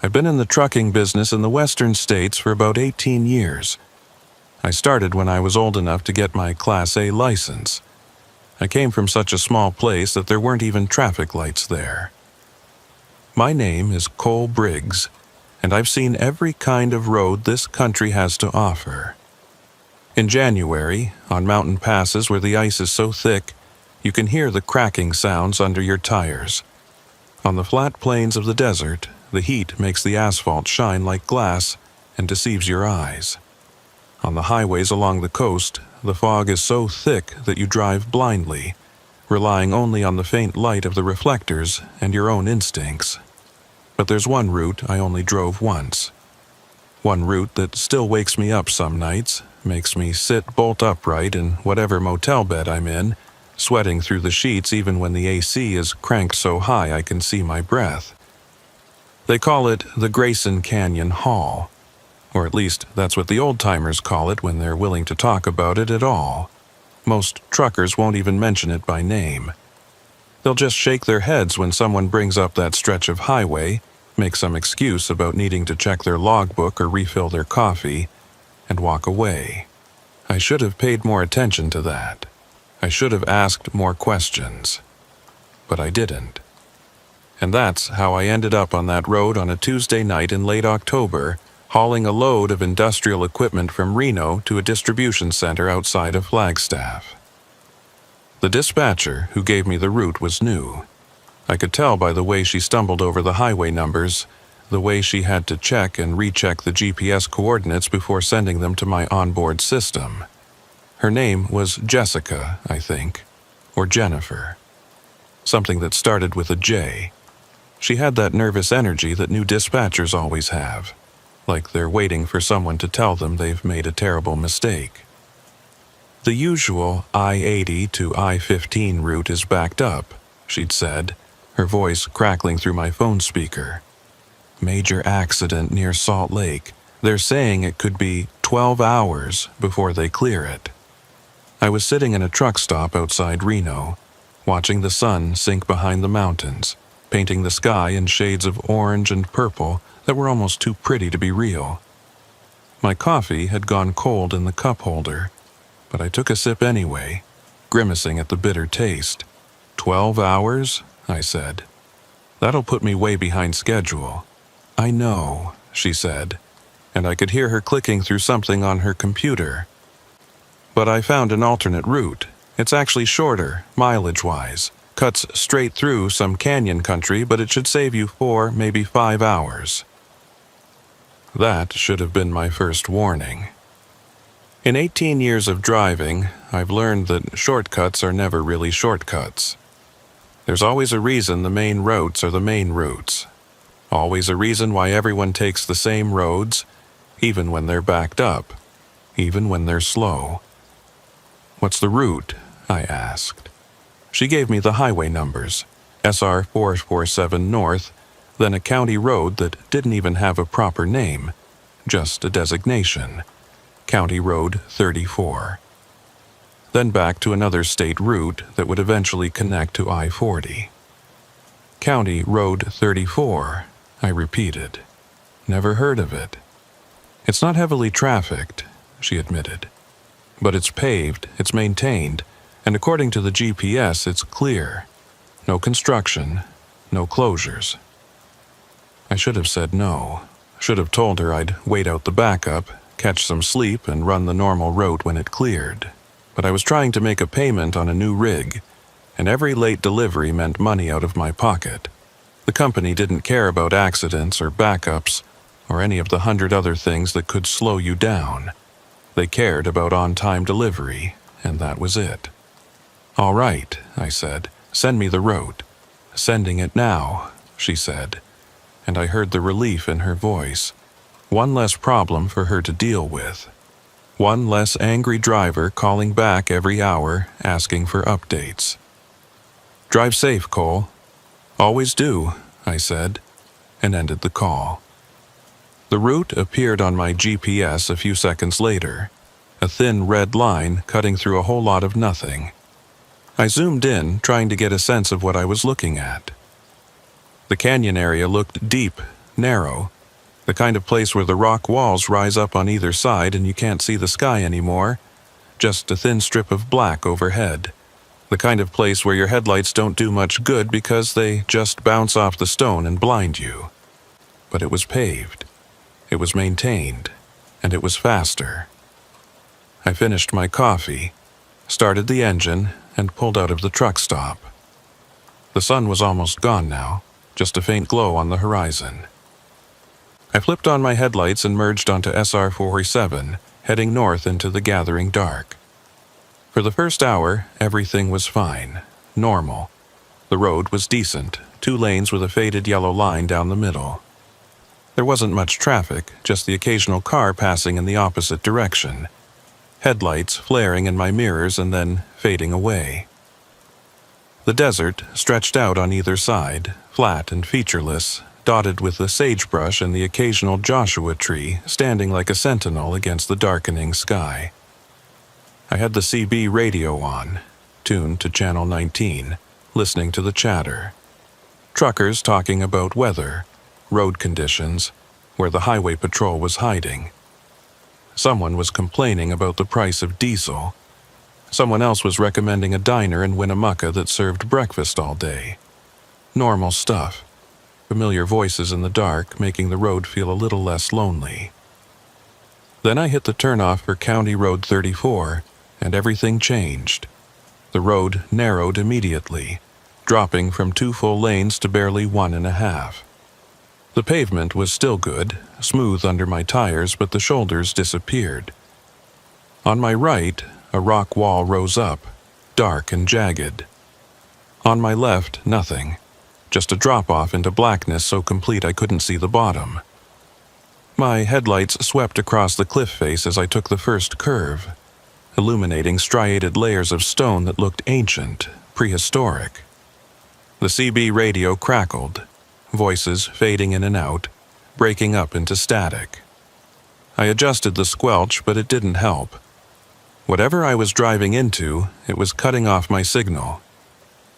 I've been in the trucking business in the western states for about 18 years. I started when I was old enough to get my Class A license. I came from such a small place that there weren't even traffic lights there. My name is Cole Briggs, and I've seen every kind of road this country has to offer. In January, on mountain passes where the ice is so thick, you can hear the cracking sounds under your tires. On the flat plains of the desert, the heat makes the asphalt shine like glass and deceives your eyes. On the highways along the coast, the fog is so thick that you drive blindly, relying only on the faint light of the reflectors and your own instincts. But there's one route I only drove once. One route that still wakes me up some nights, makes me sit bolt upright in whatever motel bed I'm in, sweating through the sheets even when the AC is cranked so high I can see my breath. They call it the Grayson Canyon Haul, or at least that's what the old-timers call it when they're willing to talk about it at all. Most truckers won't even mention it by name. They'll just shake their heads when someone brings up that stretch of highway, make some excuse about needing to check their logbook or refill their coffee, and walk away. I should have paid more attention to that. I should have asked more questions. But I didn't. And that's how I ended up on that road on a Tuesday night in late October, hauling a load of industrial equipment from Reno to a distribution center outside of Flagstaff. The dispatcher who gave me the route was new. I could tell by the way she stumbled over the highway numbers, the way she had to check and recheck the GPS coordinates before sending them to my onboard system. Her name was Jessica, I think, or Jennifer. Something that started with a J. She had that nervous energy that new dispatchers always have, like they're waiting for someone to tell them they've made a terrible mistake. The usual I-80 to I-15 route is backed up, she'd said, her voice crackling through my phone speaker. Major accident near Salt Lake. They're saying it could be 12 hours before they clear it. I was sitting in a truck stop outside Reno, watching the sun sink behind the mountains, painting the sky in shades of orange and purple that were almost too pretty to be real. My coffee had gone cold in the cup holder, but I took a sip anyway, grimacing at the bitter taste. 12 hours? I said. That'll put me way behind schedule. I know, she said, and I could hear her clicking through something on her computer. But I found an alternate route. It's actually shorter, mileage-wise. Cuts straight through some canyon country, but it should save you 4, maybe 5 hours. That should have been my first warning. In 18 years of driving, I've learned that shortcuts are never really shortcuts. There's always a reason the main routes are the main routes. Always a reason why everyone takes the same roads, even when they're backed up, even when they're slow. "What's the route?" I asked. She gave me the highway numbers, SR 447 North, then a county road that didn't even have a proper name, just a designation. County Road 34. Then back to another state route that would eventually connect to I-40. County Road 34, I repeated. Never heard of it. It's not heavily trafficked, she admitted. But it's paved, it's maintained, and according to the GPS, it's clear. No construction, no closures. I should have said no. Should have told her I'd wait out the backup, catch some sleep, and run the normal route when it cleared. But I was trying to make a payment on a new rig, and every late delivery meant money out of my pocket. The company didn't care about accidents or backups or any of the 100 other things that could slow you down. They cared about on-time delivery, and that was it. "All right," I said, "send me the route." "Sending it now," she said, and I heard the relief in her voice. One less problem for her to deal with. One less angry driver calling back every hour asking for updates. "Drive safe, Cole." "Always do," I said, and ended the call. The route appeared on my GPS a few seconds later, a thin red line cutting through a whole lot of nothing. I zoomed in, trying to get a sense of what I was looking at. The canyon area looked deep, narrow, the kind of place where the rock walls rise up on either side and you can't see the sky anymore, just a thin strip of black overhead. The kind of place where your headlights don't do much good because they just bounce off the stone and blind you. But it was paved, it was maintained, and it was faster. I finished my coffee, started the engine, and pulled out of the truck stop. The sun was almost gone now, just a faint glow on the horizon. I flipped on my headlights and merged onto SR 47, heading north into the gathering dark. For the first hour, everything was fine, normal. The road was decent, 2 lanes with a faded yellow line down the middle. There wasn't much traffic, just the occasional car passing in the opposite direction. Headlights flaring in my mirrors and then fading away. The desert stretched out on either side, flat and featureless, dotted with the sagebrush and the occasional Joshua tree standing like a sentinel against the darkening sky. I had the CB radio on, tuned to channel 19, listening to the chatter. Truckers talking about weather, road conditions, where the highway patrol was hiding. Someone was complaining about the price of diesel. Someone else was recommending a diner in Winnemucca that served breakfast all day. Normal stuff. Familiar voices in the dark, making the road feel a little less lonely. Then I hit the turnoff for County Road 34, and everything changed. The road narrowed immediately, dropping from 2 full lanes to barely 1.5. The pavement was still good, smooth under my tires, but the shoulders disappeared. On my right, a rock wall rose up, dark and jagged. On my left, nothing, just a drop-off into blackness so complete I couldn't see the bottom. My headlights swept across the cliff face as I took the first curve, illuminating striated layers of stone that looked ancient, prehistoric. The CB radio crackled, voices fading in and out, breaking up into static. I adjusted the squelch, but it didn't help. Whatever I was driving into, it was cutting off my signal.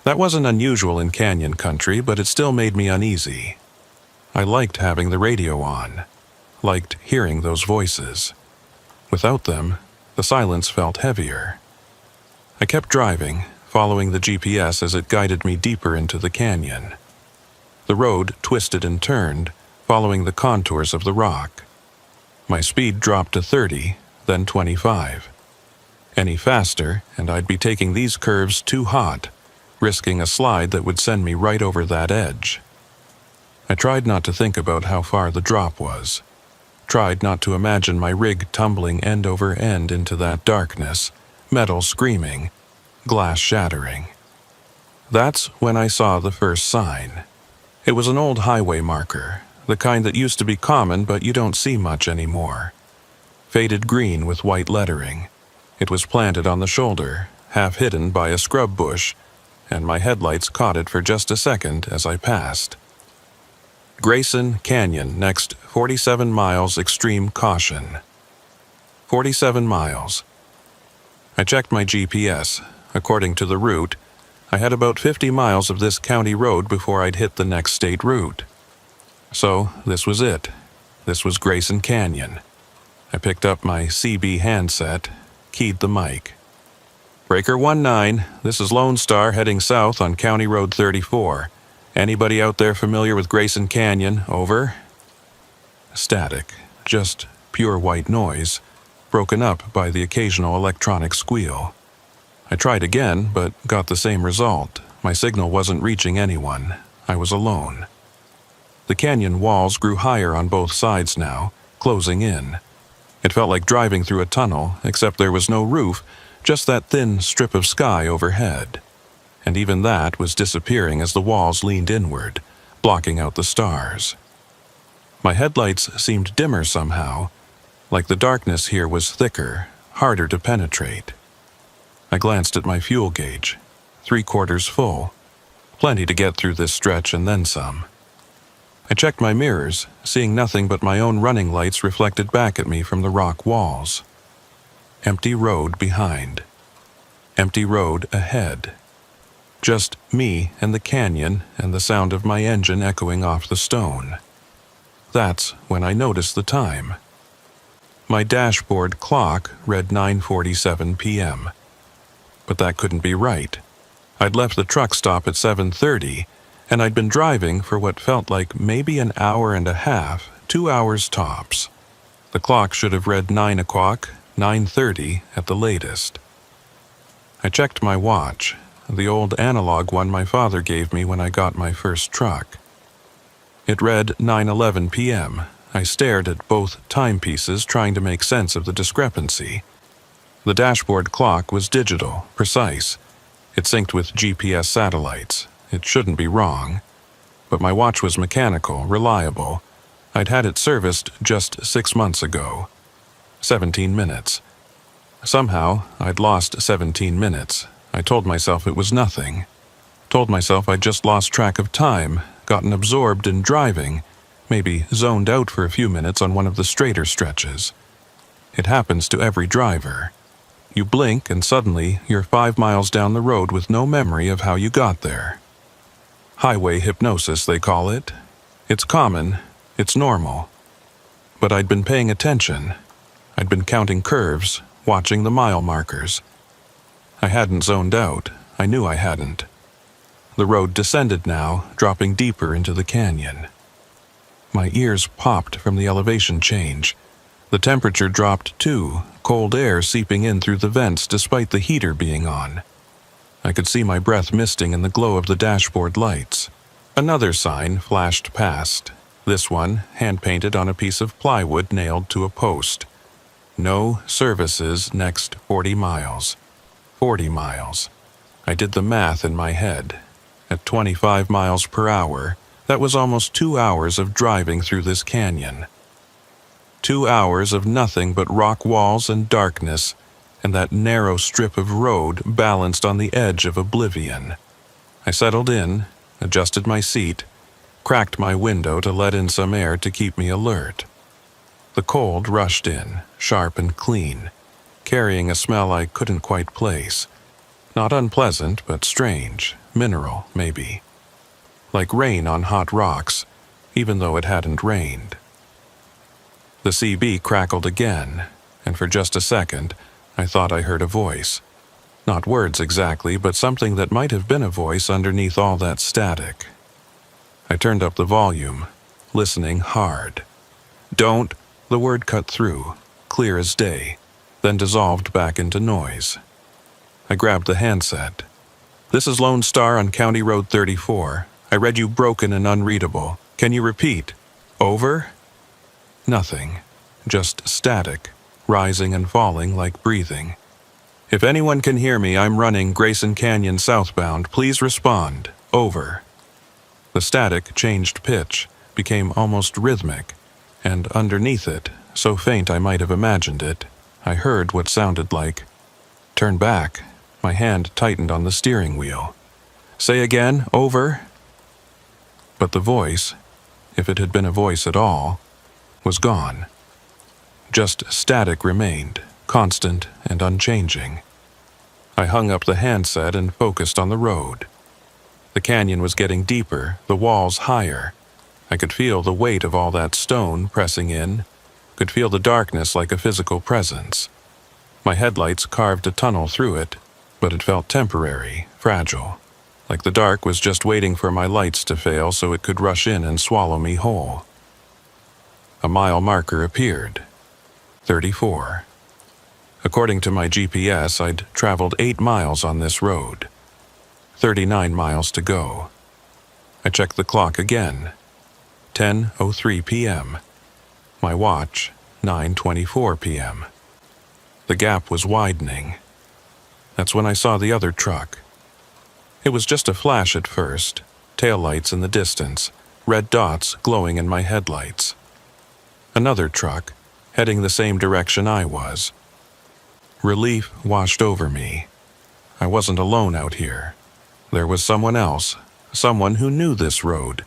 That wasn't unusual in canyon country, but it still made me uneasy. I liked having the radio on, liked hearing those voices. Without them, the silence felt heavier. I kept driving, following the GPS as it guided me deeper into the canyon. The road twisted and turned, following the contours of the rock. My speed dropped to 30, then 25. Any faster, and I'd be taking these curves too hot, risking a slide that would send me right over that edge. I tried not to think about how far the drop was. Tried not to imagine my rig tumbling end over end into that darkness, metal screaming, glass shattering. That's when I saw the first sign. It was an old highway marker, the kind that used to be common but you don't see much anymore. Faded green with white lettering. It was planted on the shoulder, half hidden by a scrub bush, and my headlights caught it for just a second as I passed. Grayson Canyon, next 47 miles extreme caution. 47 miles. I checked my GPS. According to the route, I had about 50 miles of this county road before I'd hit the next state route. So, this was it. This was Grayson Canyon. I picked up my CB handset, keyed the mic. Breaker 19, this is Lone Star heading south on County Road 34. Anybody out there familiar with Grayson Canyon? Over. Static, just pure white noise, broken up by the occasional electronic squeal. I tried again, but got the same result. My signal wasn't reaching anyone. I was alone. The canyon walls grew higher on both sides now, closing in. It felt like driving through a tunnel, except there was no roof, just that thin strip of sky overhead. And even that was disappearing as the walls leaned inward, blocking out the stars. My headlights seemed dimmer somehow, like the darkness here was thicker, harder to penetrate. I glanced at my fuel gauge, 3/4 full, plenty to get through this stretch and then some. I checked my mirrors, seeing nothing but my own running lights reflected back at me from the rock walls. Empty road behind. Empty road ahead. Just me and the canyon and the sound of my engine echoing off the stone. That's when I noticed the time. My dashboard clock read 9:47 p.m. But that couldn't be right. I'd left the truck stop at 7:30, and I'd been driving for what felt like maybe an hour and a half, 2 hours tops. The clock should have read 9 o'clock, 9:30 at the latest. I checked my watch, the old analog one my father gave me when I got my first truck. It read 9:11 p.m. I stared at both timepieces, trying to make sense of the discrepancy. The dashboard clock was digital, precise. It synced with GPS satellites. It shouldn't be wrong. But my watch was mechanical, reliable. I'd had it serviced just 6 months ago. 17 minutes. Somehow, I'd lost 17 minutes. I told myself it was nothing. Told myself I'd just lost track of time, gotten absorbed in driving, maybe zoned out for a few minutes on one of the straighter stretches. It happens to every driver. You blink and suddenly you're 5 miles down the road with no memory of how you got there. Highway hypnosis, they call it. It's common. It's normal. But I'd been paying attention. I'd been counting curves, watching the mile markers. I hadn't zoned out. I knew I hadn't. The road descended now, dropping deeper into the canyon. My ears popped from the elevation change. The temperature dropped too, cold air seeping in through the vents despite the heater being on. I could see my breath misting in the glow of the dashboard lights. Another sign flashed past. This one, hand-painted on a piece of plywood nailed to a post. No services next 40 miles. 40 miles. I did the math in my head. At 25 miles per hour, that was almost 2 hours of driving through this canyon. 2 hours of nothing but rock walls and darkness, and that narrow strip of road balanced on the edge of oblivion. I settled in, adjusted my seat, cracked my window to let in some air to keep me alert. The cold rushed in, sharp and clean, carrying a smell I couldn't quite place. Not unpleasant, but strange, mineral, maybe. Like rain on hot rocks, even though it hadn't rained. The CB crackled again, and for just a second, I thought I heard a voice. Not words exactly, but something that might have been a voice underneath all that static. I turned up the volume, listening hard. "Don't," the word cut through, clear as day, then dissolved back into noise. I grabbed the handset. "This is Lone Star on County Road 34. I read you broken and unreadable. Can you repeat? Over?" Nothing. Just static, rising and falling like breathing. "If anyone can hear me, I'm running Grayson Canyon southbound. Please respond. Over." The static changed pitch, became almost rhythmic, and underneath it, so faint I might have imagined it, I heard what sounded like, "Turn back." My hand tightened on the steering wheel. "Say again, over." But the voice, if it had been a voice at all, was gone. Just static remained, constant and unchanging. I hung up the handset and focused on the road. The canyon was getting deeper, the walls higher. I could feel the weight of all that stone pressing in, could feel the darkness like a physical presence. My headlights carved a tunnel through it, but it felt temporary, fragile, like the dark was just waiting for my lights to fail so it could rush in and swallow me whole. A mile marker appeared. 34. According to my GPS, I'd traveled 8 miles on this road. 39 miles to go. I checked the clock again. 10:03 p.m. My watch, 9:24 p.m. The gap was widening. That's when I saw the other truck. It was just a flash at first, taillights in the distance, red dots glowing in my headlights. Another truck, heading the same direction I was. Relief washed over me. I wasn't alone out here. There was someone else, someone who knew this road,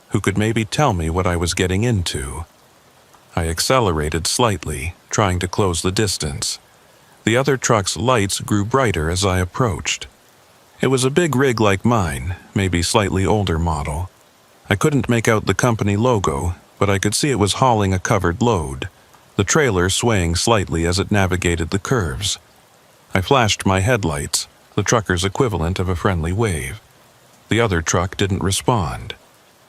who could maybe tell me what I was getting into. I accelerated slightly, trying to close the distance. The other truck's lights grew brighter as I approached. It was a big rig like mine, maybe slightly older model. I couldn't make out the company logo, but I could see it was hauling a covered load, the trailer swaying slightly as it navigated the curves. I flashed my headlights, the trucker's equivalent of a friendly wave. The other truck didn't respond,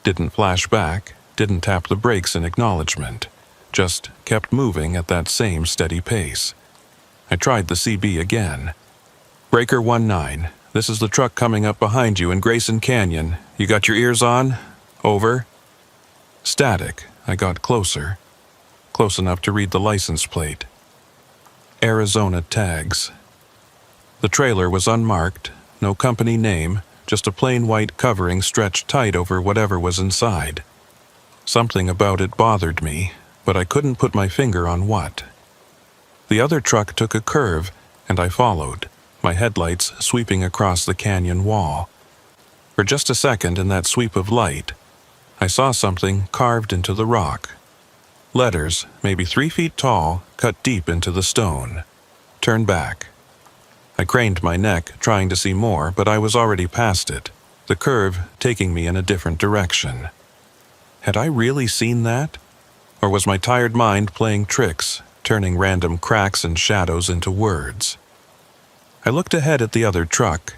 didn't flash back, didn't tap the brakes in acknowledgement, just kept moving at that same steady pace. I tried the CB again. "Breaker 19, this is the truck coming up behind you in Grayson Canyon. You got your ears on? Over." Static. I got closer. Close enough to read the license plate. Arizona tags. The trailer was unmarked, no company name, just a plain white covering stretched tight over whatever was inside. Something about it bothered me, but I couldn't put my finger on what. The other truck took a curve, and I followed, my headlights sweeping across the canyon wall. For just a second in that sweep of light, I saw something carved into the rock. Letters, maybe 3 feet tall, cut deep into the stone. "Turn back." I craned my neck, trying to see more, but I was already past it, the curve taking me in a different direction. Had I really seen that? Or was my tired mind playing tricks, turning random cracks and shadows into words? I looked ahead at the other truck,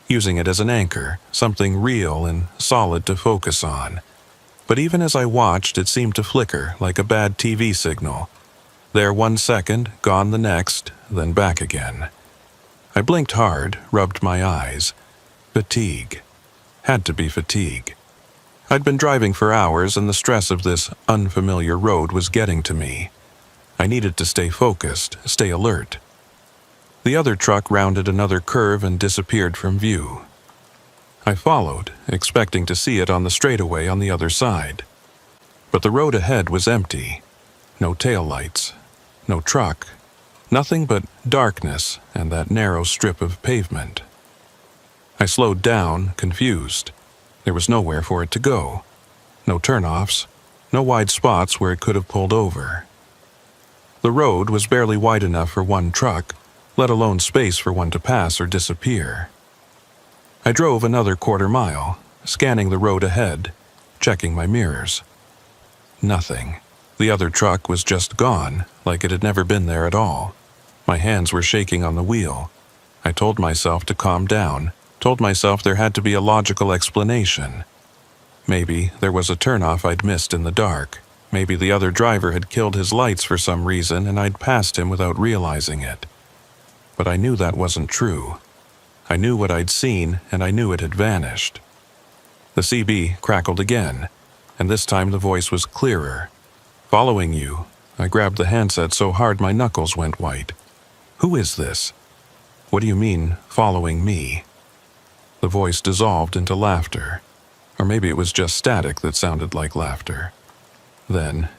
using it as an anchor, something real and solid to focus on. But even as I watched, it seemed to flicker like a bad TV signal. There 1 second, gone the next, then back again. I blinked hard, rubbed my eyes. Fatigue. Had to be fatigue. I'd been driving for hours, and the stress of this unfamiliar road was getting to me. I needed to stay focused, stay alert. The other truck rounded another curve and disappeared from view. I followed, expecting to see it on the straightaway on the other side. But the road ahead was empty. No taillights, no truck, nothing but darkness and that narrow strip of pavement. I slowed down, confused. There was nowhere for it to go. No turnoffs, no wide spots where it could have pulled over. The road was barely wide enough for one truck, let alone space for one to pass or disappear. I drove another quarter-mile, scanning the road ahead, checking my mirrors. Nothing. The other truck was just gone, like it had never been there at all. My hands were shaking on the wheel. I told myself to calm down, told myself there had to be a logical explanation. Maybe there was a turnoff I'd missed in the dark. Maybe the other driver had killed his lights for some reason and I'd passed him without realizing it. But I knew that wasn't true. I knew what I'd seen, and I knew it had vanished. The CB crackled again, and this time the voice was clearer. "Following you." I grabbed the handset so hard my knuckles went white. "Who is this?" "What do you mean, following me?" The voice dissolved into laughter. Or maybe it was just static that sounded like laughter. Then,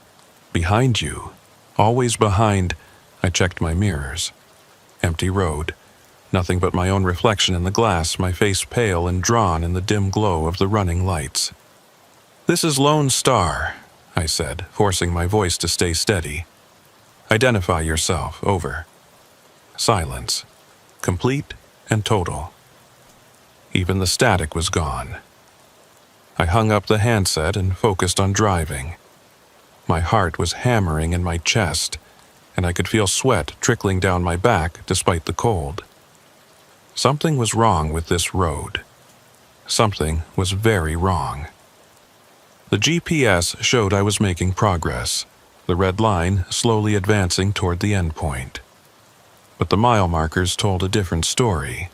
"Behind you. Always behind." I checked my mirrors. Empty road. Nothing but my own reflection in the glass, my face pale and drawn in the dim glow of the running lights. "This is Lone Star," I said, forcing my voice to stay steady. "Identify yourself, over." Silence. Complete and total. Even the static was gone. I hung up the handset and focused on driving. My heart was hammering in my chest, and I could feel sweat trickling down my back despite the cold. Something was wrong with this road. Something was very wrong. The GPS showed I was making progress, the red line slowly advancing toward the end point. But the mile markers told a different story.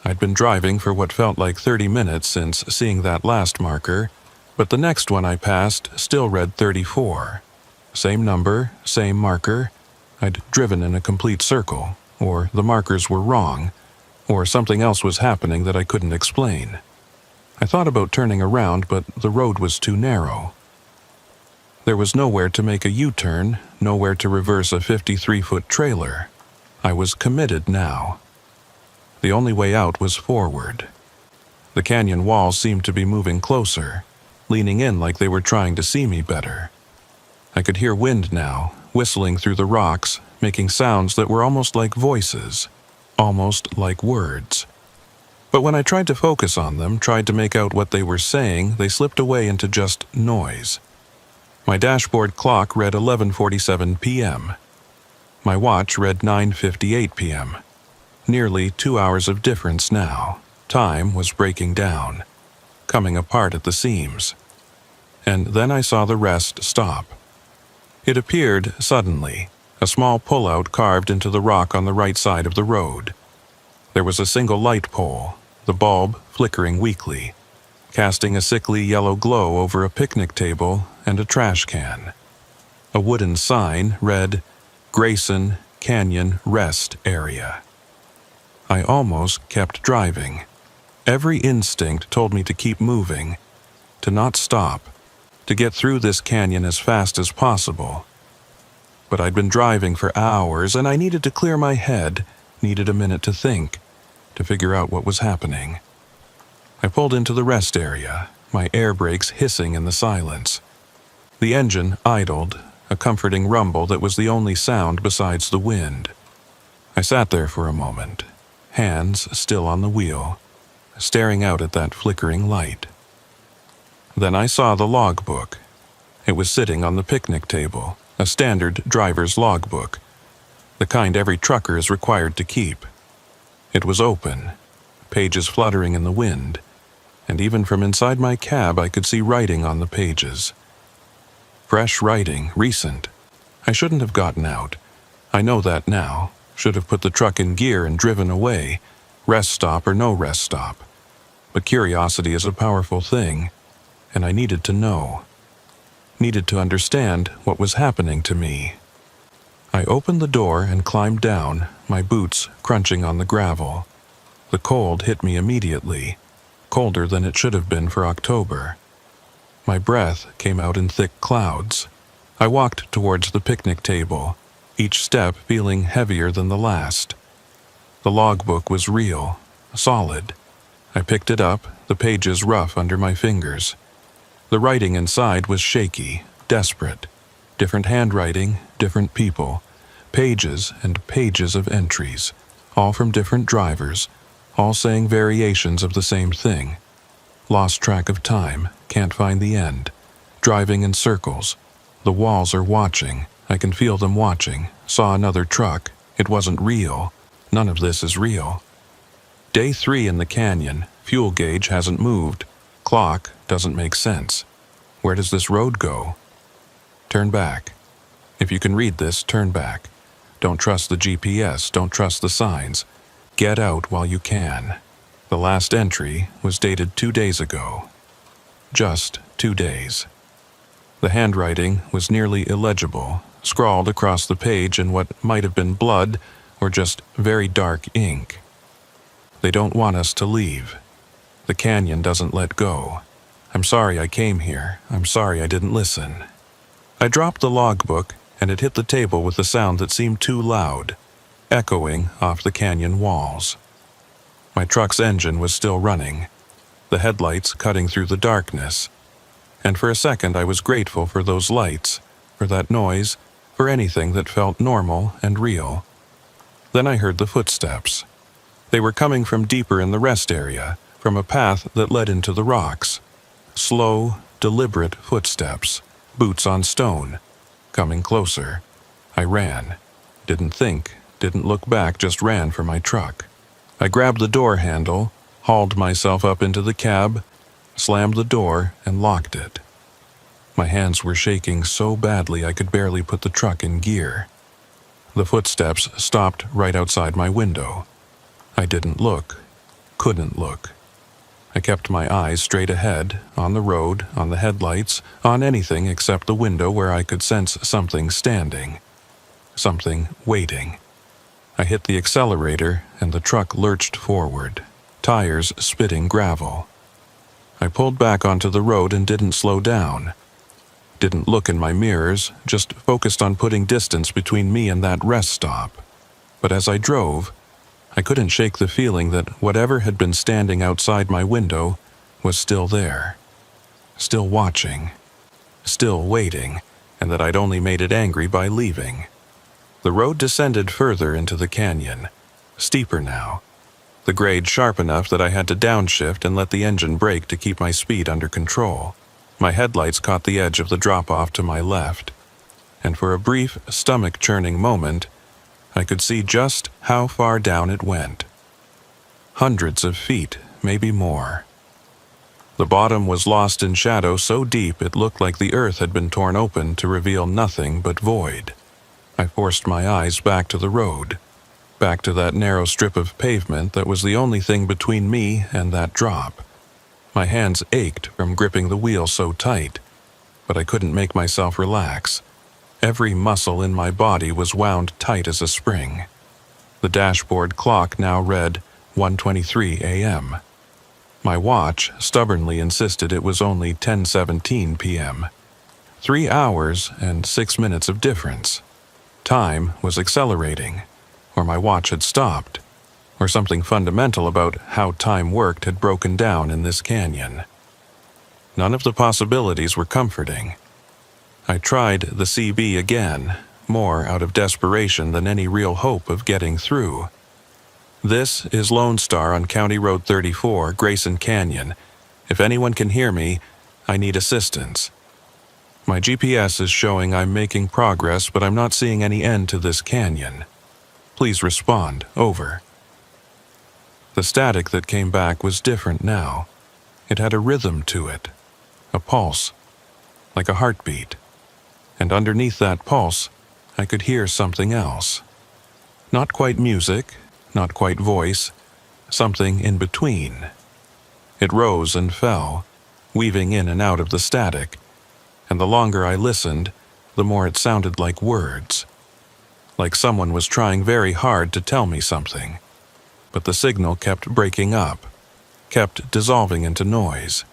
I'd been driving for what felt like 30 minutes since seeing that last marker, but the next one I passed still read 34. Same number, same marker. I'd driven in a complete circle, or the markers were wrong, or something else was happening that I couldn't explain. I thought about turning around, but the road was too narrow. There was nowhere to make a U-turn, nowhere to reverse a 53-foot trailer. I was committed now. The only way out was forward. The canyon walls seemed to be moving closer, leaning in like they were trying to see me better. I could hear wind now, whistling through the rocks, making sounds that were almost like voices. Almost like words. But when I tried to focus on them, tried to make out what they were saying, they slipped away into just noise. My dashboard clock read 11:47 p.m. My watch read 9:58 p.m. Nearly 2 hours of difference now. Time was breaking down, coming apart at the seams. And then I saw the rest stop. It appeared suddenly, a small pullout carved into the rock on the right side of the road. There was a single light pole, the bulb flickering weakly, casting a sickly yellow glow over a picnic table and a trash can. A wooden sign read, "Grayson Canyon Rest Area." I almost kept driving. Every instinct told me to keep moving, to not stop, to get through this canyon as fast as possible. But I'd been driving for hours, and I needed to clear my head, needed a minute to think, to figure out what was happening. I pulled into the rest area, my air brakes hissing in the silence. The engine idled, a comforting rumble that was the only sound besides the wind. I sat there for a moment, hands still on the wheel, staring out at that flickering light. Then I saw the logbook. It was sitting on the picnic table, a standard driver's logbook, the kind every trucker is required to keep. It was open, pages fluttering in the wind, and even from inside my cab I could see writing on the pages. Fresh writing, recent. I shouldn't have gotten out. I know that now. Should have put the truck in gear and driven away, rest stop or no rest stop. But curiosity is a powerful thing, and I needed to know. Needed to understand what was happening to me. I opened the door and climbed down, my boots crunching on the gravel. The cold hit me immediately, colder than it should have been for October. My breath came out in thick clouds. I walked towards the picnic table, each step feeling heavier than the last. The logbook was real, solid. I picked it up, the pages rough under my fingers. The writing inside was shaky, desperate. Different handwriting, different people. Pages and pages of entries, all from different drivers, all saying variations of the same thing. Lost track of time, can't find the end. Driving in circles. The walls are watching. I can feel them watching. Saw another truck. It wasn't real. None of this is real. Day 3 in the canyon. Fuel gauge hasn't moved. Clock doesn't make sense. Where does this road go? Turn back. If you can read this, turn back. Don't trust the GPS. Don't trust the signs. Get out while you can. The last entry was dated 2 days ago. Just 2 days. The handwriting was nearly illegible, scrawled across the page in what might have been blood or just very dark ink. They don't want us to leave. The canyon doesn't let go. I'm sorry I came here. I'm sorry I didn't listen. I dropped the logbook, and it hit the table with a sound that seemed too loud, echoing off the canyon walls. My truck's engine was still running, the headlights cutting through the darkness. And for a second I was grateful for those lights, for that noise, for anything that felt normal and real. Then I heard the footsteps. They were coming from deeper in the rest area, from a path that led into the rocks. Slow, deliberate footsteps, boots on stone, coming closer. I ran. Didn't think, didn't look back, just ran for my truck. I grabbed the door handle, hauled myself up into the cab, slammed the door, and locked it. My hands were shaking so badly I could barely put the truck in gear. The footsteps stopped right outside my window. I didn't look, couldn't look. I kept my eyes straight ahead, on the road, on the headlights, on anything except the window where I could sense something standing, something waiting. I hit the accelerator and the truck lurched forward, tires spitting gravel. I pulled back onto the road and didn't slow down. Didn't look in my mirrors, just focused on putting distance between me and that rest stop. But as I drove, I couldn't shake the feeling that whatever had been standing outside my window was still there, still watching, still waiting, and that I'd only made it angry by leaving. The road descended further into the canyon, steeper now, the grade sharp enough that I had to downshift and let the engine brake to keep my speed under control. My headlights caught the edge of the drop-off to my left, and for a brief, stomach-churning moment, I could see just how far down it went. Hundreds of feet, maybe more. The bottom was lost in shadow so deep it looked like the earth had been torn open to reveal nothing but void. I forced my eyes back to the road, back to that narrow strip of pavement that was the only thing between me and that drop. My hands ached from gripping the wheel so tight, but I couldn't make myself relax. Every muscle in my body was wound tight as a spring. The dashboard clock now read 1:23 a.m. My watch stubbornly insisted it was only 10:17 p.m. 3 hours and 6 minutes of difference. Time was accelerating, or my watch had stopped, or something fundamental about how time worked had broken down in this canyon. None of the possibilities were comforting. I tried the CB again, more out of desperation than any real hope of getting through. This is Lone Star on County Road 34, Grayson Canyon. If anyone can hear me, I need assistance. My GPS is showing I'm making progress, but I'm not seeing any end to this canyon. Please respond. Over. The static that came back was different now. It had a rhythm to it, a pulse, like a heartbeat. And underneath that pulse, I could hear something else. Not quite music, not quite voice, something in between. It rose and fell, weaving in and out of the static, and the longer I listened, the more it sounded like words. Like someone was trying very hard to tell me something. But the signal kept breaking up, kept dissolving into noise.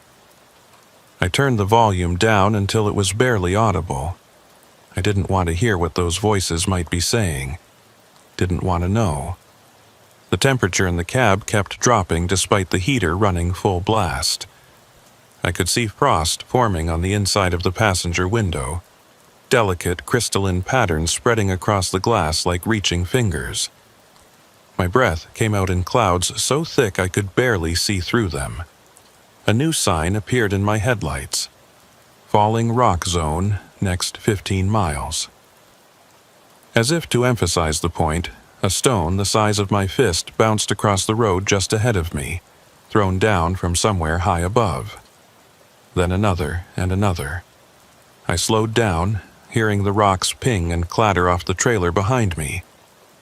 I turned the volume down until it was barely audible. I didn't want to hear what those voices might be saying. Didn't want to know. The temperature in the cab kept dropping despite the heater running full blast. I could see frost forming on the inside of the passenger window, delicate crystalline patterns spreading across the glass like reaching fingers. My breath came out in clouds so thick I could barely see through them. A new sign appeared in my headlights. Falling rock zone, next 15 miles. As if to emphasize the point, a stone the size of my fist bounced across the road just ahead of me, thrown down from somewhere high above. Then another and another. I slowed down, hearing the rocks ping and clatter off the trailer behind me.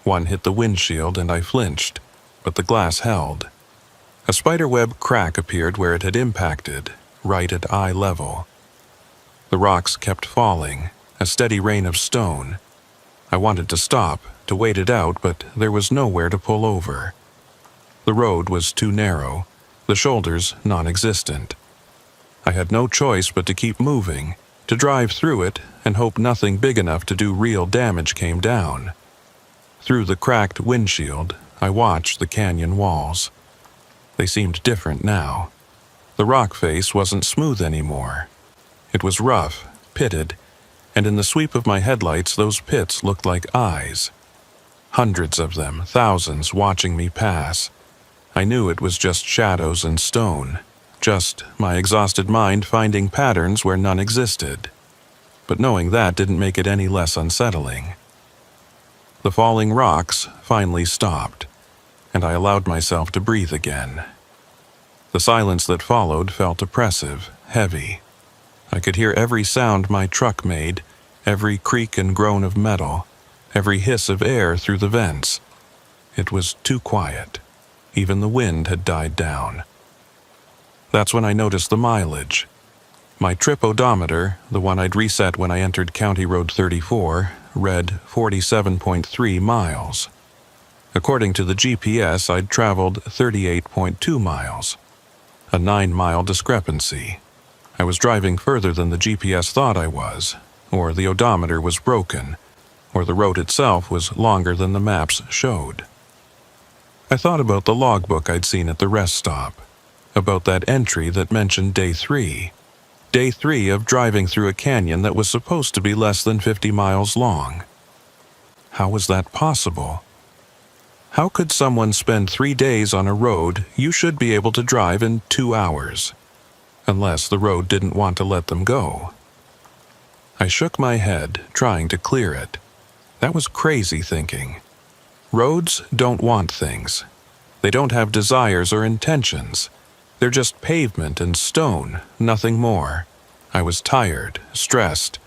One hit the windshield and I flinched, but the glass held. A spiderweb crack appeared where it had impacted, right at eye level. The rocks kept falling, a steady rain of stone. I wanted to stop, to wait it out, but there was nowhere to pull over. The road was too narrow, the shoulders non-existent. I had no choice but to keep moving, to drive through it and hope nothing big enough to do real damage came down. Through the cracked windshield, I watched the canyon walls. They seemed different now. The rock face wasn't smooth anymore. It was rough, pitted, and in the sweep of my headlights those pits looked like eyes. Hundreds of them, thousands watching me pass. I knew it was just shadows and stone. Just my exhausted mind finding patterns where none existed. But knowing that didn't make it any less unsettling. The falling rocks finally stopped, and I allowed myself to breathe again. The silence that followed felt oppressive, heavy. I could hear every sound my truck made, every creak and groan of metal, every hiss of air through the vents. It was too quiet. Even the wind had died down. That's when I noticed the mileage. My trip odometer, the one I'd reset when I entered County Road 34, read 47.3 miles. According to the GPS, I'd traveled 38.2 miles. A 9-mile discrepancy. I was driving further than the GPS thought I was, or the odometer was broken, or the road itself was longer than the maps showed. I thought about the logbook I'd seen at the rest stop. About that entry that mentioned day 3. Day 3 of driving through a canyon that was supposed to be less than 50 miles long. How was that possible? How could someone spend 3 days on a road you should be able to drive in 2 hours? unless the road didn't want to let them go. I shook my head, trying to clear it. That was crazy thinking. Roads don't want things. They don't have desires or intentions. They're just pavement and stone, nothing more. I was tired, stressed,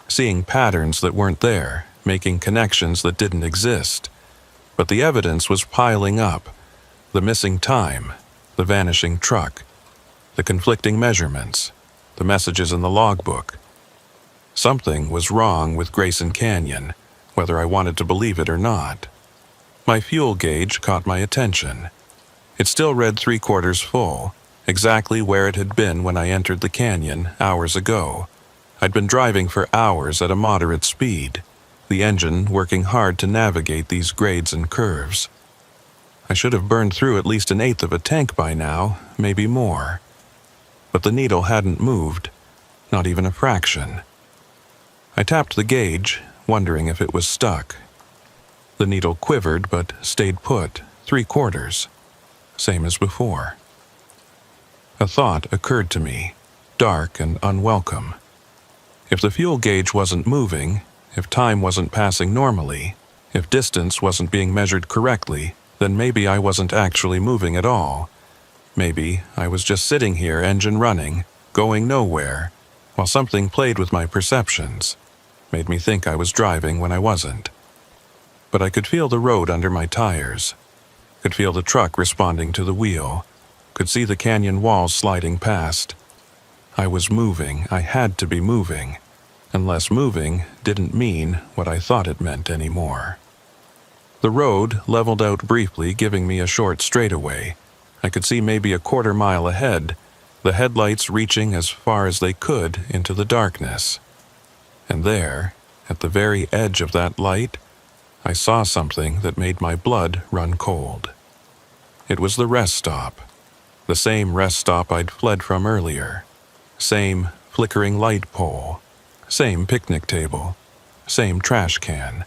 seeing patterns that weren't there, making connections that didn't exist. But the evidence was piling up. The missing time, the vanishing truck, the conflicting measurements, the messages in the logbook. Something was wrong with Grayson Canyon, whether I wanted to believe it or not. My fuel gauge caught my attention. It still read 3/4 full, exactly where it had been when I entered the canyon hours ago. I'd been driving for hours at a moderate speed, the engine working hard to navigate these grades and curves. I should have burned through at least 1/8 of a tank by now, maybe more. But the needle hadn't moved, not even a fraction. I tapped the gauge, wondering if it was stuck. The needle quivered but stayed put, 3/4, same as before. A thought occurred to me, dark and unwelcome. If the fuel gauge wasn't moving, if time wasn't passing normally, if distance wasn't being measured correctly, then maybe I wasn't actually moving at all. Maybe I was just sitting here, engine running, going nowhere, while something played with my perceptions, made me think I was driving when I wasn't. But I could feel the road under my tires, could feel the truck responding to the wheel, could see the canyon walls sliding past. I was moving, I had to be moving, unless moving didn't mean what I thought it meant anymore. The road leveled out briefly, giving me a short straightaway. I could see maybe a 1/4 mile ahead, the headlights reaching as far as they could into the darkness. And there, at the very edge of that light, I saw something that made my blood run cold. It was the rest stop, the same rest stop I'd fled from earlier. Same flickering light pole, same picnic table, same trash can.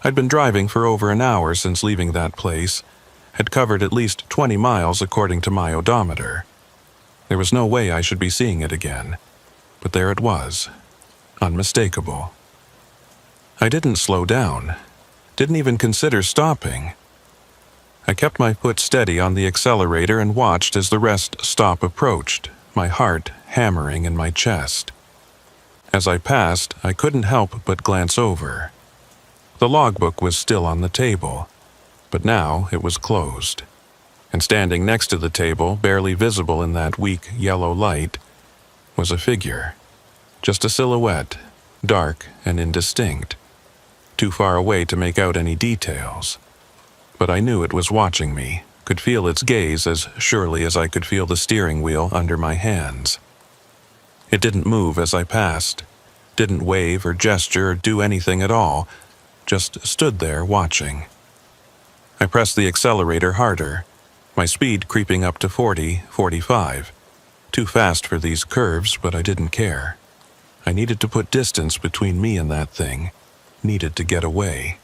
I'd been driving for over an hour since leaving that place, had covered at least 20 miles according to my odometer. There was no way I should be seeing it again, but there it was, unmistakable. I didn't slow down, didn't even consider stopping. I kept my foot steady on the accelerator and watched as the rest stop approached, my heart hammering in my chest. As I passed, I couldn't help but glance over. The logbook was still on the table, but now it was closed. And standing next to the table, barely visible in that weak yellow light, was a figure. Just a silhouette, dark and indistinct, too far away to make out any details. But I knew it was watching me, could feel its gaze as surely as I could feel the steering wheel under my hands. It didn't move as I passed, didn't wave or gesture or do anything at all, just stood there watching. I pressed the accelerator harder, my speed creeping up to 40, 45. Too fast for these curves, but I didn't care. I needed to put distance between me and that thing, needed to get away.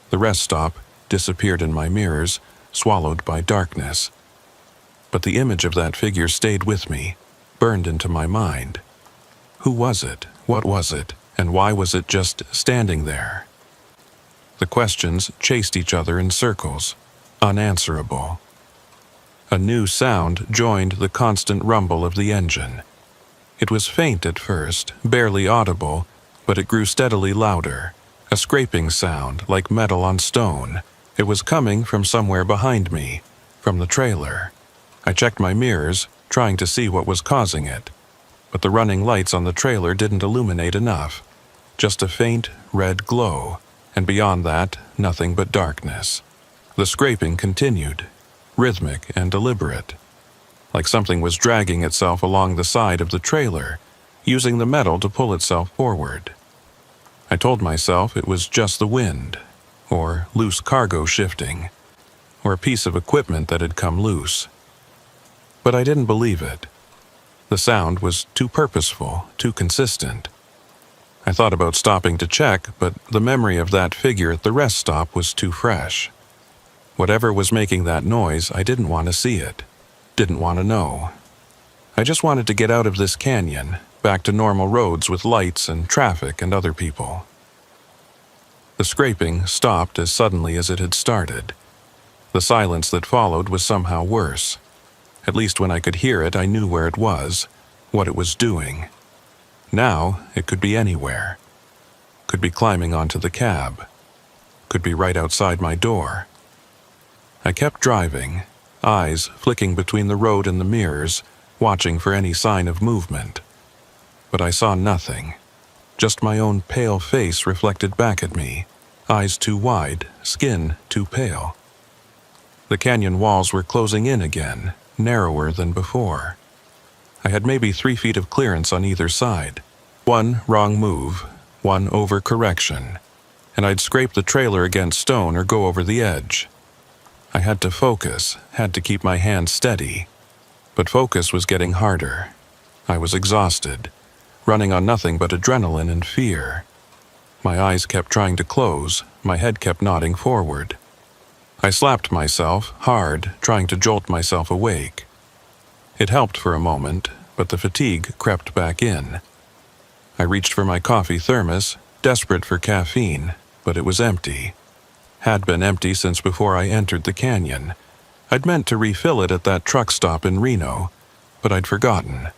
The rest stop disappeared in my mirrors, swallowed by darkness. But the image of that figure stayed with me, burned into my mind. Who was it? What was it? And why was it just standing there? The questions chased each other in circles, unanswerable. A new sound joined the constant rumble of the engine. It was faint at first, barely audible, but it grew steadily louder, a scraping sound like metal on stone. It was coming from somewhere behind me, from the trailer. I checked my mirrors, trying to see what was causing it, but the running lights on the trailer didn't illuminate enough. Just a faint red glow, and beyond that, nothing but darkness. The scraping continued, rhythmic and deliberate, like something was dragging itself along the side of the trailer, using the metal to pull itself forward. I told myself it was just the wind, or loose cargo shifting, or a piece of equipment that had come loose. But I didn't believe it. The sound was too purposeful, too consistent. I thought about stopping to check, but the memory of that figure at the rest stop was too fresh. Whatever was making that noise, I didn't want to see it, didn't want to know. I just wanted to get out of this canyon, back to normal roads with lights and traffic and other people. The scraping stopped as suddenly as it had started. The silence that followed was somehow worse. At least when I could hear it, I knew where it was, what it was doing. Now, it could be anywhere. Could be climbing onto the cab. Could be right outside my door. I kept driving, eyes flicking between the road and the mirrors, watching for any sign of movement. But I saw nothing. Just my own pale face reflected back at me, eyes too wide, skin too pale. The canyon walls were closing in again, narrower than before. I had maybe 3 feet of clearance on either side. One wrong move, one overcorrection, and I'd scrape the trailer against stone or go over the edge. I had to focus, had to keep my hands steady. But focus was getting harder. I was exhausted, running on nothing but adrenaline and fear. My eyes kept trying to close, my head kept nodding forward. I slapped myself hard, trying to jolt myself awake. It helped for a moment, but the fatigue crept back in. I reached for my coffee thermos, desperate for caffeine, but it was empty. Had been empty since before I entered the canyon. I'd meant to refill it at that truck stop in Reno, but I'd forgotten.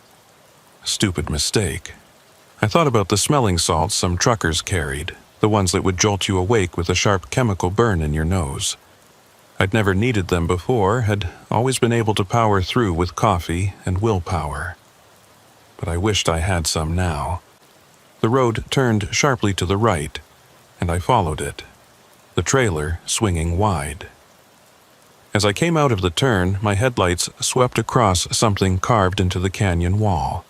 Stupid mistake. I thought about the smelling salts some truckers carried, the ones that would jolt you awake with a sharp chemical burn in your nose. I'd never needed them before, had always been able to power through with coffee and willpower. But I wished I had some now. The road turned sharply to the right, and I followed it, the trailer swinging wide. As I came out of the turn, my headlights swept across something carved into the canyon wall.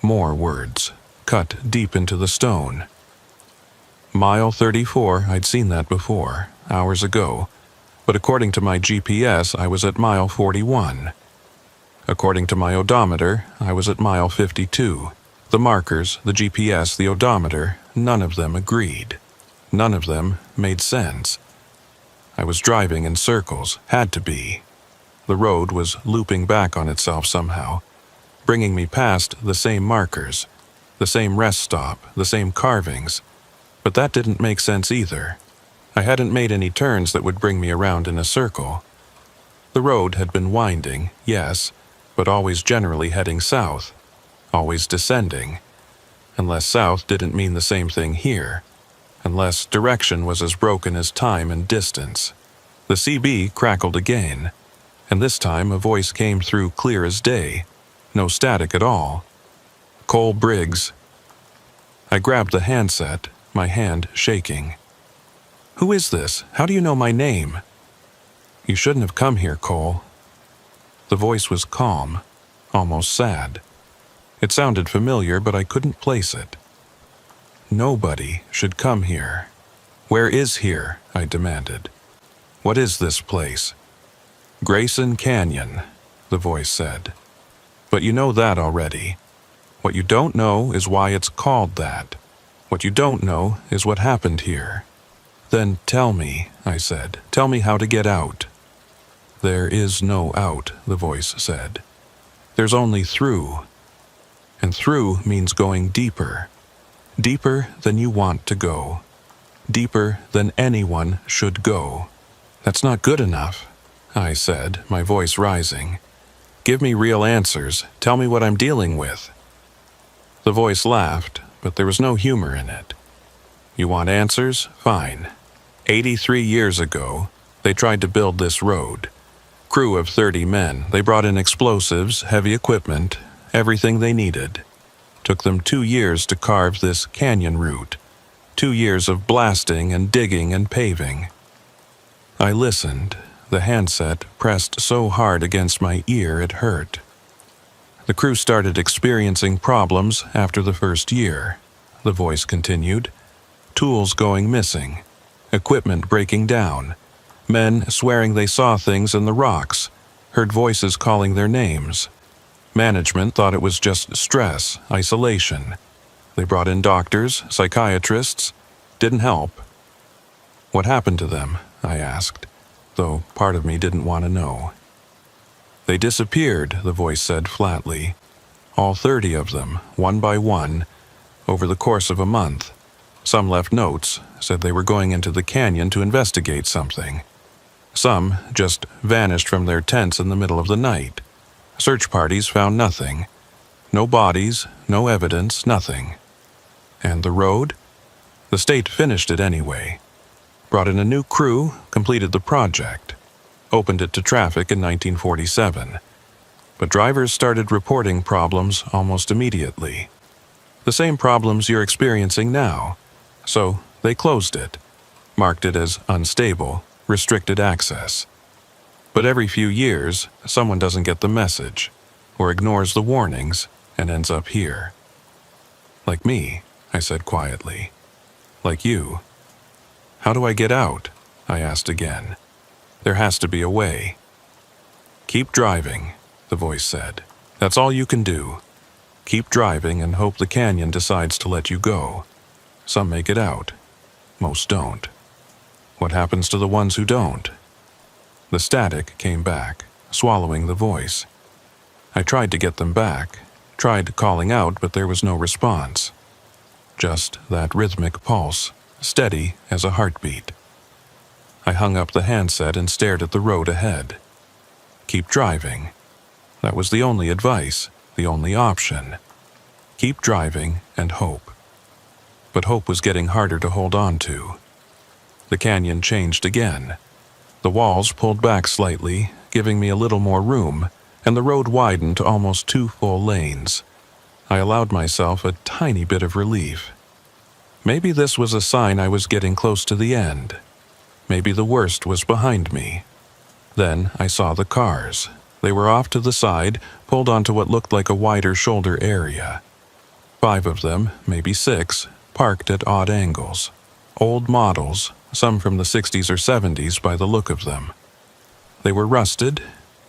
More words, cut deep into the stone. Mile 34, I'd seen that before, hours ago, but according to my GPS, I was at mile 41. According to my odometer, I was at mile 52. The markers, the GPS, the odometer, none of them agreed. None of them made sense. I was driving in circles, had to be. The road was looping back on itself somehow, bringing me past the same markers, the same rest stop, the same carvings. But that didn't make sense either. I hadn't made any turns that would bring me around in a circle. The road had been winding, yes, but always generally heading south, always descending. Unless south didn't mean the same thing here. Unless direction was as broken as time and distance. The CB crackled again, and this time a voice came through clear as day. No static at all. Cole Briggs. I grabbed the handset, my hand shaking. Who is this? How do you know my name? You shouldn't have come here, Cole. The voice was calm, almost sad. It sounded familiar, but I couldn't place it. Nobody should come here. Where is here? I demanded. What is this place? Grayson Canyon, the voice said. But you know that already. What you don't know is why it's called that. What you don't know is what happened here. Then tell me, I said. Tell me how to get out. There is no out, the voice said. There's only through. And through means going deeper. Deeper than you want to go. Deeper than anyone should go. That's not good enough, I said, my voice rising. Give me real answers. Tell me what I'm dealing with. The voice laughed, but there was no humor in it. You want answers? Fine. 83 years ago, they tried to build this road. Crew of 30 men. They brought in explosives, heavy equipment, everything they needed. Took them 2 years to carve this canyon route. 2 years of blasting and digging and paving. I listened. The handset pressed so hard against my ear it hurt. The crew started experiencing problems after the first year, the voice continued. Tools going missing. Equipment breaking down. Men swearing they saw things in the rocks, heard voices calling their names. Management thought it was just stress, isolation. They brought in doctors, psychiatrists. Didn't help. What happened to them? I asked, though part of me didn't want to know. They disappeared, the voice said flatly. All 30 of them, one by one, over the course of a month. Some left notes, said they were going into the canyon to investigate something. Some just vanished from their tents in the middle of the night. Search parties found nothing. No bodies, no evidence, nothing. And the road? The state finished it anyway. Brought in a new crew, completed the project. Opened it to traffic in 1947. But drivers started reporting problems almost immediately. The same problems you're experiencing now. So they closed it, marked it as unstable, restricted access. But every few years, someone doesn't get the message, or ignores the warnings, and ends up here. Like me, I said quietly. Like you. How do I get out? I asked again. There has to be a way. Keep driving, the voice said. That's all you can do. Keep driving and hope the canyon decides to let you go. Some make it out. Most don't. What happens to the ones who don't? The static came back, swallowing the voice. I tried to get them back, tried calling out, but there was no response. Just that rhythmic pulse, steady as a heartbeat. I hung up the handset and stared at the road ahead. Keep driving. That was the only advice, the only option. Keep driving and hope. But hope was getting harder to hold on to. The canyon changed again. The walls pulled back slightly, giving me a little more room, and the road widened to almost 2 full lanes. I allowed myself a tiny bit of relief. Maybe this was a sign I was getting close to the end. Maybe the worst was behind me. Then I saw the cars. They were off to the side, pulled onto what looked like a wider shoulder area. 5 of them, maybe 6, parked at odd angles. Old models, some from the 60s or 70s by the look of them. They were rusted,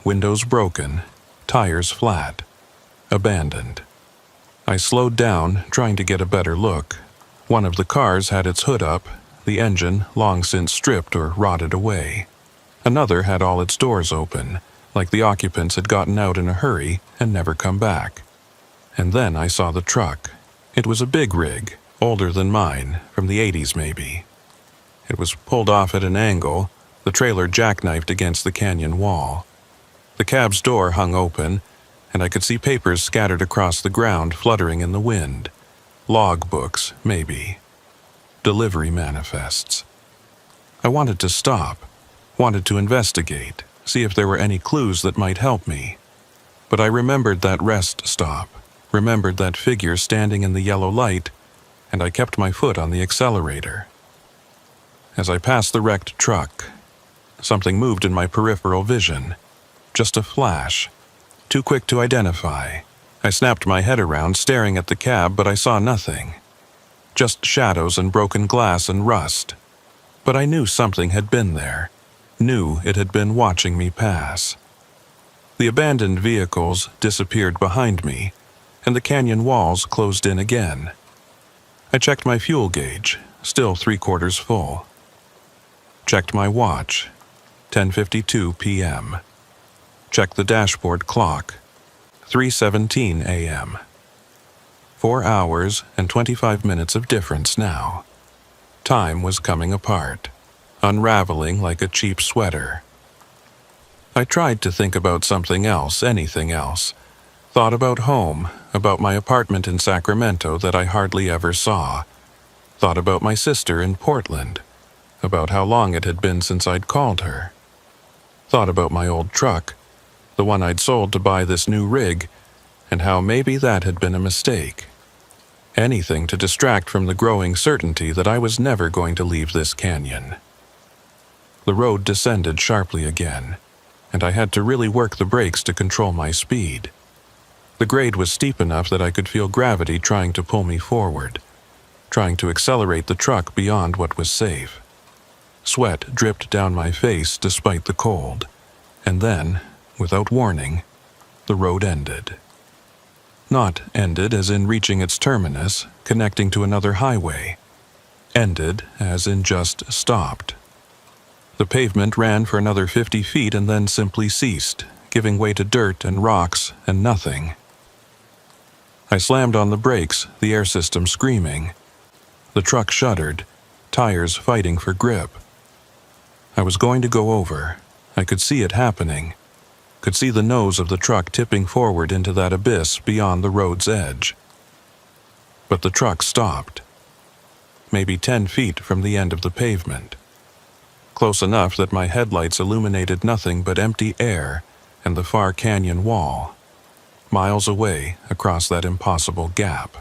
windows broken, tires flat, abandoned. I slowed down, trying to get a better look. One of the cars had its hood up, the engine long since stripped or rotted away. Another had all its doors open, like the occupants had gotten out in a hurry and never come back. And then I saw the truck. It was a big rig, older than mine, from the 80s maybe. It was pulled off at an angle, the trailer jackknifed against the canyon wall. The cab's door hung open, and I could see papers scattered across the ground fluttering in the wind. Log books, maybe. Delivery manifests. I wanted to stop, wanted to investigate, see if there were any clues that might help me. But I remembered that rest stop, remembered that figure standing in the yellow light, and I kept my foot on the accelerator. As I passed the wrecked truck, something moved in my peripheral vision. Just a flash, too quick to identify. I snapped my head around, staring at the cab, but I saw nothing. Just shadows and broken glass and rust. But I knew something had been there, knew it had been watching me pass. The abandoned vehicles disappeared behind me, and the canyon walls closed in again. I checked my fuel gauge, still 3/4 full. Checked my watch, 10:52 p.m. Checked the dashboard clock, 3:17 a.m. 4 hours and 25 minutes of difference now. Time was coming apart, unraveling like a cheap sweater. I tried to think about something else, anything else. Thought about home, about my apartment in Sacramento that I hardly ever saw. Thought about my sister in Portland, about how long it had been since I'd called her. Thought about my old truck, the one I'd sold to buy this new rig, and how maybe that had been a mistake. Anything to distract from the growing certainty that I was never going to leave this canyon. The road descended sharply again, and I had to really work the brakes to control my speed. The grade was steep enough that I could feel gravity trying to pull me forward, trying to accelerate the truck beyond what was safe. Sweat dripped down my face despite the cold, and then, without warning, the road ended. Not ended as in reaching its terminus, connecting to another highway. Ended as in just stopped. The pavement ran for another 50 feet and then simply ceased, giving way to dirt and rocks and nothing. I slammed on the brakes, the air system screaming. The truck shuddered, tires fighting for grip. I was going to go over. I could see it happening. Could see the nose of the truck tipping forward into that abyss beyond the road's edge. But the truck stopped. Maybe 10 feet from the end of the pavement. Close enough that my headlights illuminated nothing but empty air and the far canyon wall, miles away across that impossible gap.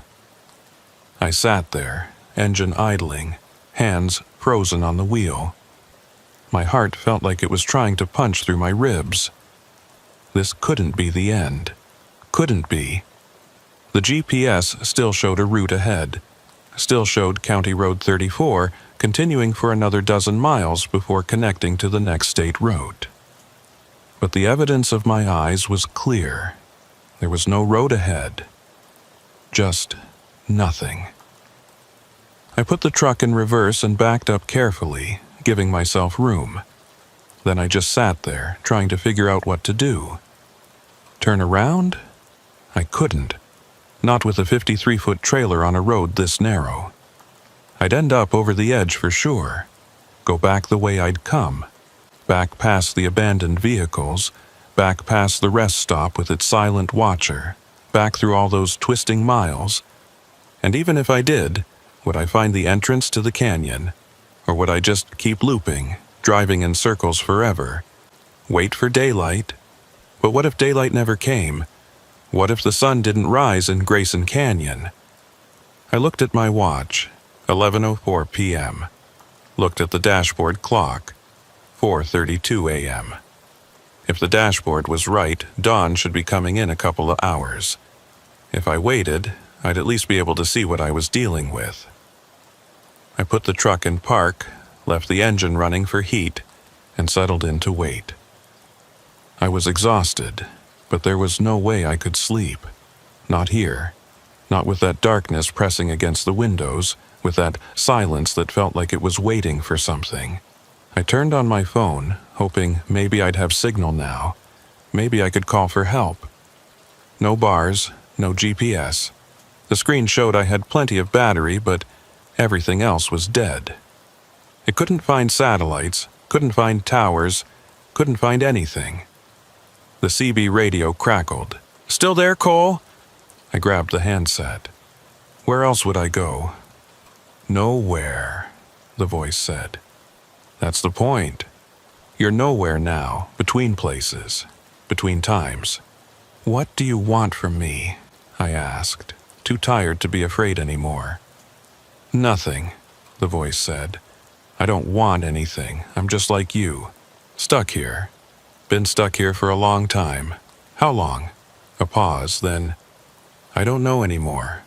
I sat there, engine idling, hands frozen on the wheel. My heart felt like it was trying to punch through my ribs. This couldn't be the end. Couldn't be. The GPS still showed a route ahead. Still showed County Road 34 continuing for another dozen miles before connecting to the next state road. But the evidence of my eyes was clear. There was no road ahead. Just nothing. I put the truck in reverse and backed up carefully, giving myself room. Then I just sat there, trying to figure out what to do. Turn around? I couldn't. Not with a 53-foot trailer on a road this narrow. I'd end up over the edge for sure. Go back the way I'd come. Back past the abandoned vehicles, back past the rest stop with its silent watcher, back through all those twisting miles. And even if I did, would I find the entrance to the canyon? Or would I just keep looping, driving in circles forever? Wait for daylight? But what if daylight never came? What if the sun didn't rise in Grayson Canyon? I looked at my watch, 11:04 p.m. Looked at the dashboard clock, 4:32 a.m. If the dashboard was right, dawn should be coming in a couple of hours. If I waited, I'd at least be able to see what I was dealing with. I put the truck in park, left the engine running for heat, and settled in to wait. I was exhausted, but there was no way I could sleep. Not here. Not with that darkness pressing against the windows, with that silence that felt like it was waiting for something. I turned on my phone, hoping maybe I'd have signal now. Maybe I could call for help. No bars, no GPS. The screen showed I had plenty of battery, but everything else was dead. It couldn't find satellites, couldn't find towers, couldn't find anything. The CB radio crackled. "Still there, Cole?" I grabbed the handset. Where else would I go? "Nowhere," the voice said. "That's the point. You're nowhere now, between places, between times." "What do you want from me?" I asked, too tired to be afraid anymore. "Nothing," the voice said. "I don't want anything. I'm just like you. Stuck here. Been stuck here for a long time. How long?" A pause, then, "I don't know anymore.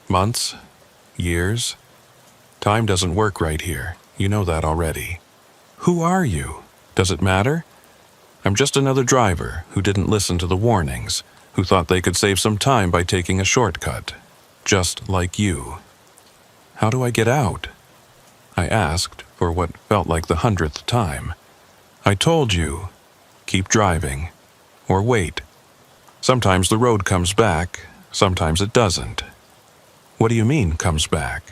Months? Years? Time doesn't work right here. You know that already." "Who are you? Does it matter?" "I'm just another driver who didn't listen to the warnings, who thought they could save some time by taking a shortcut. Just like you." "How do I get out?" I asked for what felt like the 100th time. "I told you. Keep driving. Or wait. Sometimes the road comes back, sometimes it doesn't." "What do you mean, comes back?"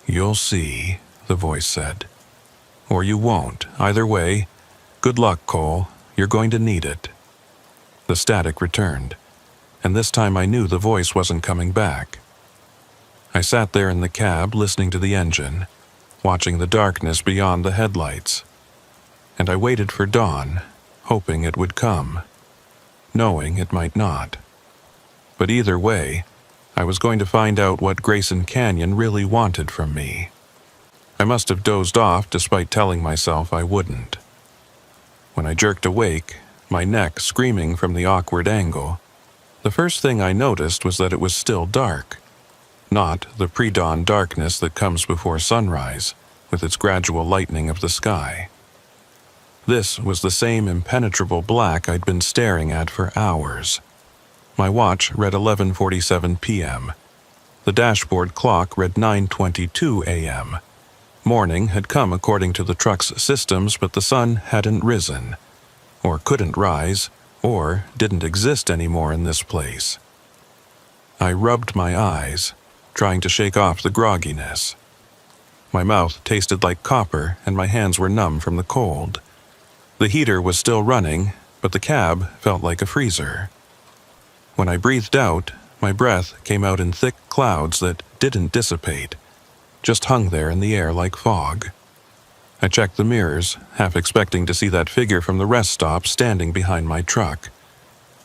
"You'll see," the voice said. "Or you won't. Either way, good luck, Cole. You're going to need it." The static returned, and this time I knew the voice wasn't coming back. I sat there in the cab listening to the engine, watching the darkness beyond the headlights. And I waited for dawn, hoping it would come, knowing it might not. But either way, I was going to find out what Grayson Canyon really wanted from me. I must have dozed off despite telling myself I wouldn't. When I jerked awake, my neck screaming from the awkward angle, the first thing I noticed was that it was still dark. Not the pre-dawn darkness that comes before sunrise, with its gradual lightening of the sky. This was the same impenetrable black I'd been staring at for hours. My watch read 11:47 p.m. The dashboard clock read 9:22 a.m. Morning had come according to the truck's systems, but the sun hadn't risen, or couldn't rise, or didn't exist anymore in this place. I rubbed my eyes, trying to shake off the grogginess. My mouth tasted like copper and my hands were numb from the cold. The heater was still running, but the cab felt like a freezer. When I breathed out, my breath came out in thick clouds that didn't dissipate, just hung there in the air like fog. I checked the mirrors, half expecting to see that figure from the rest stop standing behind my truck.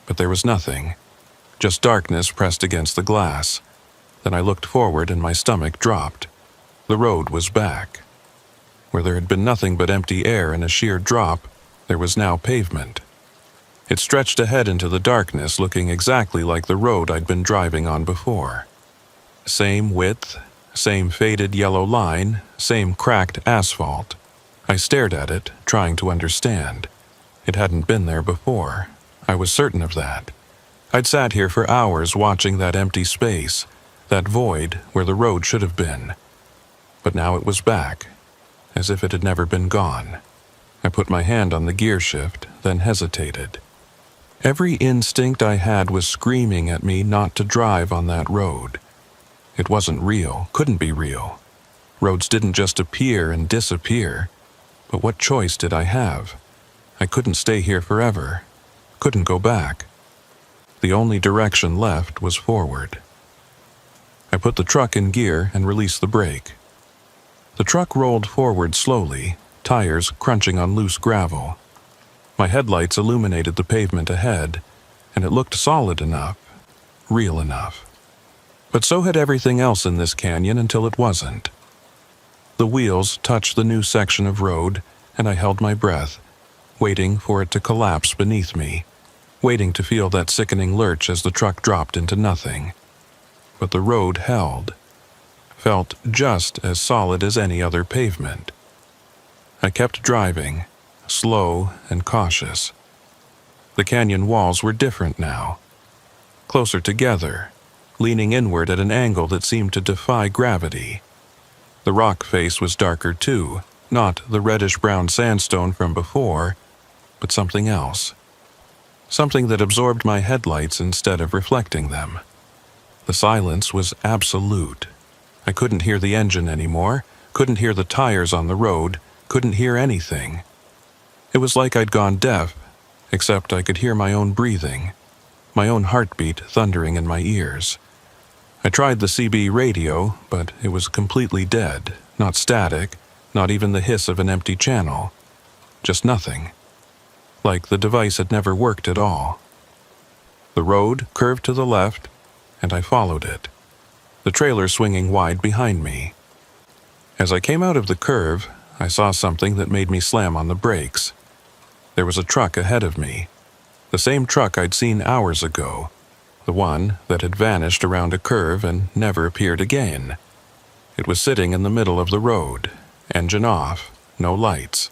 But there was nothing, just darkness pressed against the glass. Then I looked forward and my stomach dropped. The road was back. Where there had been nothing but empty air and a sheer drop, there was now pavement. It stretched ahead into the darkness, looking exactly like the road I'd been driving on before. Same width, same faded yellow line, same cracked asphalt. I stared at it, trying to understand. It hadn't been there before. I was certain of that. I'd sat here for hours watching that empty space, that void where the road should have been. But now it was back, as if it had never been gone. I put my hand on the gear shift, then hesitated. Every instinct I had was screaming at me not to drive on that road. It wasn't real, couldn't be real. Roads didn't just appear and disappear. But what choice did I have? I couldn't stay here forever. Couldn't go back. The only direction left was forward. I put the truck in gear and released the brake. The truck rolled forward slowly, tires crunching on loose gravel. My headlights illuminated the pavement ahead, and it looked solid enough, real enough. But so had everything else in this canyon until it wasn't. The wheels touched the new section of road, and I held my breath, waiting for it to collapse beneath me, waiting to feel that sickening lurch as the truck dropped into nothing. But the road held, felt just as solid as any other pavement. I kept driving, slow and cautious. The canyon walls were different now, closer together, leaning inward at an angle that seemed to defy gravity. The rock face was darker too, not the reddish-brown sandstone from before, but something else. Something that absorbed my headlights instead of reflecting them. The silence was absolute. I couldn't hear the engine anymore, couldn't hear the tires on the road, couldn't hear anything. It was like I'd gone deaf, except I could hear my own breathing, my own heartbeat thundering in my ears. I tried the CB radio, but it was completely dead, not static, not even the hiss of an empty channel. Just nothing. Like the device had never worked at all. The road curved to the left, and I followed it, the trailer swinging wide behind me. As I came out of the curve, I saw something that made me slam on the brakes. There was a truck ahead of me, the same truck I'd seen hours ago, the one that had vanished around a curve and never appeared again. It was sitting in the middle of the road, engine off, no lights.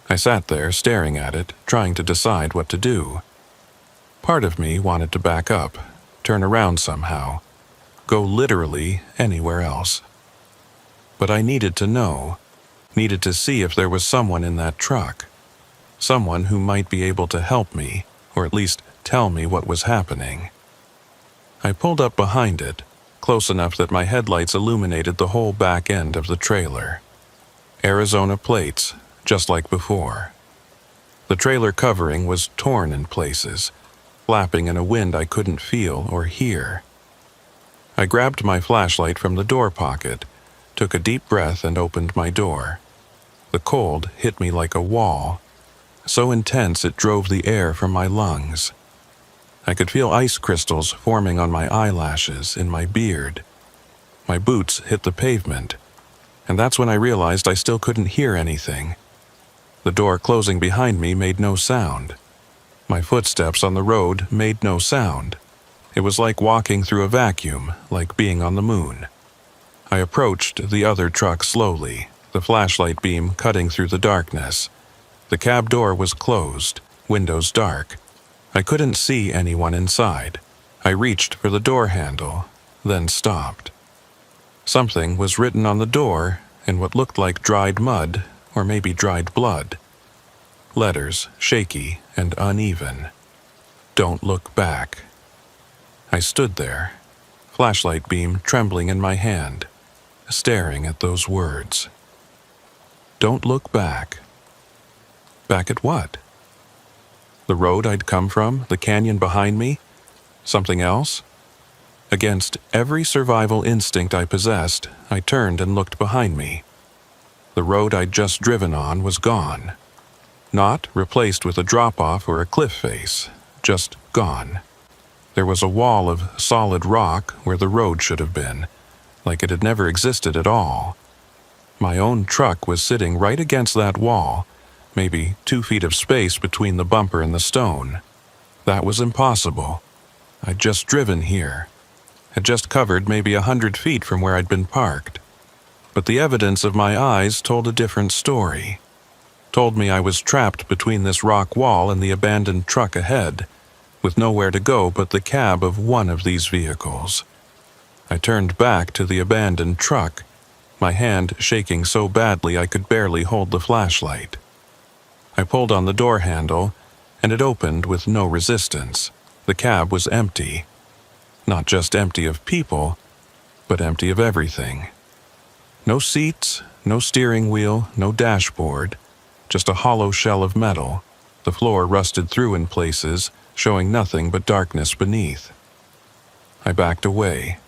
I sat there staring at it, trying to decide what to do. Part of me wanted to back up, turn around somehow, go literally anywhere else. But I needed to know, needed to see if there was someone in that truck, someone who might be able to help me, or at least tell me what was happening. I pulled up behind it, close enough that my headlights illuminated the whole back end of the trailer. Arizona plates, just like before. The trailer covering was torn in places, flapping in a wind I couldn't feel or hear. I grabbed my flashlight from the door pocket, took a deep breath and opened my door. The cold hit me like a wall, so intense it drove the air from my lungs. I could feel ice crystals forming on my eyelashes, in my beard. My boots hit the pavement, and that's when I realized I still couldn't hear anything. The door closing behind me made no sound. My footsteps on the road made no sound. It was like walking through a vacuum, like being on the moon. I approached the other truck slowly, the flashlight beam cutting through the darkness. The cab door was closed, windows dark. I couldn't see anyone inside. I reached for the door handle, then stopped. Something was written on the door in what looked like dried mud, or maybe dried blood. Letters, shaky and uneven. Don't look back. I stood there, flashlight beam trembling in my hand, staring at those words. Don't look back. Back at what? The road I'd come from, the canyon behind me? Something else? Against every survival instinct I possessed, I turned and looked behind me. The road I'd just driven on was gone. Not replaced with a drop-off or a cliff face, just gone. There was a wall of solid rock where the road should have been, like it had never existed at all. My own truck was sitting right against that wall, maybe 2 feet of space between the bumper and the stone. That was impossible. I'd just driven here. Had just covered maybe 100 feet from where I'd been parked. But the evidence of my eyes told a different story. Told me I was trapped between this rock wall and the abandoned truck ahead, with nowhere to go but the cab of one of these vehicles. I turned back to the abandoned truck, my hand shaking so badly I could barely hold the flashlight. I pulled on the door handle, and it opened with no resistance. The cab was empty. Not just empty of people, but empty of everything. No seats, no steering wheel, no dashboard, just a hollow shell of metal, the floor rusted through in places, showing nothing but darkness beneath. I backed away,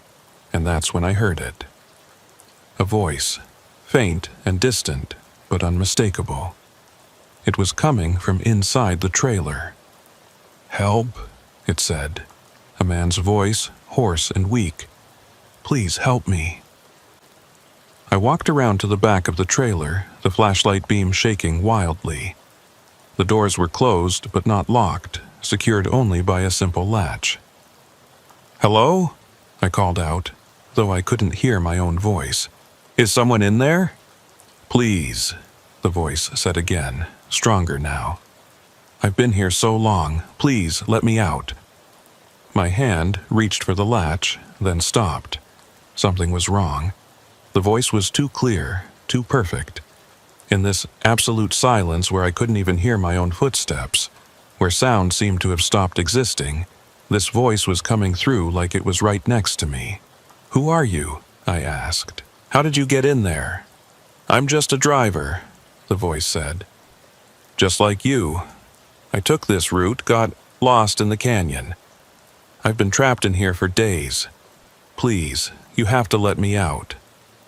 and that's when I heard it. A voice, faint and distant, but unmistakable. It was coming from inside the trailer. "Help," it said, a man's voice, hoarse and weak. "Please help me." I walked around to the back of the trailer, the flashlight beam shaking wildly. The doors were closed but not locked, secured only by a simple latch. "Hello?" I called out, though I couldn't hear my own voice. "Is someone in there?" "Please," the voice said again, stronger now. "I've been here so long. Please, let me out." My hand reached for the latch, then stopped. Something was wrong. The voice was too clear, too perfect. In this absolute silence where I couldn't even hear my own footsteps, where sound seemed to have stopped existing, this voice was coming through like it was right next to me. "Who are you?" I asked. "How did you get in there?" "I'm just a driver," the voice said. "Just like you. I took this route, got lost in the canyon. I've been trapped in here for days. Please, you have to let me out."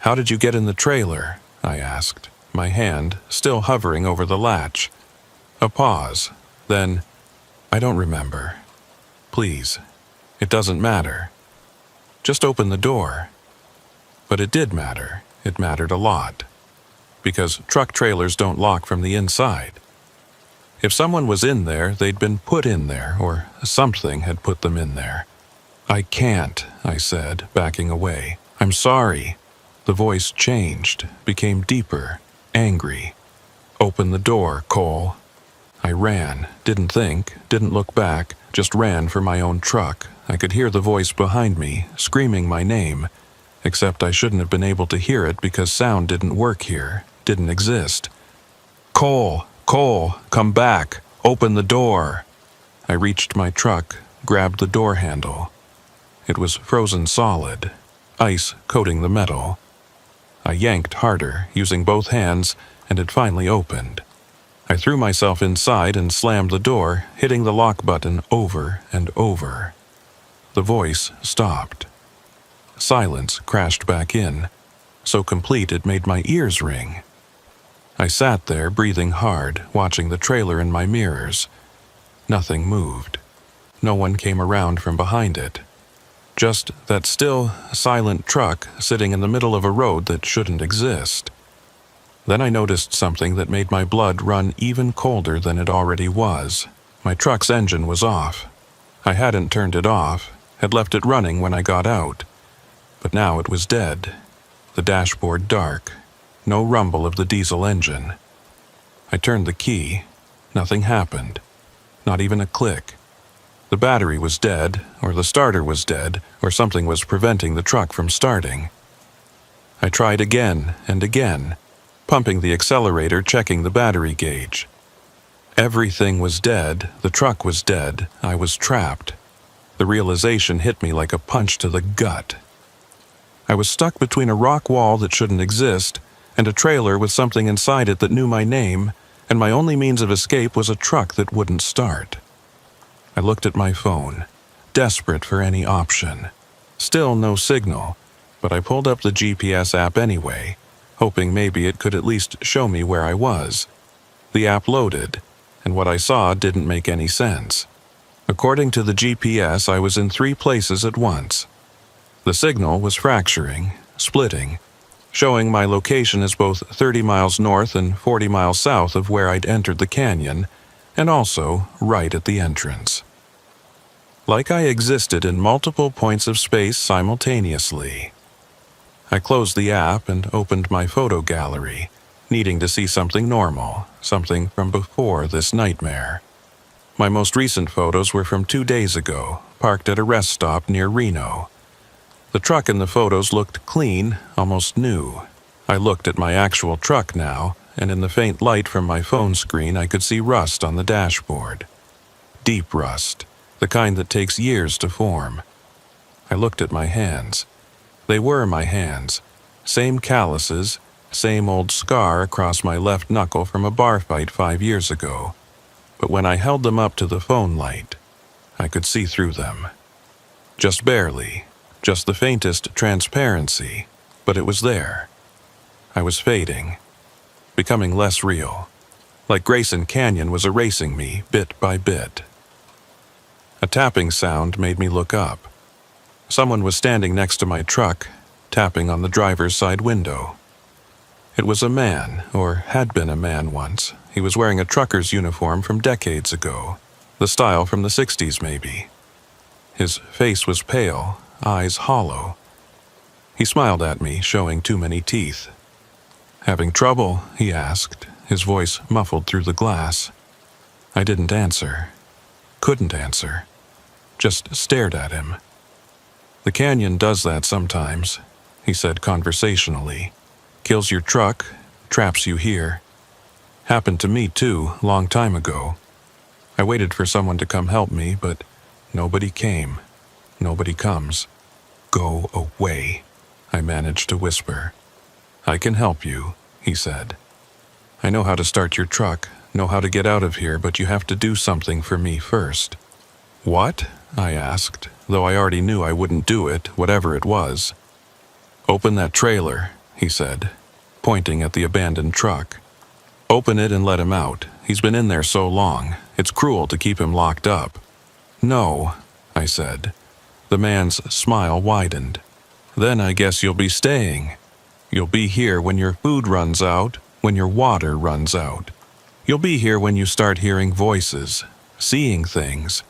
"How did you get in the trailer?" I asked, my hand still hovering over the latch. A pause, then, "I don't remember. Please, it doesn't matter. Just open the door." But it did matter. It mattered a lot. Because truck trailers don't lock from the inside. If someone was in there, they'd been put in there, or something had put them in there. "I can't," I said, backing away. "I'm sorry." The voice changed, became deeper, angry. "Open the door, Cole." I ran, didn't think, didn't look back, just ran for my own truck. I could hear the voice behind me, screaming my name, except I shouldn't have been able to hear it because sound didn't work here, didn't exist. "Cole, Cole, come back, open the door." I reached my truck, grabbed the door handle. It was frozen solid, ice coating the metal. I yanked harder, using both hands, and it finally opened. I threw myself inside and slammed the door, hitting the lock button over and over. The voice stopped. Silence crashed back in, so complete it made my ears ring. I sat there, breathing hard, watching the trailer in my mirrors. Nothing moved. No one came around from behind it. Just that still, silent truck sitting in the middle of a road that shouldn't exist. Then I noticed something that made my blood run even colder than it already was. My truck's engine was off. I hadn't turned it off, had left it running when I got out. But now it was dead. The dashboard dark. No rumble of the diesel engine. I turned the key. Nothing happened. Not even a click. The battery was dead, or the starter was dead, or something was preventing the truck from starting. I tried again and again, pumping the accelerator, checking the battery gauge. Everything was dead, the truck was dead, I was trapped. The realization hit me like a punch to the gut. I was stuck between a rock wall that shouldn't exist and a trailer with something inside it that knew my name, and my only means of escape was a truck that wouldn't start. I looked at my phone, desperate for any option. Still no signal, but I pulled up the GPS app anyway, hoping maybe it could at least show me where I was. The app loaded, and what I saw didn't make any sense. According to the GPS, I was in 3 places at once. The signal was fracturing, splitting, showing my location as both 30 miles north and 40 miles south of where I'd entered the canyon, and also right at the entrance. Like I existed in multiple points of space simultaneously. I closed the app and opened my photo gallery, needing to see something normal, something from before this nightmare. My most recent photos were from 2 days ago, parked at a rest stop near Reno. The truck in the photos looked clean, almost new. I looked at my actual truck now, and in the faint light from my phone screen I could see rust on the dashboard. Deep rust, the kind that takes years to form. I looked at my hands. They were my hands. Same calluses, same old scar across my left knuckle from a bar fight 5 years ago. But when I held them up to the phone light, I could see through them. Just barely, just the faintest transparency, but it was there. I was fading, becoming less real, like Grayson Canyon was erasing me bit by bit. A tapping sound made me look up. Someone was standing next to my truck, tapping on the driver's side window. It was a man, or had been a man once. He was wearing a trucker's uniform from decades ago, the style from the 60s maybe. His face was pale, eyes hollow. He smiled at me, showing too many teeth. "Having trouble?" he asked, his voice muffled through the glass. I didn't answer. Couldn't answer. Just stared at him. "The canyon does that sometimes," he said conversationally. "Kills your truck, traps you here. Happened to me too, long time ago. I waited for someone to come help me, but nobody came. Nobody comes. Go away," I managed to whisper. "I can help you," he said. "I know how to start your truck, know how to get out of here, but you have to do something for me first." "What?" I asked, though I already knew I wouldn't do it, whatever it was. "Open that trailer," he said, pointing at the abandoned truck. "Open it and let him out. He's been in there so long. It's cruel to keep him locked up." "No," I said. The man's smile widened. "Then I guess you'll be staying. You'll be here when your food runs out, when your water runs out. You'll be here when you start hearing voices, seeing things.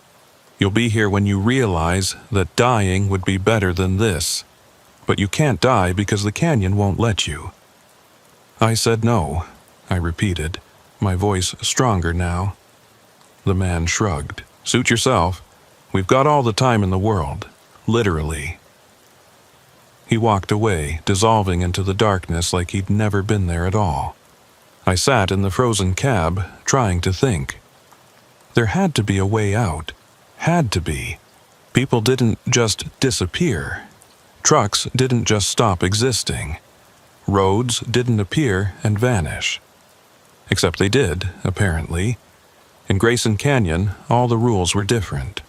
You'll be here when you realize that dying would be better than this. But you can't die because the canyon won't let you." I said no, I repeated, my voice stronger now. The man shrugged. "Suit yourself. We've got all the time in the world. Literally." He walked away, dissolving into the darkness like he'd never been there at all. I sat in the frozen cab, trying to think. There had to be a way out. Had to be. People didn't just disappear. Trucks didn't just stop existing. Roads didn't appear and vanish. Except they did, apparently. In Grayson Canyon, all the rules were different.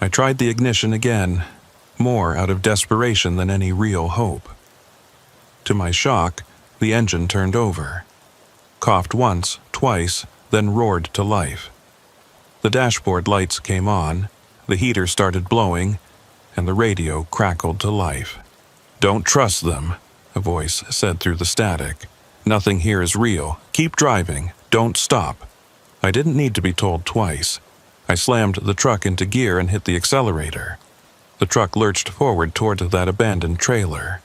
I tried the ignition again, more out of desperation than any real hope. To my shock, the engine turned over. Coughed once, twice, then roared to life. The dashboard lights came on, the heater started blowing, and the radio crackled to life. "Don't trust them," a voice said through the static. "Nothing here is real. Keep driving. Don't stop." I didn't need to be told twice. I slammed the truck into gear and hit the accelerator. The truck lurched forward toward that abandoned trailer.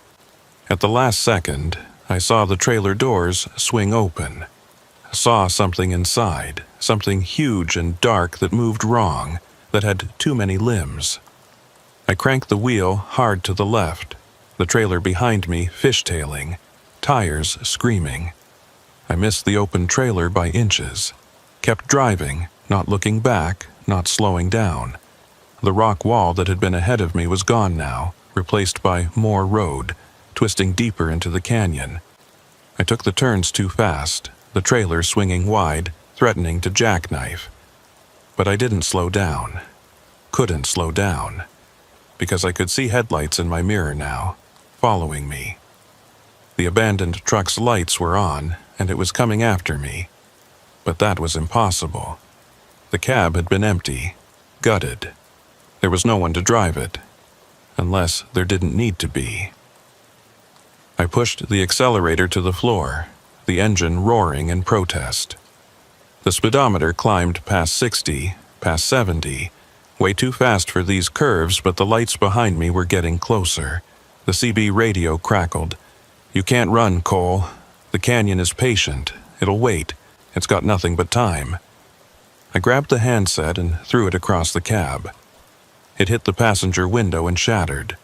At the last second, I saw the trailer doors swing open. I saw something inside, something huge and dark that moved wrong, that had too many limbs. I cranked the wheel hard to the left, the trailer behind me fishtailing, tires screaming. I missed the open trailer by inches. Kept driving, not looking back, not slowing down. The rock wall that had been ahead of me was gone now, replaced by more road, twisting deeper into the canyon. I took the turns too fast, the trailer swinging wide, threatening to jackknife. But I didn't slow down. Couldn't slow down. Because I could see headlights in my mirror now, following me. The abandoned truck's lights were on, and it was coming after me. But that was impossible. The cab had been empty, gutted. There was no one to drive it, unless there didn't need to be. I pushed the accelerator to the floor, the engine roaring in protest. The speedometer climbed past 60, past 70, way too fast for these curves, but the lights behind me were getting closer. The CB radio crackled. "You can't run, Cole. The canyon is patient. It'll wait. It's got nothing but time." I grabbed the handset and threw it across the cab. It hit the passenger window and shattered.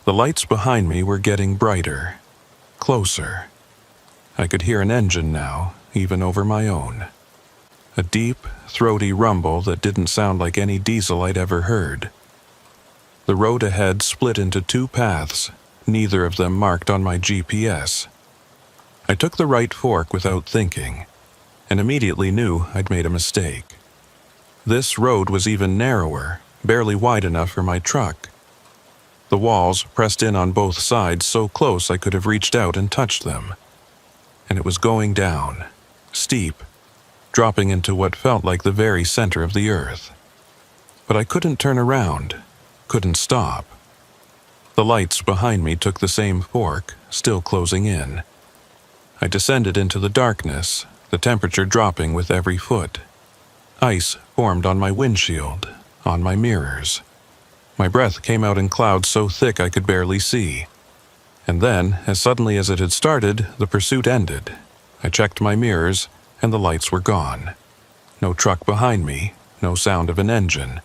The lights behind me were getting brighter, closer. I could hear an engine now, even over my own. A deep, throaty rumble that didn't sound like any diesel I'd ever heard. The road ahead split into two paths, neither of them marked on my GPS. I took the right fork without thinking, and immediately knew I'd made a mistake. This road was even narrower, barely wide enough for my truck. The walls pressed in on both sides so close I could have reached out and touched them. And it was going down, steep, dropping into what felt like the very center of the earth. But I couldn't turn around, couldn't stop. The lights behind me took the same fork, still closing in. I descended into the darkness, the temperature dropping with every foot. Ice formed on my windshield, on my mirrors. My breath came out in clouds so thick I could barely see. And then, as suddenly as it had started, the pursuit ended. I checked my mirrors, and the lights were gone. No truck behind me, no sound of an engine.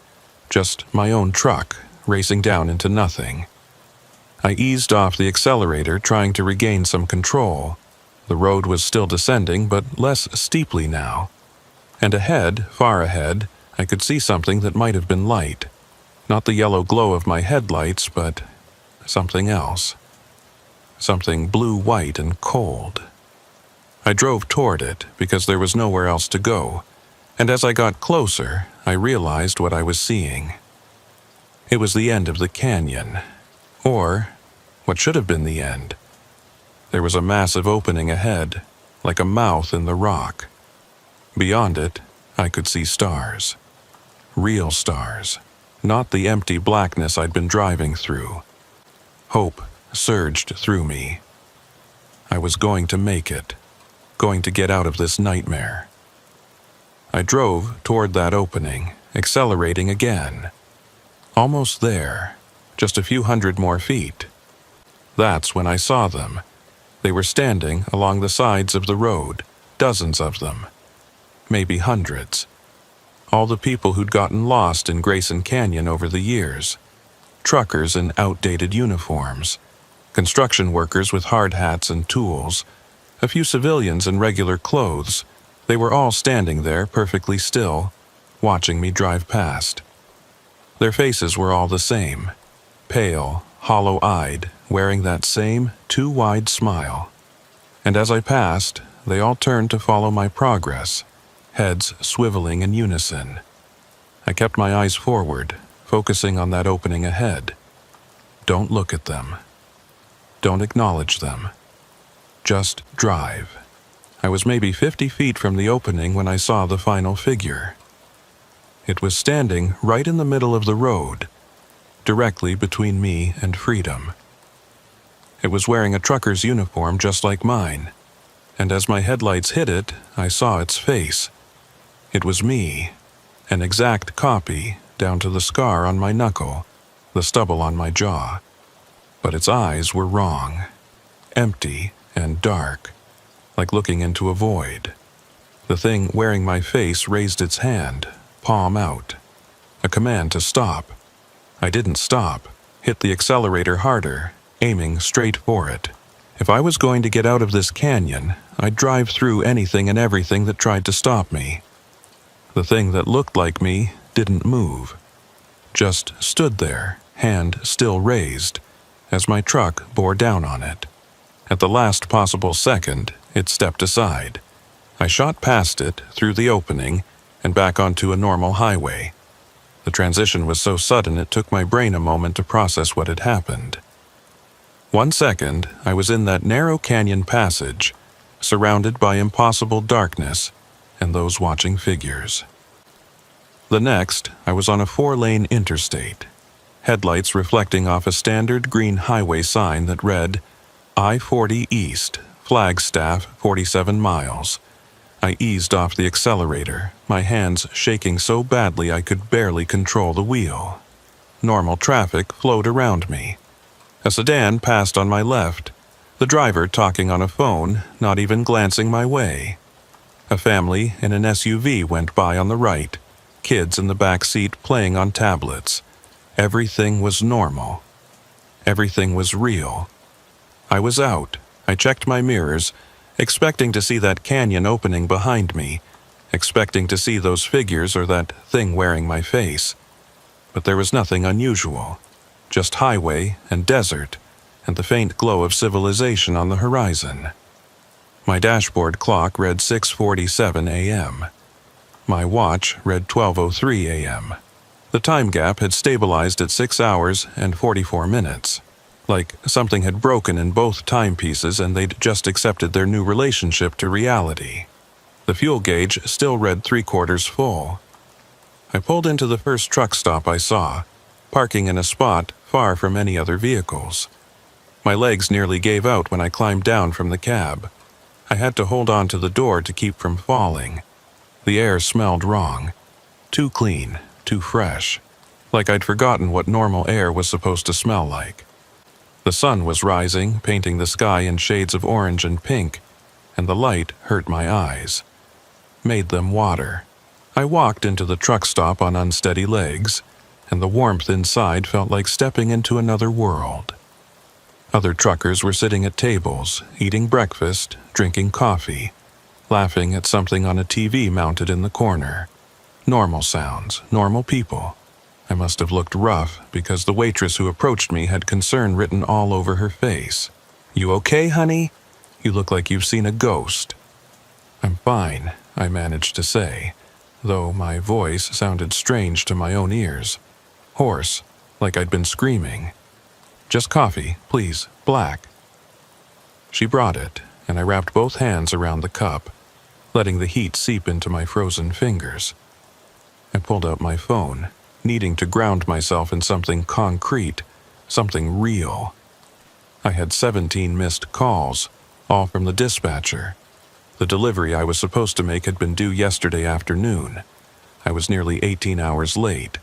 Just my own truck, racing down into nothing. I eased off the accelerator, trying to regain some control. The road was still descending, but less steeply now. And ahead, far ahead, I could see something that might have been light. Not the yellow glow of my headlights, but something else. Something blue-white and cold. I drove toward it because there was nowhere else to go, and as I got closer, I realized what I was seeing. It was the end of the canyon, or what should have been the end. There was a massive opening ahead, like a mouth in the rock. Beyond it, I could see stars. Real stars, not the empty blackness I'd been driving through. Hope surged through me. I was going to make it, going to get out of this nightmare. I drove toward that opening, accelerating again. Almost there, just a few hundred more feet. That's when I saw them. They were standing along the sides of the road, dozens of them, maybe hundreds. All the people who'd gotten lost in Grayson Canyon over the years. Truckers in outdated uniforms, construction workers with hard hats and tools, a few civilians in regular clothes. They were all standing there perfectly still, watching me drive past. Their faces were all the same, pale, hollow-eyed, wearing that same too-wide smile. And as I passed, they all turned to follow my progress, heads swiveling in unison. I kept my eyes forward, focusing on that opening ahead. Don't look at them. Don't acknowledge them. Just drive. I was maybe 50 feet from the opening when I saw the final figure. It was standing right in the middle of the road, directly between me and freedom. It was wearing a trucker's uniform just like mine, and as my headlights hit it, I saw its face. It was me, an exact copy, down to the scar on my knuckle, the stubble on my jaw. But its eyes were wrong, empty and dark, like looking into a void. The thing wearing my face raised its hand, palm out. A command to stop. I didn't stop, hit the accelerator harder, aiming straight for it. If I was going to get out of this canyon, I'd drive through anything and everything that tried to stop me. The thing that looked like me didn't move, just stood there, hand still raised, as my truck bore down on it. At the last possible second, it stepped aside. I shot past it, through the opening, and back onto a normal highway. The transition was so sudden it took my brain a moment to process what had happened. 1 second, I was in that narrow canyon passage, surrounded by impossible darkness and those watching figures. The next, I was on a 4-lane interstate, headlights reflecting off a standard green highway sign that read, I-40 East, Flagstaff, 47 miles. I eased off the accelerator, my hands shaking so badly I could barely control the wheel. Normal traffic flowed around me. A sedan passed on my left, the driver talking on a phone, not even glancing my way. A family in an SUV went by on the right, kids in the back seat playing on tablets. Everything was normal. Everything was real. I was out. I checked my mirrors, expecting to see that canyon opening behind me, expecting to see those figures or that thing wearing my face. But there was nothing unusual, just highway and desert, and the faint glow of civilization on the horizon. My dashboard clock read 6:47 a.m. My watch read 12:03 a.m. The time gap had stabilized at 6 hours and 44 minutes. Like something had broken in both timepieces and they'd just accepted their new relationship to reality. The fuel gauge still read 3/4 full. I pulled into the first truck stop I saw, parking in a spot far from any other vehicles. My legs nearly gave out when I climbed down from the cab. I had to hold on to the door to keep from falling. The air smelled wrong. Too clean, too fresh. Like I'd forgotten what normal air was supposed to smell like. The sun was rising, painting the sky in shades of orange and pink, and the light hurt my eyes. Made them water. I walked into the truck stop on unsteady legs, and the warmth inside felt like stepping into another world. Other truckers were sitting at tables, eating breakfast, drinking coffee, laughing at something on a TV mounted in the corner. Normal sounds, normal people. I must have looked rough because the waitress who approached me had concern written all over her face. "You okay, honey? You look like you've seen a ghost." "I'm fine," I managed to say, though my voice sounded strange to my own ears. Hoarse, like I'd been screaming. "Just coffee, please, black." She brought it, and I wrapped both hands around the cup, letting the heat seep into my frozen fingers. I pulled out my phone, needing to ground myself in something concrete, something real. I had 17 missed calls, all from the dispatcher. The delivery I was supposed to make had been due yesterday afternoon. I was nearly 18 hours late.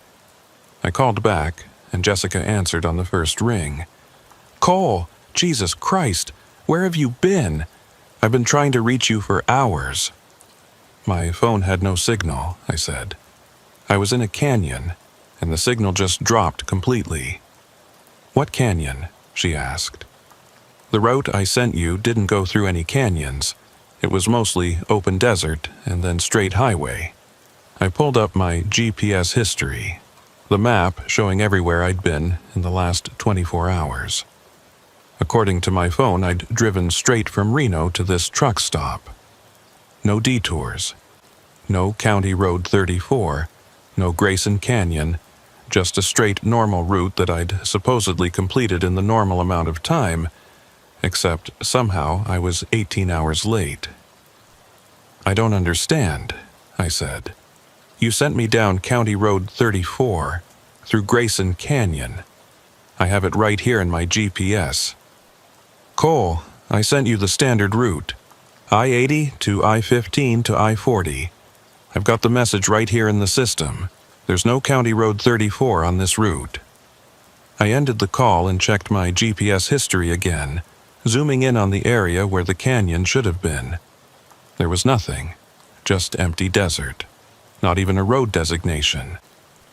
I called back, and Jessica answered on the first ring. "Cole, Jesus Christ, where have you been? I've been trying to reach you for hours." "My phone had no signal," I said. "I was in a canyon, and the signal just dropped completely." "What canyon?" she asked. "The route I sent you didn't go through any canyons. It was mostly open desert and then straight highway." I pulled up my GPS history, the map showing everywhere I'd been in the last 24 hours. According to my phone, I'd driven straight from Reno to this truck stop. No detours. No County Road 34. No Grayson Canyon. Just a straight normal route that I'd supposedly completed in the normal amount of time, except somehow I was 18 hours late. "I don't understand," I said. "You sent me down County Road 34, through Grayson Canyon. I have it right here in my GPS. Cole, I sent you the standard route. I-80 to I-15 to I-40. I've got the message right here in the system. There's no County Road 34 on this route." I ended the call and checked my GPS history again, zooming in on the area where the canyon should have been. There was nothing, just empty desert. Not even a road designation.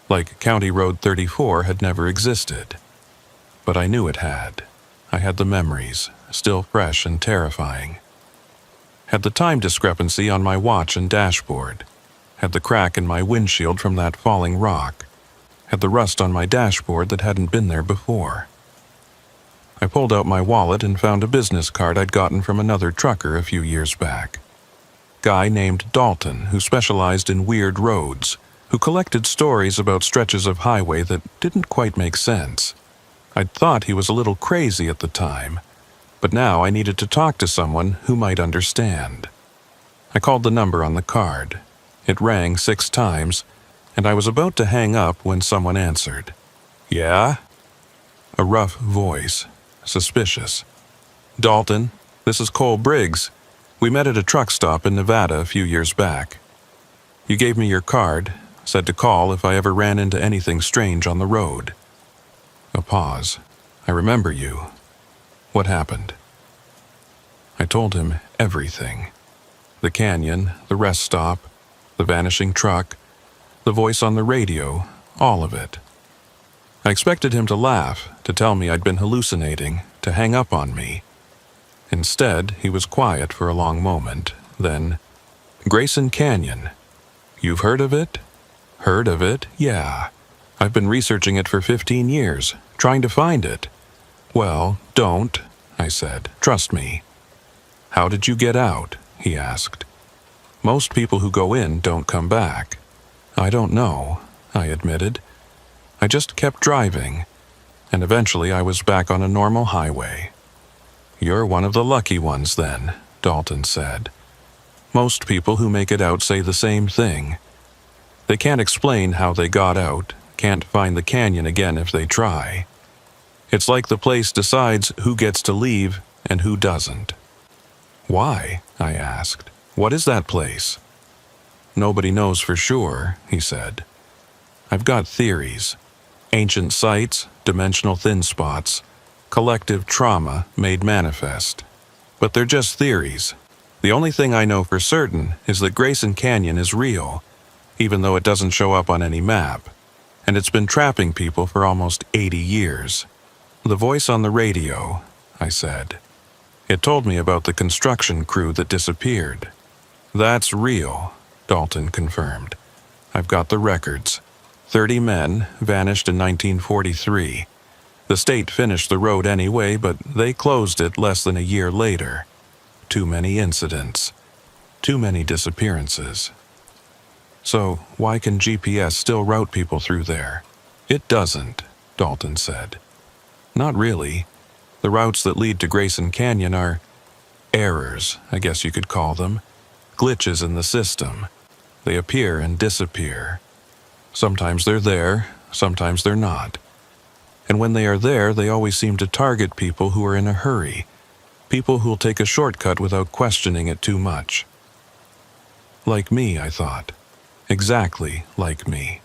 Like County Road 34 had never existed. But I knew it had. I had the memories, still fresh and terrifying. Had the time discrepancy on my watch and dashboard. had the crack in my windshield from that falling rock, had the rust on my dashboard that hadn't been there before. I pulled out my wallet and found a business card I'd gotten from another trucker a few years back. Guy named Dalton, who specialized in weird roads, who collected stories about stretches of highway that didn't quite make sense. I'd thought he was a little crazy at the time, but now I needed to talk to someone who might understand. I called the number on the card. It rang 6 times, and I was about to hang up when someone answered. "Yeah?" A rough voice, suspicious. "Dalton, this is Cole Briggs. We met at a truck stop in Nevada a few years back. You gave me your card, said to call if I ever ran into anything strange on the road." A pause. "I remember you. What happened?" I told him everything. The canyon, the rest stop, the vanishing truck, the voice on the radio, all of it. I expected him to laugh, to tell me I'd been hallucinating, to hang up on me. Instead, he was quiet for a long moment, then, "Grayson Canyon. You've heard of it?" "Heard of it? Yeah. I've been researching it for 15 years, trying to find it." "Well, don't," I said. "Trust me." "How did you get out?" he asked. "Most people who go in don't come back." "I don't know," I admitted. "I just kept driving, and eventually I was back on a normal highway." "You're one of the lucky ones then," Dalton said. "Most people who make it out say the same thing. They can't explain how they got out, can't find the canyon again if they try. It's like the place decides who gets to leave and who doesn't." "Why?" I asked. "What is that place?" "Nobody knows for sure," he said. "I've got theories. Ancient sites, dimensional thin spots, collective trauma made manifest. But they're just theories. The only thing I know for certain is that Grayson Canyon is real, even though it doesn't show up on any map, and it's been trapping people for almost 80 years. The voice on the radio," I said. "It told me about the construction crew that disappeared." "That's real," Dalton confirmed. "I've got the records. 30 men vanished in 1943. The state finished the road anyway, but they closed it less than a year later. Too many incidents. Too many disappearances." "So why can GPS still route people through there?" "It doesn't," Dalton said. "Not really. The routes that lead to Grayson Canyon are errors, I guess you could call them. Glitches in the system. They appear and disappear. Sometimes they're there, sometimes they're not. And when they are there, they always seem to target people who are in a hurry. People who'll take a shortcut without questioning it too much." Like me, I thought. Exactly like me.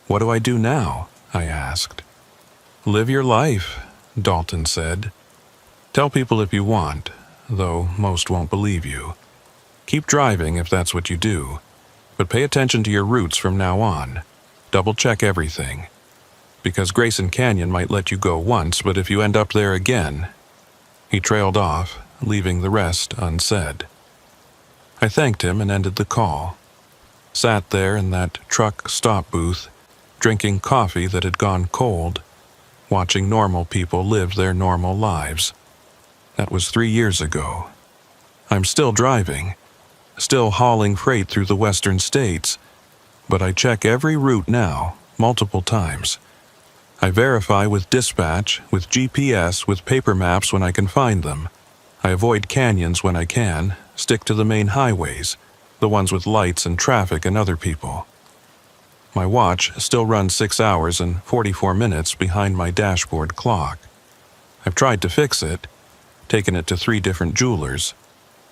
"What do I do now?" I asked. "Live your life," Dalton said. "Tell people if you want, though most won't believe you. Keep driving if that's what you do, but pay attention to your routes from now on. Double-check everything. Because Grayson Canyon might let you go once, but if you end up there again..." He trailed off, leaving the rest unsaid. I thanked him and ended the call. Sat there in that truck stop booth, drinking coffee that had gone cold, watching normal people live their normal lives. That was 3 years ago. I'm still driving, still hauling freight through the western states, but I check every route now, multiple times. I verify with dispatch, with GPS, with paper maps when I can find them. I avoid canyons when I can, stick to the main highways, the ones with lights and traffic and other people. My watch still runs 6 hours and 44 minutes behind my dashboard clock. I've tried to fix it, taken it to 3 different jewelers,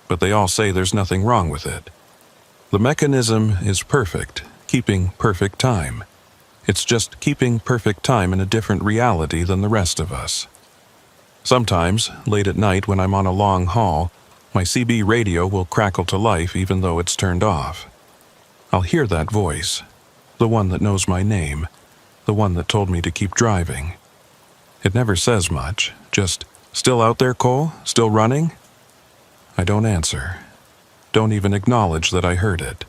but they all say there's nothing wrong with it. The mechanism is perfect, keeping perfect time. It's just keeping perfect time in a different reality than the rest of us. Sometimes, late at night when I'm on a long haul, my CB radio will crackle to life even though it's turned off. I'll hear that voice, the one that knows my name, the one that told me to keep driving. It never says much, just, "Still out there, Cole? Still running?" I don't answer. Don't even acknowledge that I heard it.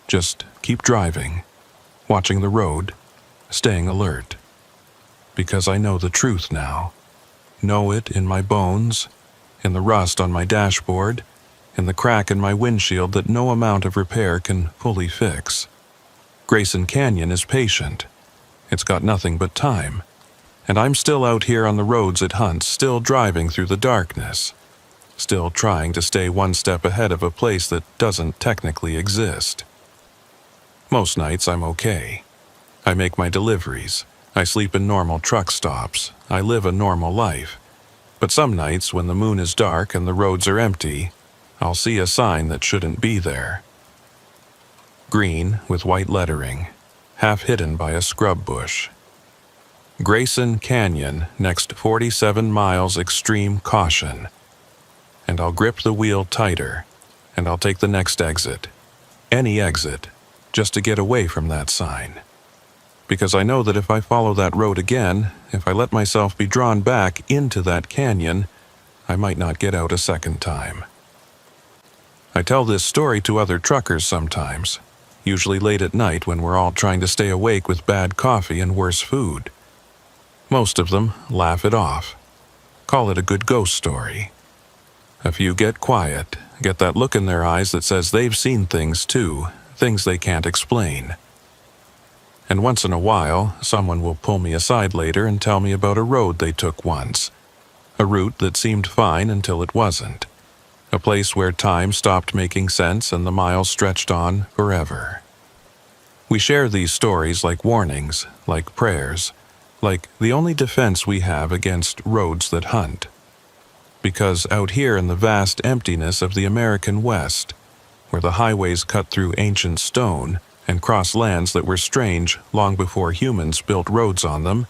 Just keep driving, watching the road, staying alert. Because I know the truth now. Know it in my bones, in the rust on my dashboard, in the crack in my windshield that no amount of repair can fully fix. Grayson Canyon is patient. It's got nothing but time. And I'm still out here on the roads it hunts, still driving through the darkness. Still trying to stay one step ahead of a place that doesn't technically exist. Most nights I'm okay. I make my deliveries. I sleep in normal truck stops. I live a normal life. But some nights when the moon is dark and the roads are empty, I'll see a sign that shouldn't be there. Green with white lettering, half hidden by a scrub bush. Grayson Canyon, next 47 miles extreme caution. And I'll grip the wheel tighter, and I'll take the next exit. Any exit, just to get away from that sign. Because I know that if I follow that road again, if I let myself be drawn back into that canyon, I might not get out a second time. I tell this story to other truckers sometimes, usually late at night when we're all trying to stay awake with bad coffee and worse food. Most of them laugh it off, call it a good ghost story. A few get quiet, get that look in their eyes that says they've seen things too, things they can't explain. And once in a while, someone will pull me aside later and tell me about a road they took once. A route that seemed fine until it wasn't. A place where time stopped making sense and the miles stretched on forever. We share these stories like warnings, like prayers, like the only defense we have against roads that hunt. Because out here in the vast emptiness of the American West, where the highways cut through ancient stone and cross lands that were strange long before humans built roads on them,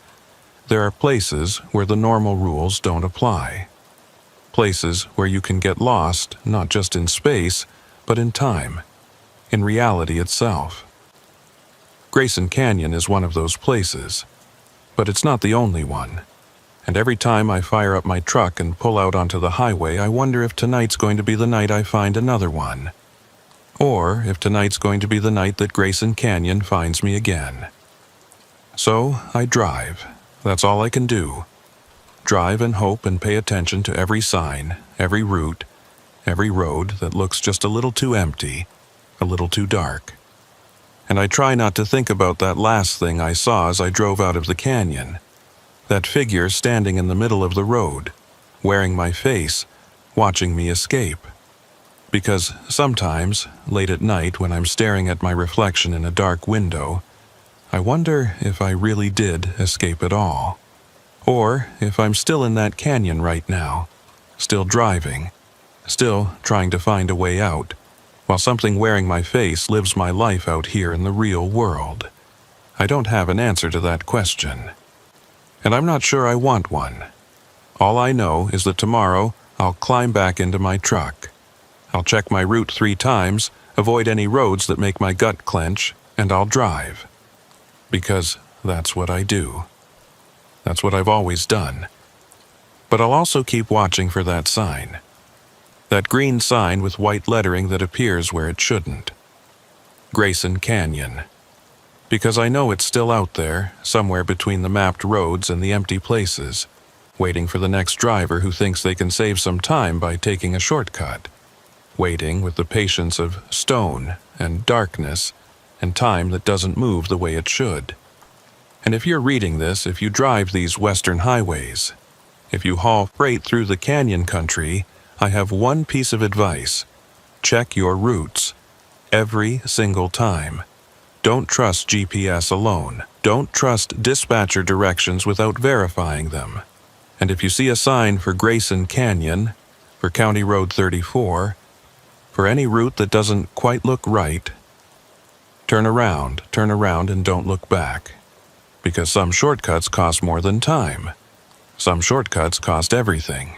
there are places where the normal rules don't apply. Places where you can get lost not just in space, but in time, in reality itself. Grayson Canyon is one of those places, but it's not the only one. And every time I fire up my truck and pull out onto the highway, I wonder if tonight's going to be the night I find another one. Or if tonight's going to be the night that Grayson Canyon finds me again. So I drive. That's all I can do. Drive and hope and pay attention to every sign, every route, every road that looks just a little too empty, a little too dark. And I try not to think about that last thing I saw as I drove out of the canyon. That figure standing in the middle of the road, wearing my face, watching me escape. Because sometimes, late at night when I'm staring at my reflection in a dark window, I wonder if I really did escape at all. Or if I'm still in that canyon right now, still driving, still trying to find a way out, while something wearing my face lives my life out here in the real world. I don't have an answer to that question. And I'm not sure I want one. All I know is that tomorrow I'll climb back into my truck. I'll check my route 3 times, avoid any roads that make my gut clench, and I'll drive. Because that's what I do. That's what I've always done. But I'll also keep watching for that sign. That green sign with white lettering that appears where it shouldn't. Grayson Canyon. Because I know it's still out there, somewhere between the mapped roads and the empty places, waiting for the next driver who thinks they can save some time by taking a shortcut. Waiting with the patience of stone and darkness and time that doesn't move the way it should. And if you're reading this, if you drive these western highways, if you haul freight through the canyon country, I have one piece of advice. Check your routes. Every single time. Don't trust GPS alone. Don't trust dispatcher directions without verifying them. And if you see a sign for Grayson Canyon, for County Road 34, for any route that doesn't quite look right, turn around and don't look back. Because some shortcuts cost more than time. Some shortcuts cost everything.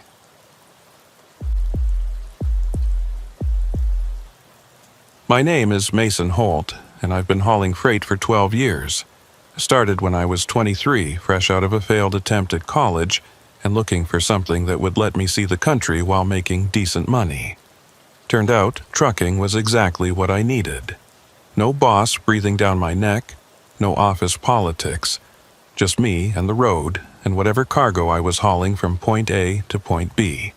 My name is Mason Holt, and I've been hauling freight for 12 years. Started when I was 23, fresh out of a failed attempt at college, and looking for something that would let me see the country while making decent money. Turned out, trucking was exactly what I needed. No boss breathing down my neck, no office politics, just me and the road and whatever cargo I was hauling from point A to point B.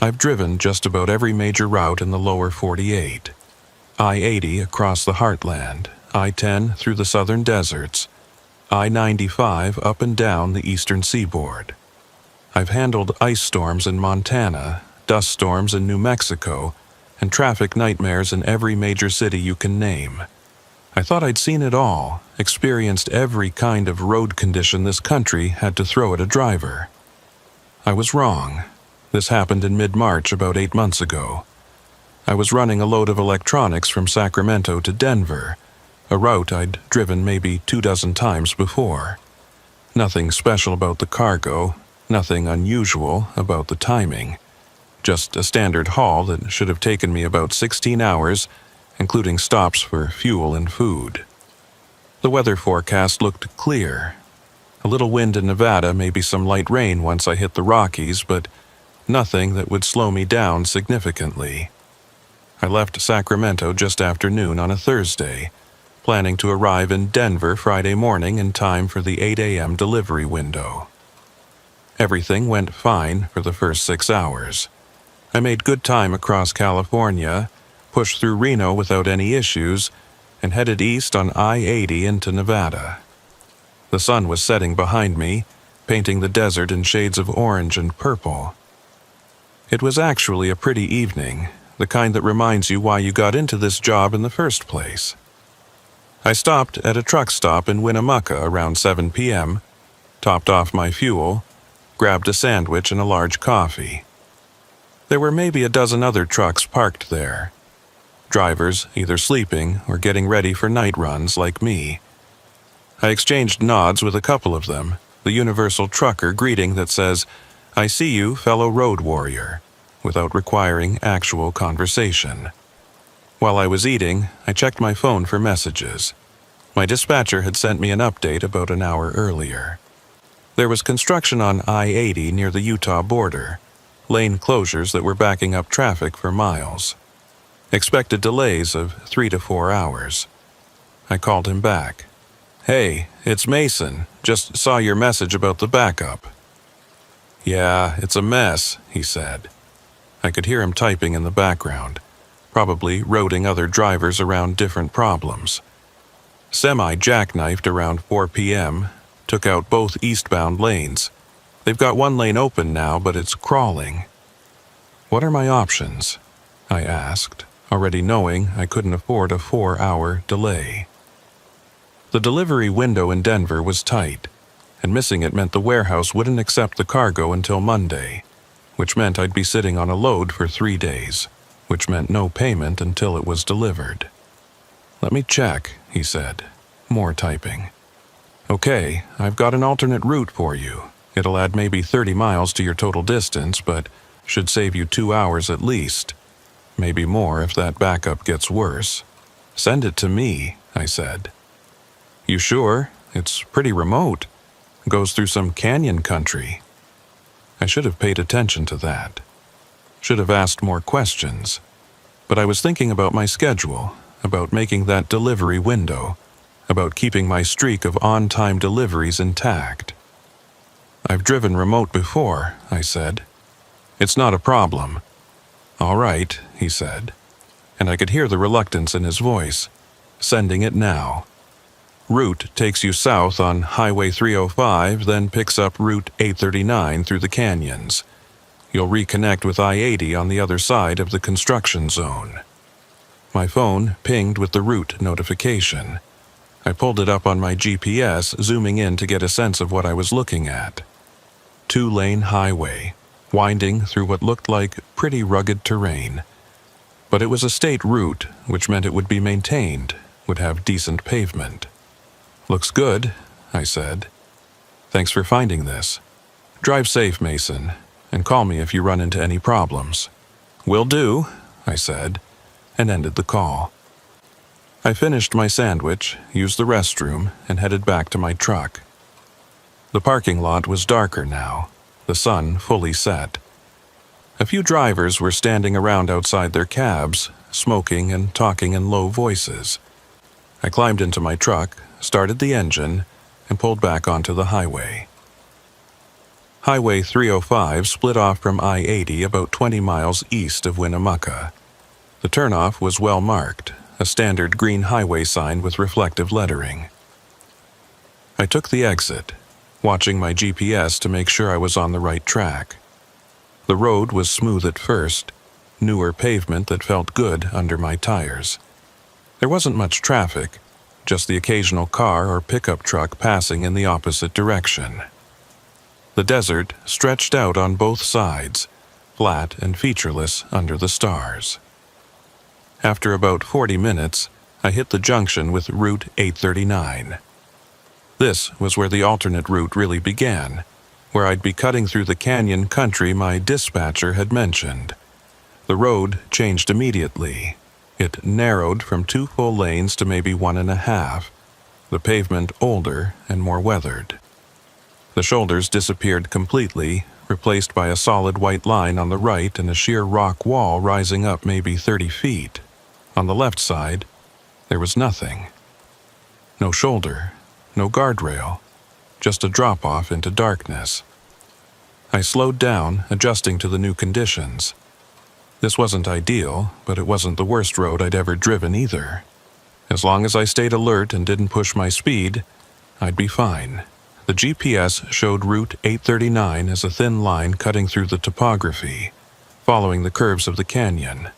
I've driven just about every major route in the lower 48. I-80 across the heartland, I-10 through the southern deserts, I-95 up and down the eastern seaboard. I've handled ice storms in Montana, dust storms in New Mexico, and traffic nightmares in every major city you can name. I thought I'd seen it all, experienced every kind of road condition this country had to throw at a driver. I was wrong. This happened in mid-March about 8 months ago. I was running a load of electronics from Sacramento to Denver, a route I'd driven maybe 24 times before. Nothing special about the cargo, nothing unusual about the timing. Just a standard haul that should have taken me about 16 hours, including stops for fuel and food. The weather forecast looked clear. A little wind in Nevada, maybe some light rain once I hit the Rockies, but nothing that would slow me down significantly. I left Sacramento just after noon on a Thursday, planning to arrive in Denver Friday morning in time for the 8 a.m. delivery window. Everything went fine for the first 6 hours. I made good time across California, pushed through Reno without any issues, and headed east on I-80 into Nevada. The sun was setting behind me, painting the desert in shades of orange and purple. It was actually a pretty evening, the kind that reminds you why you got into this job in the first place. I stopped at a truck stop in Winnemucca around 7 p.m., topped off my fuel, grabbed a sandwich and a large coffee. There were maybe a dozen other trucks parked there. Drivers either sleeping or getting ready for night runs like me. I exchanged nods with a couple of them, the universal trucker greeting that says, "I see you, fellow road warrior," without requiring actual conversation. While I was eating, I checked my phone for messages. My dispatcher had sent me an update about an hour earlier. There was construction on I-80 near the Utah border, lane closures that were backing up traffic for miles. Expected delays of 3 to 4 hours. I called him back. "Hey, it's Mason. Just saw your message about the backup." "Yeah, it's a mess," he said. I could hear him typing in the background, probably routing other drivers around different problems. Semi jackknifed around 4 p.m., took out both eastbound lanes. They've got one lane open now, but it's crawling. "What are my options?" I asked, already knowing I couldn't afford a 4-hour delay. The delivery window in Denver was tight, and missing it meant the warehouse wouldn't accept the cargo until Monday, which meant I'd be sitting on a load for 3 days, which meant no payment until it was delivered. "Let me check," he said, more typing. "Okay, I've got an alternate route for you. It'll add maybe 30 miles to your total distance, but should save you 2 hours at least. Maybe more if that backup gets worse." "Send it to me," I said. "You sure? It's pretty remote. Goes through some canyon country." I should have paid attention to that. Should have asked more questions. But I was thinking about my schedule, about making that delivery window, about keeping my streak of on-time deliveries intact. "I've driven remote before," I said. "It's not a problem." "All right," he said, and I could hear the reluctance in his voice. "Sending it now. Route takes you south on Highway 305, then picks up Route 839 through the canyons. You'll reconnect with I-80 on the other side of the construction zone." My phone pinged with the route notification. I pulled it up on my GPS, zooming in to get a sense of what I was looking at. 2-lane highway, winding through what looked like pretty rugged terrain. But it was a state route, which meant it would be maintained, would have decent pavement. "Looks good," I said. "Thanks for finding this. Drive safe, Mason, and call me if you run into any problems." "Will do," I said, and ended the call. I finished my sandwich, used the restroom, and headed back to my truck. The parking lot was darker now, the sun fully set. A few drivers were standing around outside their cabs, smoking and talking in low voices. I climbed into my truck, started the engine, and pulled back onto the highway. Highway 305 split off from I-80 about 20 miles east of Winnemucca. The turnoff was well marked, a standard green highway sign with reflective lettering. I took the exit, watching my GPS to make sure I was on the right track. The road was smooth at first, newer pavement that felt good under my tires. There wasn't much traffic, just the occasional car or pickup truck passing in the opposite direction. The desert stretched out on both sides, flat and featureless under the stars. After about 40 minutes, I hit the junction with Route 839. This was where the alternate route really began, where I'd be cutting through the canyon country my dispatcher had mentioned. The road changed immediately. It narrowed from 2 full lanes to maybe 1.5, the pavement older and more weathered. The shoulders disappeared completely, replaced by a solid white line on the right and a sheer rock wall rising up maybe 30 feet. On the left side, there was nothing. No shoulder, no guardrail, just a drop-off into darkness. I slowed down, adjusting to the new conditions. This wasn't ideal, but it wasn't the worst road I'd ever driven either. As long as I stayed alert and didn't push my speed, I'd be fine. The GPS showed Route 839 as a thin line cutting through the topography, following the curves of the canyon.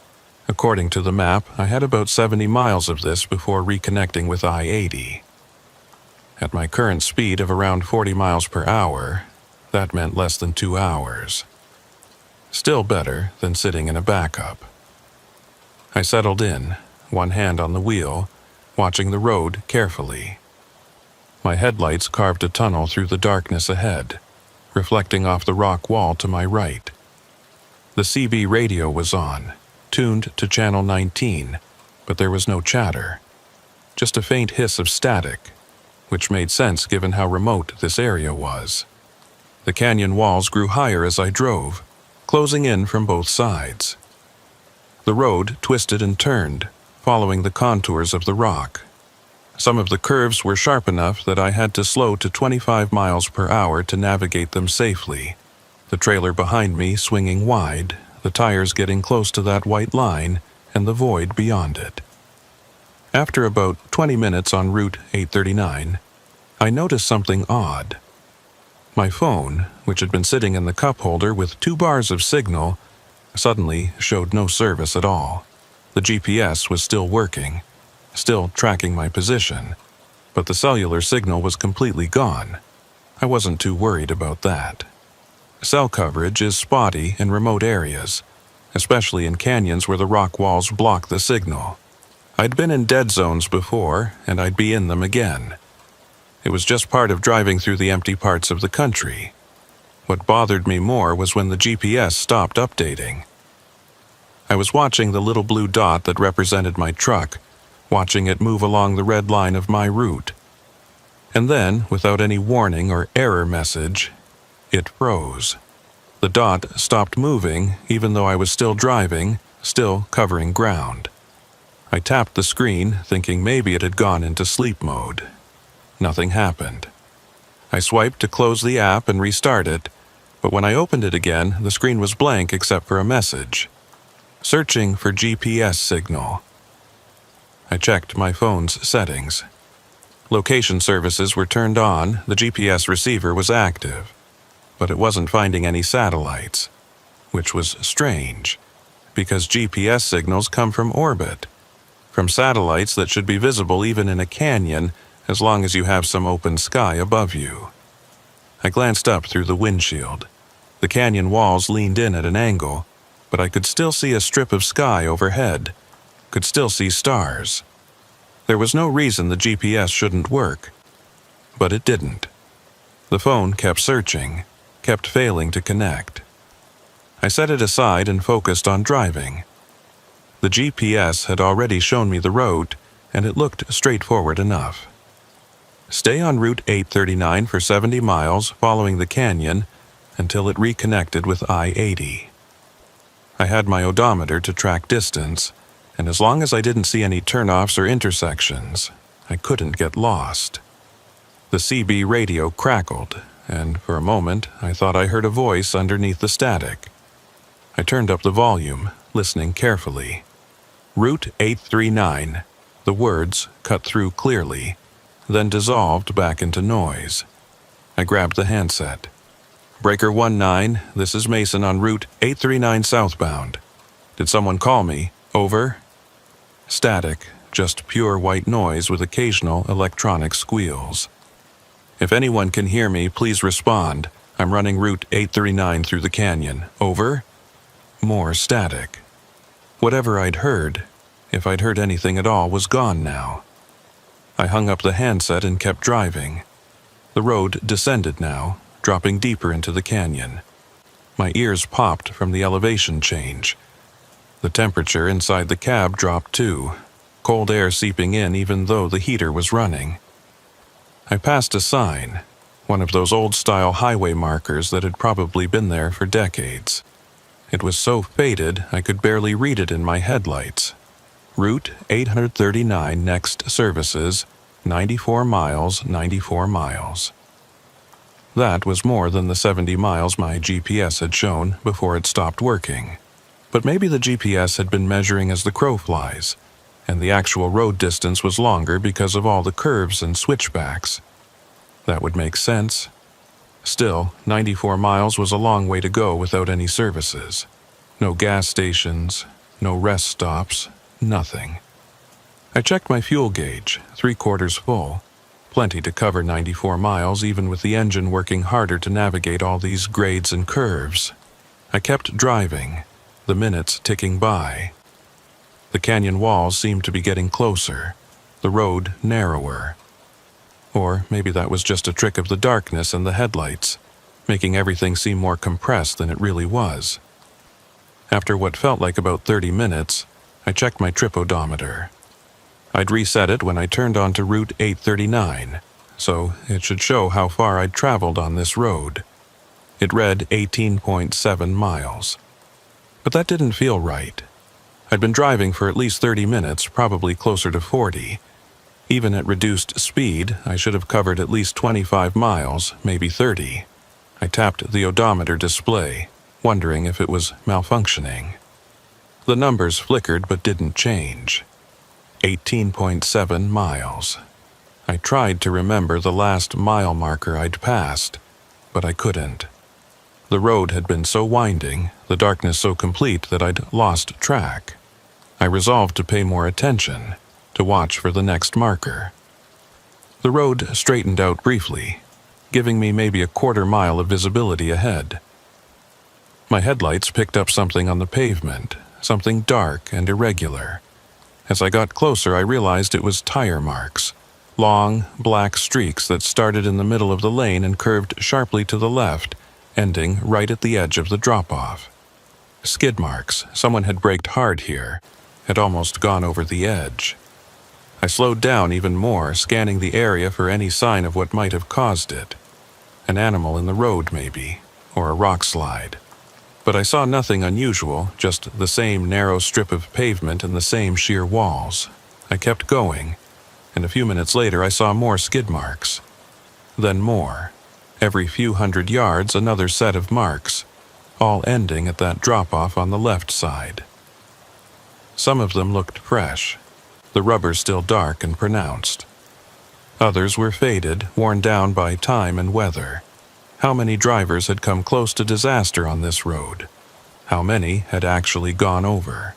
According to the map, I had about 70 miles of this before reconnecting with I-80. At my current speed of around 40 miles per hour, that meant less than 2 hours. Still better than sitting in a backup. I settled in, one hand on the wheel, watching the road carefully. My headlights carved a tunnel through the darkness ahead, reflecting off the rock wall to my right. The CB radio was on, tuned to channel 19, but there was no chatter, just a faint hiss of static, which made sense given how remote this area was. The canyon walls grew higher as I drove, closing in from both sides. The road twisted and turned, following the contours of the rock. Some of the curves were sharp enough that I had to slow to 25 miles per hour to navigate them safely, the trailer behind me swinging wide, the tires getting close to that white line, and the void beyond it. After about 20 minutes on Route 839, I noticed something odd. My phone, which had been sitting in the cup holder with 2 bars of signal, suddenly showed no service at all. The GPS was still working, still tracking my position, but the cellular signal was completely gone. I wasn't too worried about that. Cell coverage is spotty in remote areas, especially in canyons where the rock walls block the signal. I'd been in dead zones before, and I'd be in them again. It was just part of driving through the empty parts of the country. What bothered me more was when the GPS stopped updating. I was watching the little blue dot that represented my truck, watching it move along the red line of my route. And then, without any warning or error message, it froze. The dot stopped moving even though I was still driving, still covering ground. I tapped the screen, thinking maybe it had gone into sleep mode. Nothing happened. I swiped to close the app and restart it, but when I opened it again, the screen was blank except for a message. Searching for GPS signal. I checked my phone's settings. Location services were turned on, the GPS receiver was active, but it wasn't finding any satellites, which was strange, because GPS signals come from orbit, from satellites that should be visible even in a canyon as long as you have some open sky above you. I glanced up through the windshield. The canyon walls leaned in at an angle, but I could still see a strip of sky overhead, could still see stars. There was no reason the GPS shouldn't work, but it didn't. The phone kept searching, kept failing to connect. I set it aside and focused on driving. The GPS had already shown me the route, and it looked straightforward enough. Stay on Route 839 for 70 miles following the canyon until it reconnected with I-80. I had my odometer to track distance, and as long as I didn't see any turnoffs or intersections, I couldn't get lost. The CB radio crackled, and for a moment I thought I heard a voice underneath the static. I turned up the volume, listening carefully. Route 839, the words cut through clearly, then dissolved back into noise. I grabbed the handset. Breaker 19, this is Mason on Route 839 southbound. Did someone call me? Over. Static, just pure white noise with occasional electronic squeals. If anyone can hear me, please respond. I'm running Route 839 through the canyon. Over. More static. Whatever I'd heard, if I'd heard anything at all, was gone now. I hung up the handset and kept driving. The road descended now, dropping deeper into the canyon. My ears popped from the elevation change. The temperature inside the cab dropped too, cold air seeping in even though the heater was running. I passed a sign, one of those old-style highway markers that had probably been there for decades. It was so faded I could barely read it in my headlights. Route 839 next services, 94 miles, 94 miles. That was more than the 70 miles my GPS had shown before it stopped working. But maybe the GPS had been measuring as the crow flies, and the actual road distance was longer because of all the curves and switchbacks. That would make sense. Still, 94 miles was a long way to go without any services. No gas stations, no rest stops, nothing. I checked my fuel gauge, 3/4 full. Plenty to cover 94 miles even with the engine working harder to navigate all these grades and curves. I kept driving, the minutes ticking by. The canyon walls seemed to be getting closer, the road narrower. Or maybe that was just a trick of the darkness and the headlights, making everything seem more compressed than it really was. After what felt like about 30 minutes, I checked my trip odometer. I'd reset it when I turned onto Route 839, so it should show how far I'd traveled on this road. It read 18.7 miles. But that didn't feel right. I'd been driving for at least 30 minutes, probably closer to 40. Even at reduced speed, I should have covered at least 25 miles, maybe 30. I tapped the odometer display, wondering if it was malfunctioning. The numbers flickered but didn't change. 18.7 miles. I tried to remember the last mile marker I'd passed, but I couldn't. The road had been so winding, the darkness so complete that I'd lost track. I resolved to pay more attention, to watch for the next marker. The road straightened out briefly, giving me maybe a 1/4 mile of visibility ahead. My headlights picked up something on the pavement, something dark and irregular. As I got closer, I realized it was tire marks, long, black streaks that started in the middle of the lane and curved sharply to the left, ending right at the edge of the drop-off. Skid marks. Someone had braked hard here, had almost gone over the edge. I slowed down even more, scanning the area for any sign of what might have caused it. An animal in the road, maybe, or a rock slide. But I saw nothing unusual, just the same narrow strip of pavement and the same sheer walls. I kept going, and a few minutes later I saw more skid marks. Then more. Every few hundred yards, another set of marks, all ending at that drop-off on the left side. Some of them looked fresh, the rubber still dark and pronounced. Others were faded, worn down by time and weather. How many drivers had come close to disaster on this road? How many had actually gone over?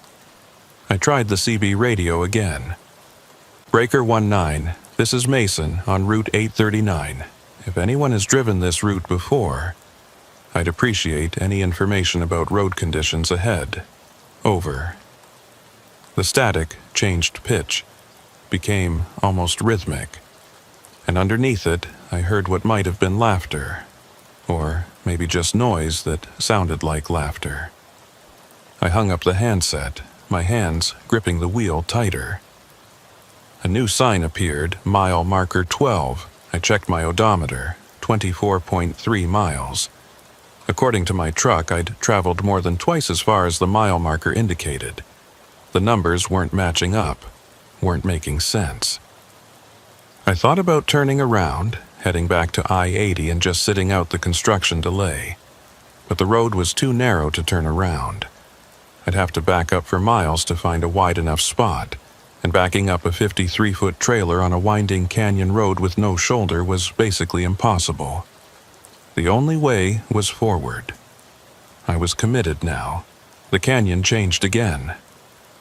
I tried the CB radio again. Breaker 19, this is Mason on Route 839. If anyone has driven this route before, I'd appreciate any information about road conditions ahead. Over. The static changed pitch, became almost rhythmic, and underneath it I heard what might have been laughter, or maybe just noise that sounded like laughter. I hung up the handset, my hands gripping the wheel tighter. A new sign appeared, mile marker 12. I checked my odometer, 24.3 miles. According to my truck, I'd traveled more than twice as far as the mile marker indicated. The numbers weren't matching up, weren't making sense. I thought about turning around, heading back to I-80 and just sitting out the construction delay. But the road was too narrow to turn around. I'd have to back up for miles to find a wide enough spot, and backing up a 53-foot trailer on a winding canyon road with no shoulder was basically impossible. The only way was forward. I was committed now. The canyon changed again.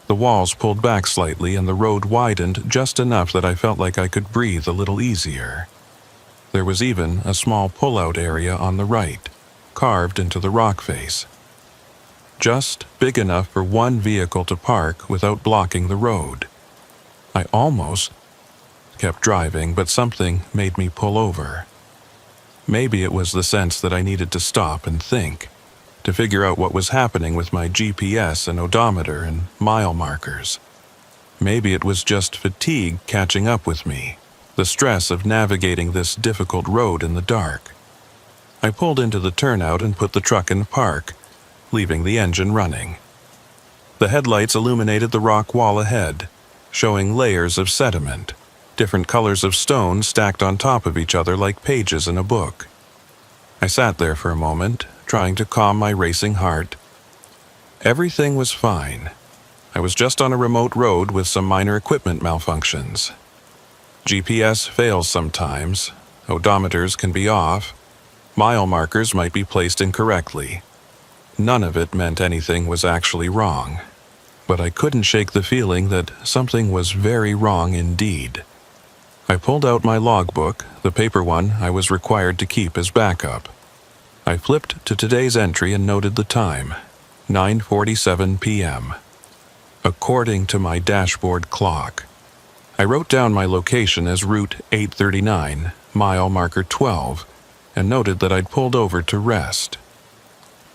The walls pulled back slightly and the road widened just enough that I felt like I could breathe a little easier. There was even a small pull-out area on the right, carved into the rock face. Just big enough for one vehicle to park without blocking the road. I almost kept driving, but something made me pull over. Maybe it was the sense that I needed to stop and think, to figure out what was happening with my GPS and odometer and mile markers. Maybe it was just fatigue catching up with me, the stress of navigating this difficult road in the dark. I pulled into the turnout and put the truck in park, leaving the engine running. The headlights illuminated the rock wall ahead, showing layers of sediment, different colors of stone stacked on top of each other like pages in a book. I sat there for a moment, trying to calm my racing heart. Everything was fine. I was just on a remote road with some minor equipment malfunctions. GPS fails sometimes, odometers can be off, mile markers might be placed incorrectly. None of it meant anything was actually wrong, but I couldn't shake the feeling that something was very wrong indeed. I pulled out my logbook, the paper one I was required to keep as backup. I flipped to today's entry and noted the time, 9:47 p.m. According to my dashboard clock. I wrote down my location as Route 839, mile marker 12, and noted that I'd pulled over to rest.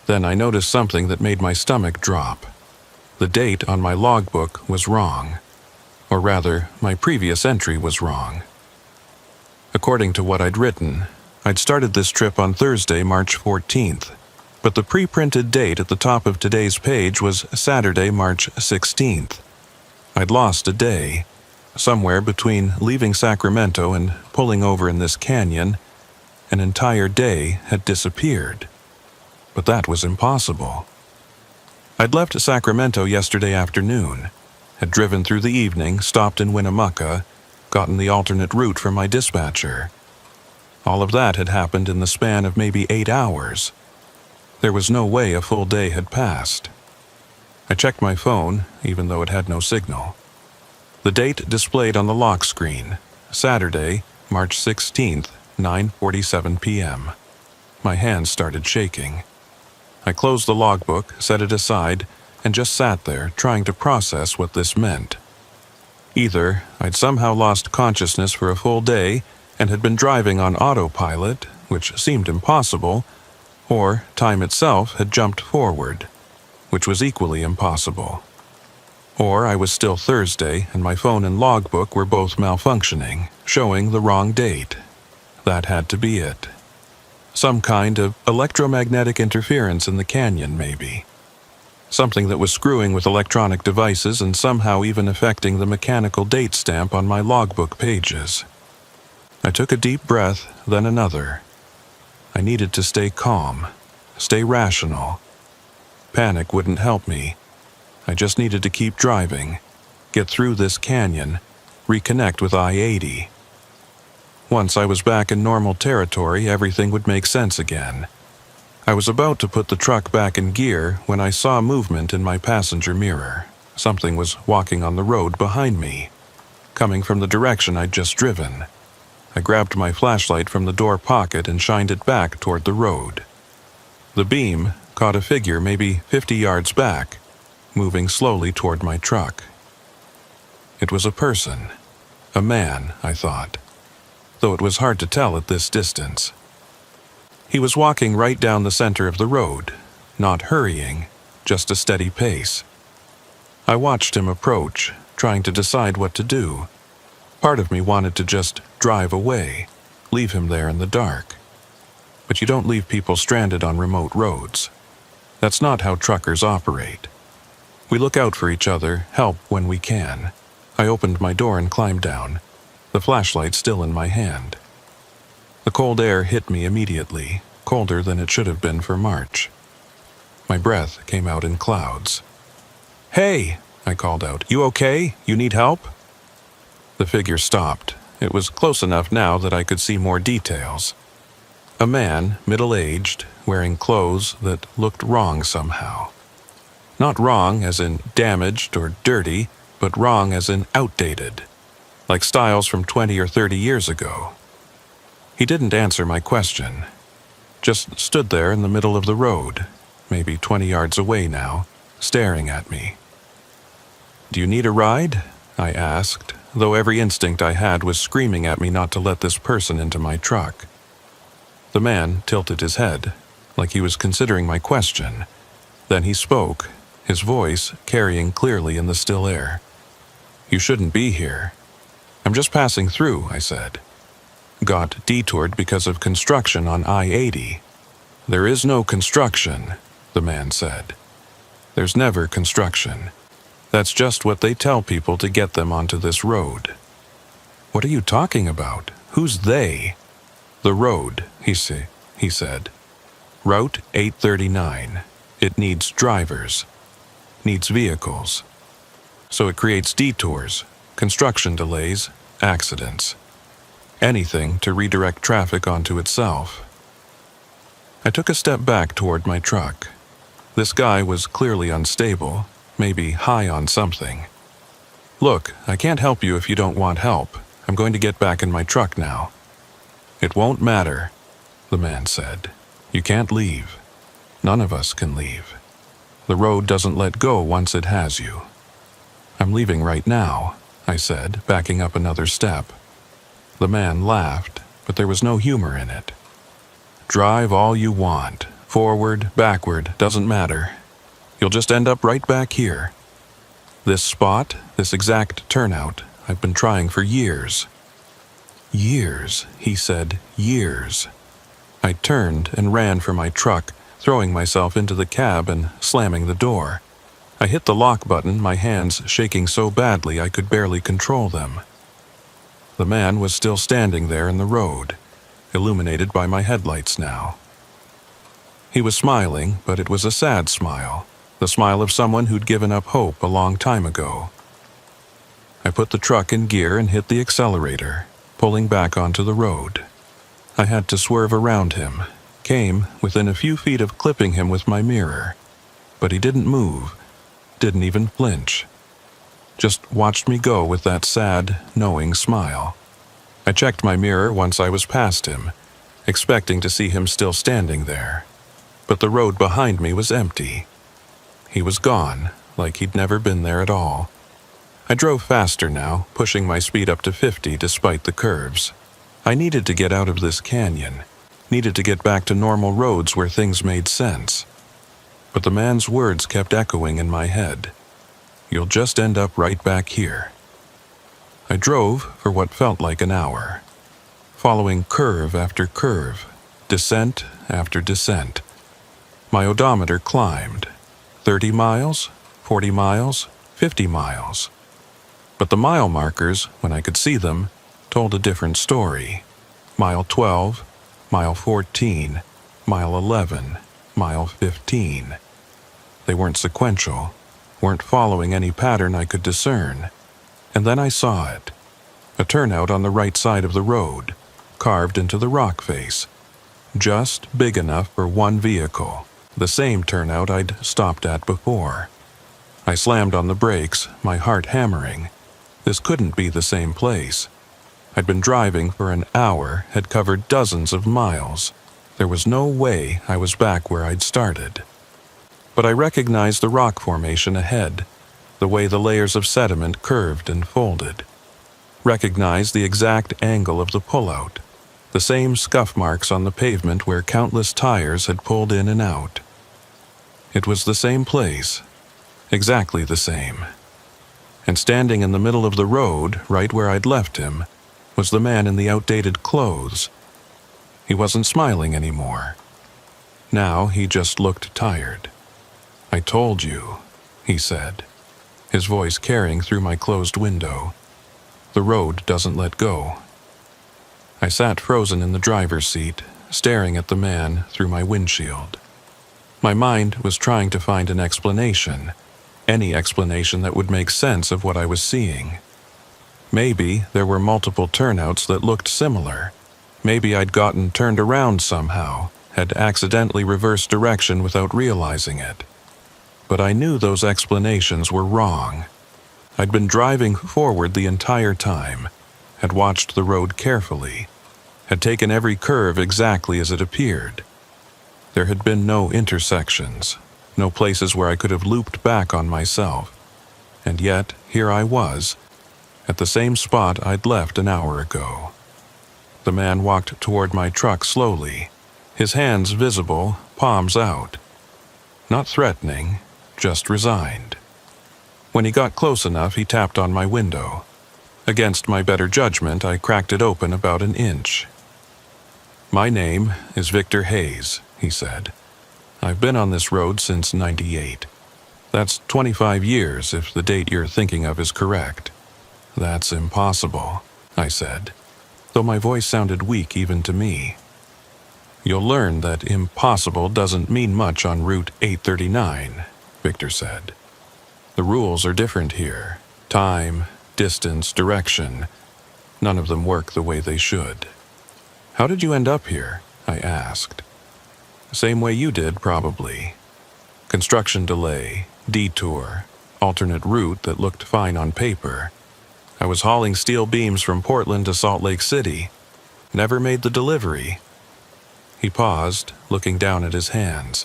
Then I noticed something that made my stomach drop. The date on my logbook was wrong. Or rather, my previous entry was wrong. According to what I'd written, I'd started this trip on Thursday, March 14th, but the pre-printed date at the top of today's page was Saturday, March 16th. I'd lost a day. Somewhere between leaving Sacramento and pulling over in this canyon, an entire day had disappeared. But that was impossible. I'd left Sacramento yesterday afternoon, had driven through the evening, stopped in Winnemucca, gotten the alternate route from my dispatcher. All of that had happened in the span of maybe 8 hours. There was no way a full day had passed. I checked my phone, even though it had no signal. The date displayed on the lock screen, Saturday, March 16th, 9:47 p.m. My hands started shaking. I closed the logbook, set it aside, and just sat there trying to process what this meant. Either I'd somehow lost consciousness for a full day and had been driving on autopilot, which seemed impossible, or time itself had jumped forward, which was equally impossible. Or I was still Thursday and my phone and logbook were both malfunctioning, showing the wrong date. That had to be it. Some kind of electromagnetic interference in the canyon, maybe. Something that was screwing with electronic devices and somehow even affecting the mechanical date stamp on my logbook pages. I took a deep breath, then another. I needed to stay calm, stay rational. Panic wouldn't help me. I just needed to keep driving, get through this canyon, reconnect with I-80. Once I was back in normal territory, everything would make sense again. I was about to put the truck back in gear when I saw movement in my passenger mirror. Something was walking on the road behind me, coming from the direction I'd just driven. I grabbed my flashlight from the door pocket and shined it back toward the road. The beam caught a figure maybe 50 yards back, moving slowly toward my truck. It was a person, a man, I thought, though it was hard to tell at this distance. He was walking right down the center of the road, not hurrying, just a steady pace. I watched him approach, trying to decide what to do. Part of me wanted to just drive away, leave him there in the dark. But you don't leave people stranded on remote roads. That's not how truckers operate. We look out for each other, help when we can. I opened my door and climbed down. the flashlight still in my hand. The cold air hit me immediately, colder than it should have been for March. My breath came out in clouds. "Hey!" I called out. "You okay? You need help?" The figure stopped. It was close enough now that I could see more details. A man, middle-aged, wearing clothes that looked wrong somehow. Not wrong as in damaged or dirty, but wrong as in outdated, like styles from 20 or 30 years ago. He didn't answer my question, just stood there in the middle of the road, maybe 20 yards away now, staring at me. "Do you need a ride?" I asked, though every instinct I had was screaming at me not to let this person into my truck. The man tilted his head, like he was considering my question. Then he spoke, his voice carrying clearly in the still air. "You shouldn't be here." "I'm just passing through," I said. "Got detoured because of construction on I-80. "There is no construction," the man said. "There's never construction. That's just what they tell people to get them onto this road." "What are you talking about? Who's they?" "The road," he said. "Route 839. It needs drivers. Needs vehicles. So it creates detours, construction delays, accidents. Anything to redirect traffic onto itself." I took a step back toward my truck. This guy was clearly unstable, maybe high on something. "Look, I can't help you if you don't want help. I'm going to get back in my truck now." "It won't matter," the man said. "You can't leave. None of us can leave. The road doesn't let go once it has you." "I'm leaving right now," I said, backing up another step. The man laughed, but there was no humor in it. "Drive all you want. Forward, backward, doesn't matter. You'll just end up right back here. This spot, this exact turnout, I've been trying for years." "Years," he said, "years." I turned and ran for my truck, throwing myself into the cab and slamming the door. I hit the lock button, my hands shaking so badly I could barely control them. The man was still standing there in the road, illuminated by my headlights now. He was smiling, but it was a sad smile, the smile of someone who'd given up hope a long time ago. I put the truck in gear and hit the accelerator, pulling back onto the road. I had to swerve around him, came within a few feet of clipping him with my mirror, but he didn't move, didn't even flinch. Just watched me go with that sad, knowing smile. I checked my mirror once I was past him, expecting to see him still standing there. But the road behind me was empty. He was gone, like he'd never been there at all. I drove faster now, pushing my speed up to 50 despite the curves. I needed to get out of this canyon, needed to get back to normal roads where things made sense. But the man's words kept echoing in my head. "You'll just end up right back here." I drove for what felt like an hour, following curve after curve, descent after descent. My odometer climbed. 30 miles, 40 miles, 50 miles. But the mile markers, when I could see them, told a different story. Mile 12, mile 14, mile 11, mile 15. They weren't sequential, weren't following any pattern I could discern. And then I saw it. A turnout on the right side of the road, carved into the rock face. Just big enough for one vehicle, the same turnout I'd stopped at before. I slammed on the brakes, my heart hammering. This couldn't be the same place. I'd been driving for an hour, had covered dozens of miles. There was no way I was back where I'd started. But I recognized the rock formation ahead, the way the layers of sediment curved and folded. Recognized the exact angle of the pullout, the same scuff marks on the pavement where countless tires had pulled in and out. It was the same place, exactly the same. And standing in the middle of the road, right where I'd left him, was the man in the outdated clothes. He wasn't smiling anymore. Now he just looked tired. "I told you," he said, his voice carrying through my closed window. The road doesn't let go. I sat frozen in the driver's seat, staring at the man through my windshield. My mind was trying to find an explanation, any explanation that would make sense of what I was seeing. Maybe there were multiple turnouts that looked similar. Maybe I'd gotten turned around somehow, had accidentally reversed direction without realizing it. But I knew those explanations were wrong. I'd been driving forward the entire time, had watched the road carefully, had taken every curve exactly as it appeared. There had been no intersections, no places where I could have looped back on myself. And yet, here I was, at the same spot I'd left an hour ago. The man walked toward my truck slowly, his hands visible, palms out. Not threatening, just resigned. When he got close enough, he tapped on my window. Against my better judgment, I cracked it open about an inch. "My name is Victor Hayes," he said. "I've been on this road since '98. That's 25 years if the date you're thinking of is correct." "That's impossible," I said, though my voice sounded weak even to me. "You'll learn that impossible doesn't mean much on Route 839, Victor said. "The rules are different here. Time, distance, direction. None of them work the way they should." "How did you end up here?" I asked. "Same way you did, probably. Construction delay, detour, alternate route that looked fine on paper. I was hauling steel beams from Portland to Salt Lake City. Never made the delivery." He paused, looking down at his hands.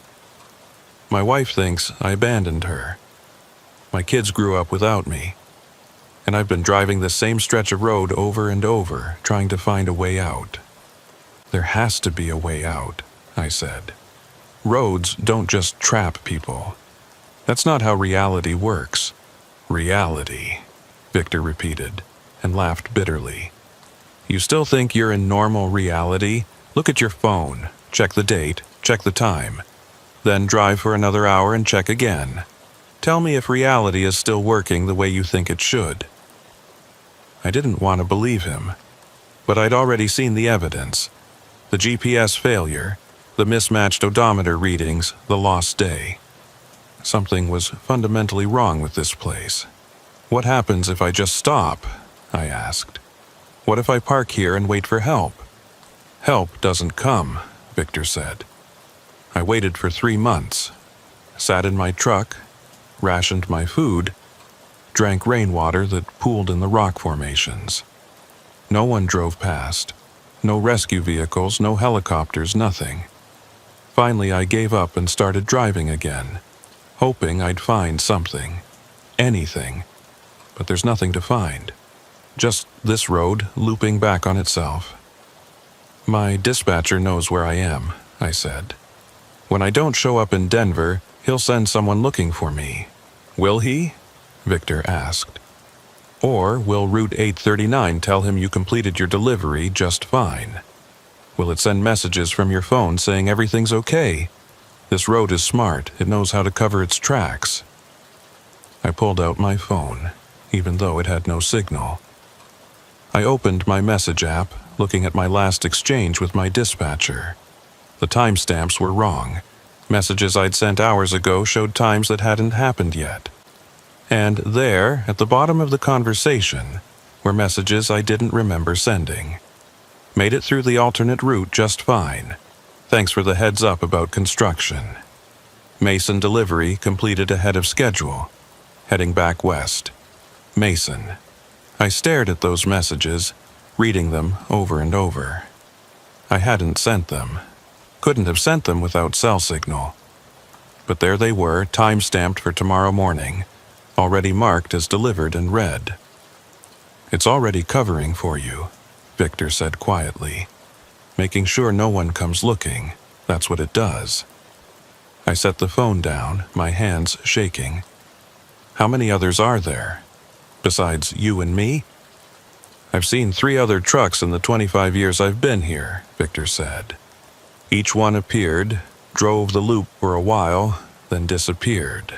"My wife thinks I abandoned her. My kids grew up without me. And I've been driving the same stretch of road over and over, trying to find a way out." "There has to be a way out," I said. "Roads don't just trap people. That's not how reality works." "Reality," Victor repeated, and laughed bitterly. "You still think you're in normal reality? Look at your phone, check the date, check the time. Then drive for another hour and check again. Tell me if reality is still working the way you think it should." I didn't want to believe him, but I'd already seen the evidence. The GPS failure, the mismatched odometer readings, the lost day. Something was fundamentally wrong with this place. "What happens if I just stop?" I asked. "What if I park here and wait for help?" "Help doesn't come," Victor said. "I waited for 3 months, sat in my truck, rationed my food, drank rainwater that pooled in the rock formations. No one drove past. No rescue vehicles, no helicopters, nothing. Finally, I gave up and started driving again, hoping I'd find something, anything. But there's nothing to find. Just this road looping back on itself." "My dispatcher knows where I am," I said. "When I don't show up in Denver, he'll send someone looking for me." "Will he?" Victor asked. "Or will Route 839 tell him you completed your delivery just fine? Will it send messages from your phone saying everything's okay? This road is smart, it knows how to cover its tracks." I pulled out my phone, even though it had no signal. I opened my message app, looking at my last exchange with my dispatcher. The timestamps were wrong. Messages I'd sent hours ago showed times that hadn't happened yet. And there, at the bottom of the conversation, were messages I didn't remember sending. "Made it through the alternate route just fine. Thanks for the heads up about construction. Mason delivery completed ahead of schedule. Heading back west. Mason." I stared at those messages, reading them over and over. I hadn't sent them. Couldn't have sent them without cell signal. But there they were, time-stamped for tomorrow morning, already marked as delivered and read. "It's already covering for you," Victor said quietly. "Making sure no one comes looking, that's what it does." I set the phone down, my hands shaking. "How many others are there? Besides you and me?" "I've seen 3 other trucks in the 25 years I've been here," Victor said. "Each one appeared, drove the loop for a while, then disappeared.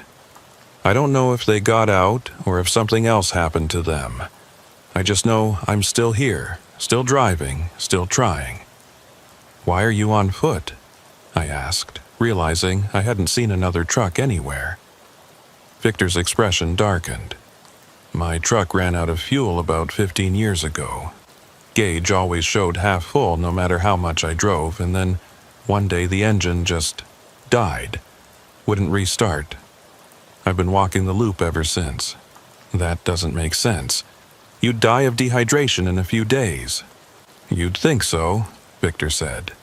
I don't know if they got out or if something else happened to them. I just know I'm still here, still driving, still trying. Why are you on foot? I asked, realizing I hadn't seen another truck anywhere. Victor's expression darkened. My truck ran out of fuel about 15 years ago. Gauge always showed half full no matter how much I drove, and then one day the engine just died. Wouldn't restart. I've been walking the loop ever since. That doesn't make sense. You'd die of dehydration in a few days. You'd think so, Victor said.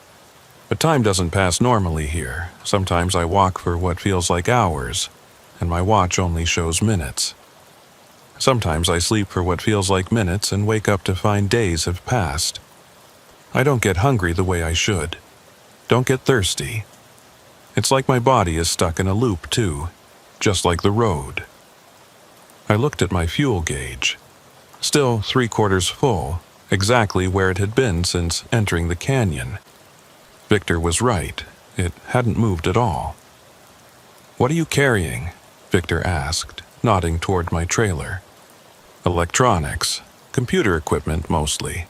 But time doesn't pass normally here. Sometimes I walk for what feels like hours, and my watch only shows minutes. Sometimes I sleep for what feels like minutes and wake up to find days have passed. I don't get hungry the way I should. Don't get thirsty. It's like my body is stuck in a loop too, just like the road. I looked at my fuel gauge. Still 3/4 full, exactly where it had been since entering the canyon. Victor was right. It hadn't moved at all. "What are you carrying?" Victor asked, nodding toward my trailer. "Electronics. Computer equipment, mostly."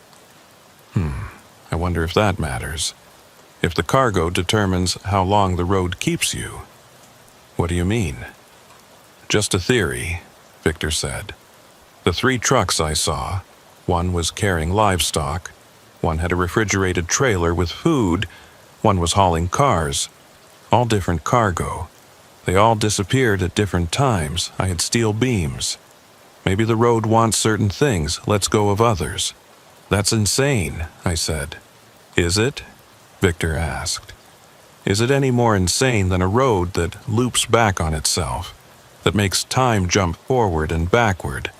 I wonder if that matters. If the cargo determines how long the road keeps you. What do you mean? "Just a theory," Victor said. "The 3 trucks I saw, one was carrying livestock, one had a refrigerated trailer with food, one was hauling cars, all different cargo. They all disappeared at different times. I had steel beams. Maybe the road wants certain things, lets go of others." "That's insane," I said. "Is it?" Victor asked. "Is it any more insane than a road that loops back on itself, that makes time jump forward and backward,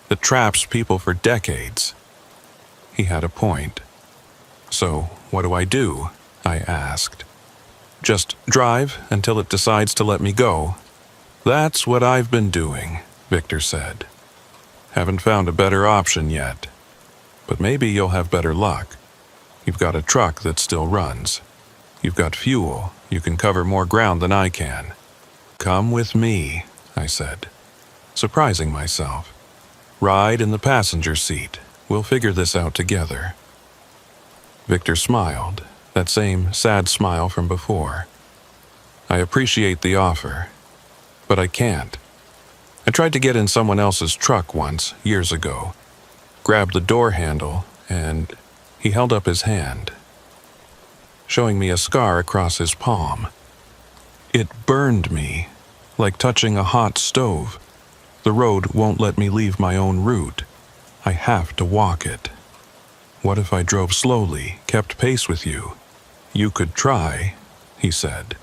that traps people for decades?" He had a point. "So, what do I do?" I asked. "Just drive until it decides to let me go?" "That's what I've been doing," Victor said. "Haven't found a better option yet. But maybe you'll have better luck. You've got a truck that still runs. You've got fuel. You can cover more ground than I can. Come with me," I said, surprising myself. "Ride in the passenger seat. We'll figure this out together." Victor smiled, that same sad smile from before. "I appreciate the offer, but I can't. I tried to get in someone else's truck once, years ago, grabbed the door handle, and..." He held up his hand, showing me a scar across his palm. "It burned me, like touching a hot stove. The road won't let me leave my own route. I have to walk it. What if I drove slowly, kept pace with you? You could try," he said.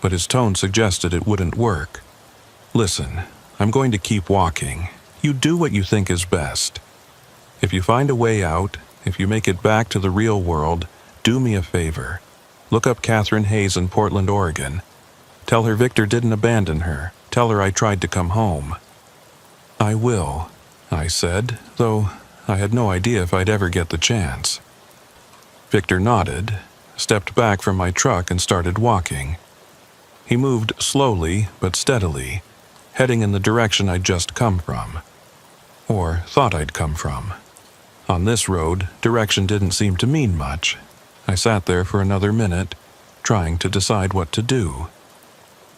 But his tone suggested it wouldn't work. "Listen, I'm going to keep walking. You do what you think is best. If you find a way out, if you make it back to the real world, do me a favor. Look up Catherine Hayes in Portland, Oregon. Tell her Victor didn't abandon her. Tell her I tried to come home." "I will," I said, though I had no idea if I'd ever get the chance. Victor nodded, stepped back from my truck and started walking. He moved slowly but steadily, heading in the direction I'd just come from. Or thought I'd come from. On this road, direction didn't seem to mean much. I sat there for another minute, trying to decide what to do.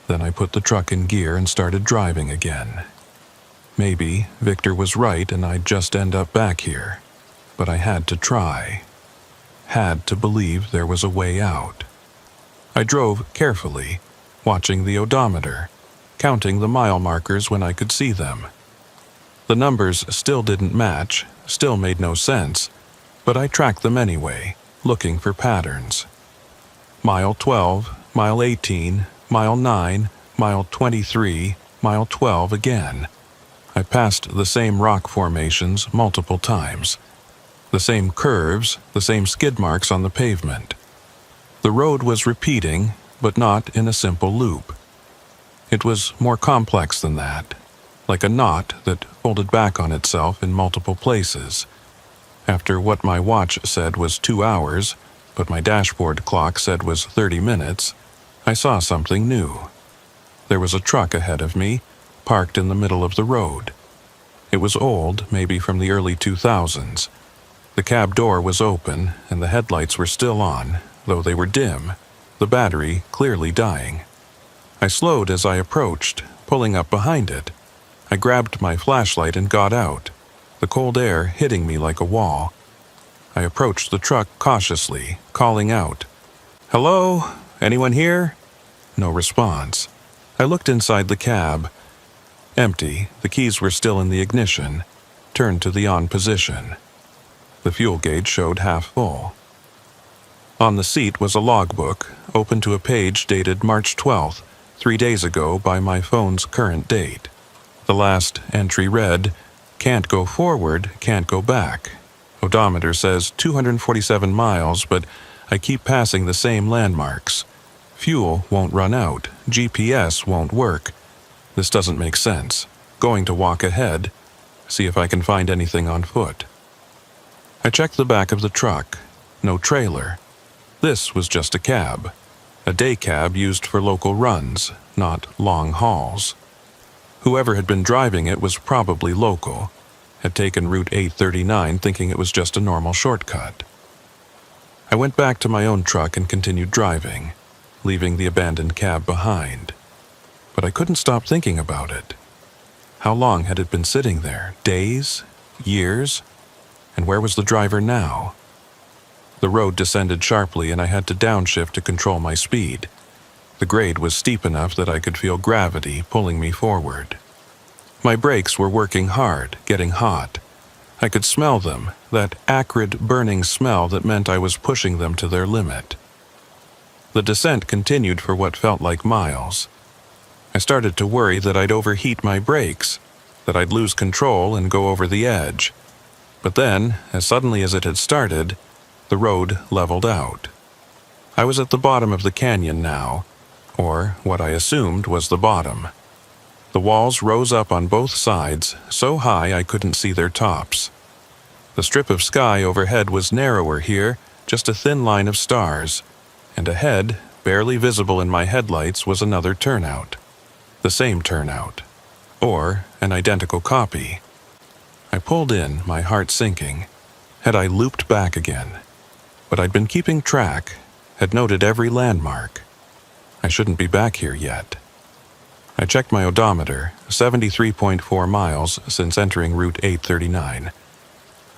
Then I put the truck in gear and started driving again. Maybe Victor was right and I'd just end up back here. But I had to try. Had to believe there was a way out. I drove carefully, watching the odometer, counting the mile markers when I could see them. The numbers still didn't match, still made no sense, but I tracked them anyway, looking for patterns. Mile 12, mile 18, mile 9, mile 23, mile 12 again. I passed the same rock formations multiple times. The same curves, the same skid marks on the pavement. The road was repeating, but not in a simple loop. It was more complex than that, like a knot that folded back on itself in multiple places. After what my watch said was 2 hours, but my dashboard clock said was 30 minutes, I saw something new. There was a truck ahead of me, parked in the middle of the road. It was old, maybe from the early 2000s. The cab door was open, and the headlights were still on, though they were dim, the battery clearly dying. I slowed as I approached, pulling up behind it. I grabbed my flashlight and got out, the cold air hitting me like a wall. I approached the truck cautiously, calling out, "Hello? Anyone here?" No response. I looked inside the cab. Empty, the keys were still in the ignition, turned to the on position. The fuel gauge showed half full. On the seat was a logbook, open to a page dated March 12th, 3 days ago by my phone's current date. The last entry read, "Can't go forward, can't go back. Odometer says 247 miles, but I keep passing the same landmarks. Fuel won't run out, GPS won't work. This doesn't make sense. Going to walk ahead, see if I can find anything on foot." I checked the back of the truck. No trailer. This was just a cab. A day cab used for local runs, not long hauls. Whoever had been driving it was probably local, had taken Route 839 thinking it was just a normal shortcut. I went back to my own truck and continued driving, leaving the abandoned cab behind. But I couldn't stop thinking about it. How long had it been sitting there? Days? Years? And where was the driver now? The road descended sharply and I had to downshift to control my speed. The grade was steep enough that I could feel gravity pulling me forward. My brakes were working hard, getting hot. I could smell them, that acrid, burning smell that meant I was pushing them to their limit. The descent continued for what felt like miles. I started to worry that I'd overheat my brakes, that I'd lose control and go over the edge. But then, as suddenly as it had started, the road leveled out. I was at the bottom of the canyon now, or what I assumed was the bottom. The walls rose up on both sides, so high I couldn't see their tops. The strip of sky overhead was narrower here, just a thin line of stars, and ahead, barely visible in my headlights, was another turnout. The same turnout, or an identical copy. I pulled in, my heart sinking. Had I looped back again? But I'd been keeping track, had noted every landmark. I shouldn't be back here yet. I checked my odometer, 73.4 miles since entering Route 839.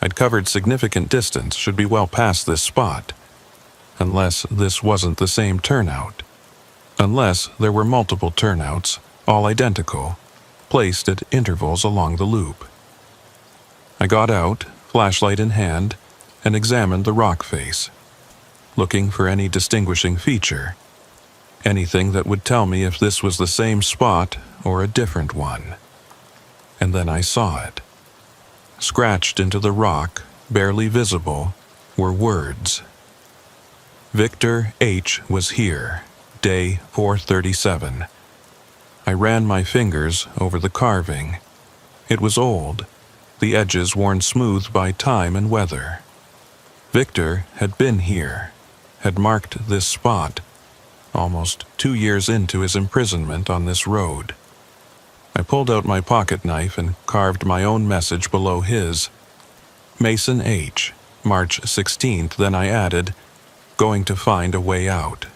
I'd covered significant distance, should be well past this spot. Unless this wasn't the same turnout. Unless there were multiple turnouts, all identical, placed at intervals along the loop. I got out, flashlight in hand, and examined the rock face, looking for any distinguishing feature, anything that would tell me if this was the same spot or a different one. And then I saw it. Scratched into the rock, barely visible, were words. Victor H. was here, day 437. I ran my fingers over the carving. It was old, the edges worn smooth by time and weather. Victor had been here, had marked this spot, almost 2 years into his imprisonment on this road. I pulled out my pocket knife and carved my own message below his. Mason H., March 16th, then I added, "Going to find a way out."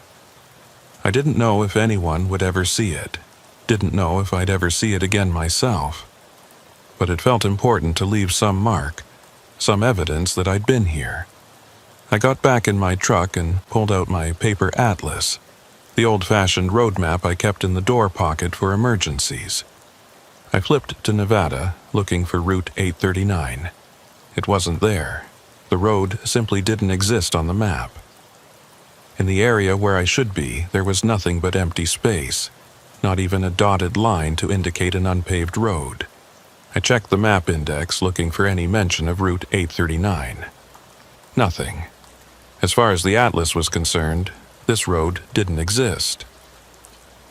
I didn't know if anyone would ever see it, didn't know if I'd ever see it again myself. But it felt important to leave some mark, some evidence that I'd been here. I got back in my truck and pulled out my paper atlas, the old-fashioned road map I kept in the door pocket for emergencies. I flipped to Nevada, looking for Route 839. It wasn't there. The road simply didn't exist on the map. In the area where I should be, there was nothing but empty space, not even a dotted line to indicate an unpaved road. I checked the map index, looking for any mention of Route 839. Nothing. As far as the atlas was concerned, this road didn't exist.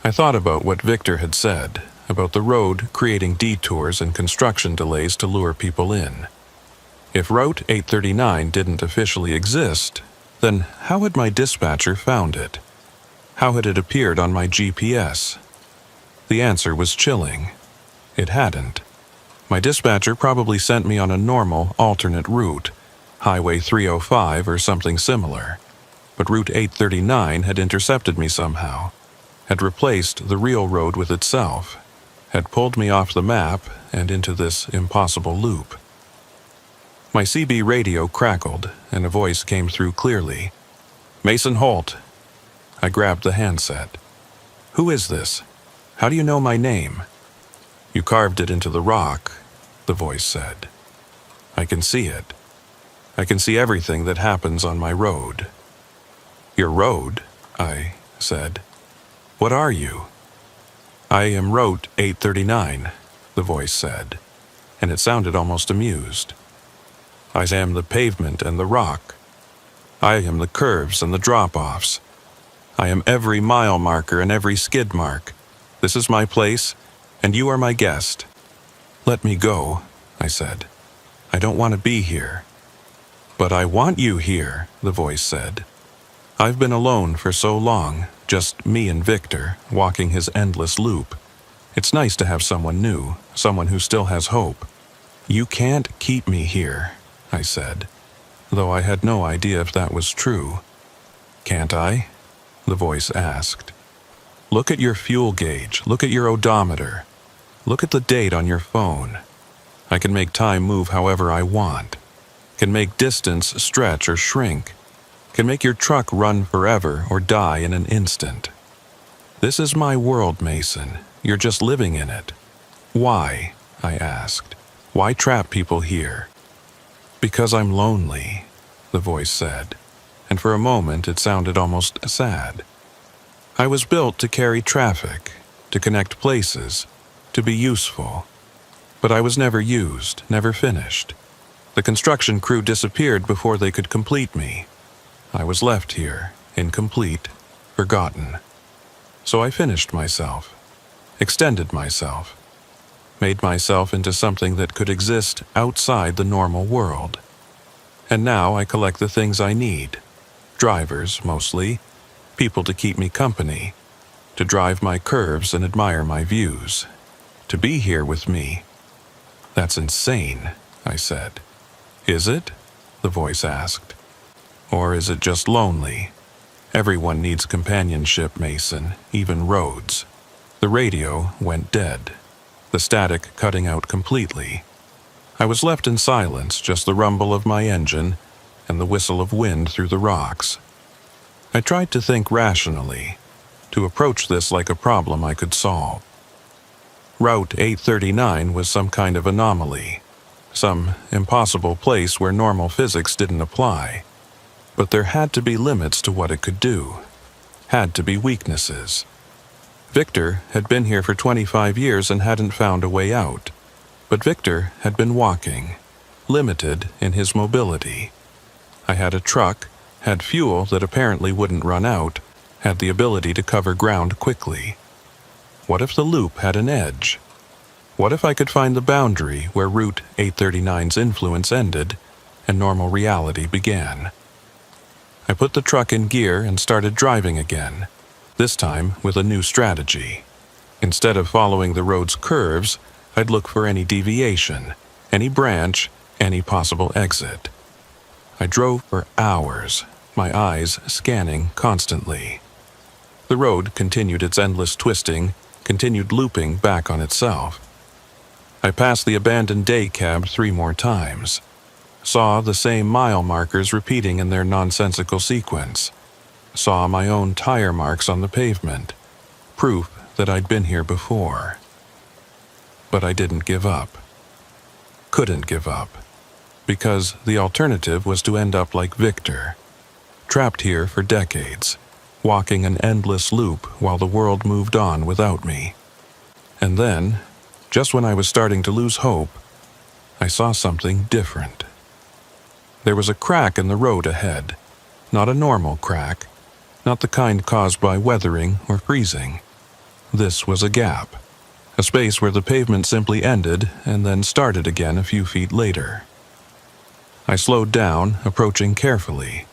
I thought about what Victor had said, about the road creating detours and construction delays to lure people in. If Route 839 didn't officially exist, then how had my dispatcher found it? How had it appeared on my GPS? The answer was chilling. It hadn't. My dispatcher probably sent me on a normal, alternate route, Highway 305 or something similar. But Route 839 had intercepted me somehow, had replaced the real road with itself, had pulled me off the map and into this impossible loop. My CB radio crackled, and a voice came through clearly. "Mason Holt." I grabbed the handset. "Who is this? How do you know my name?" "You carved it into the rock," the voice said. "I can see it. I can see everything that happens on my road." "Your road?" I said. "What are you?" "I am Route 839, the voice said, and it sounded almost amused. "I am the pavement and the rock. I am the curves and the drop-offs. I am every mile marker and every skid mark. This is my place, and you are my guest." "Let me go," I said. "I don't want to be here." "But I want you here," the voice said. "I've been alone for so long, just me and Victor, walking his endless loop. It's nice to have someone new, someone who still has hope." "You can't keep me here," I said, though I had no idea if that was true. "Can't I?" the voice asked. "Look at your fuel gauge, look at your odometer. Look at the date on your phone. I can make time move however I want. Can make distance stretch or shrink. Can make your truck run forever or die in an instant. This is my world, Mason. You're just living in it. Why?" I asked. "Why trap people here?" "Because I'm lonely," the voice said, and for a moment it sounded almost sad. "I was built to carry traffic, to connect places, to be useful. But I was never used, never finished. The construction crew disappeared before they could complete me. I was left here, incomplete, forgotten. So I finished myself, extended myself, made myself into something that could exist outside the normal world. And now I collect the things I need. Drivers, mostly, people to keep me company, to drive my curves and admire my views, to be here with me." "That's insane," I said. "Is it?" the voice asked. "Or is it just lonely? Everyone needs companionship, Mason, even roads." The radio went dead, the static cutting out completely. I was left in silence, just the rumble of my engine and the whistle of wind through the rocks. I tried to think rationally, to approach this like a problem I could solve. Route 839 was some kind of anomaly, some impossible place where normal physics didn't apply. But there had to be limits to what it could do, had to be weaknesses. Victor had been here for 25 years and hadn't found a way out. But Victor had been walking, limited in his mobility. I had a truck, had fuel that apparently wouldn't run out, had the ability to cover ground quickly. What if the loop had an edge? What if I could find the boundary where Route 839's influence ended and normal reality began? I put the truck in gear and started driving again, this time with a new strategy. Instead of following the road's curves, I'd look for any deviation, any branch, any possible exit. I drove for hours, my eyes scanning constantly. The road continued its endless twisting, continued looping back on itself. I passed the abandoned day cab 3 more times. Saw the same mile markers repeating in their nonsensical sequence. Saw my own tire marks on the pavement, proof that I'd been here before. But I didn't give up. Couldn't give up. Because the alternative was to end up like Victor, trapped here for decades, walking an endless loop while the world moved on without me. And then, just when I was starting to lose hope, I saw something different. There was a crack in the road ahead, not a normal crack, not the kind caused by weathering or freezing. This was a gap, a space where the pavement simply ended and then started again a few feet later. I slowed down, approaching carefully.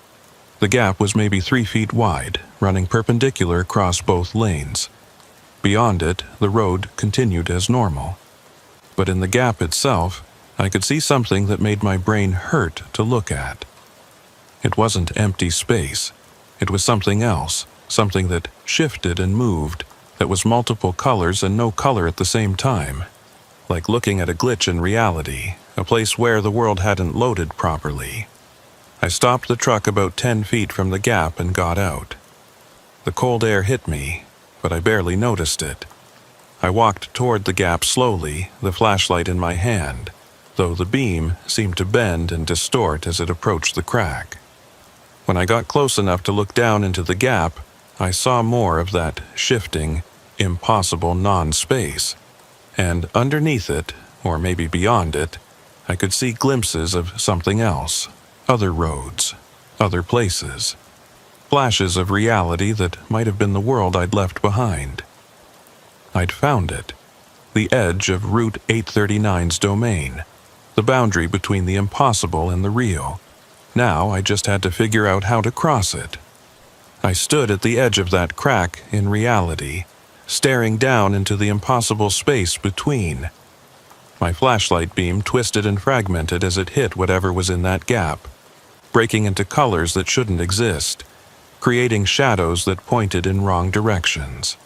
The gap was maybe 3 feet wide, running perpendicular across both lanes. Beyond it, the road continued as normal. But in the gap itself, I could see something that made my brain hurt to look at. It wasn't empty space. It was something else, something that shifted and moved, that was multiple colors and no color at the same time. Like looking at a glitch in reality, a place where the world hadn't loaded properly. I stopped the truck about 10 feet from the gap and got out. The cold air hit me, but I barely noticed it. I walked toward the gap slowly, the flashlight in my hand, though the beam seemed to bend and distort as it approached the crack. When I got close enough to look down into the gap, I saw more of that shifting, impossible non-space. And underneath it, or maybe beyond it, I could see glimpses of something else, other roads, other places. Flashes of reality that might have been the world I'd left behind. I'd found it. The edge of Route 839's domain. The boundary between the impossible and the real. Now I just had to figure out how to cross it. I stood at the edge of that crack in reality, staring down into the impossible space between. My flashlight beam twisted and fragmented as it hit whatever was in that gap, breaking into colors that shouldn't exist, creating shadows that pointed in wrong directions.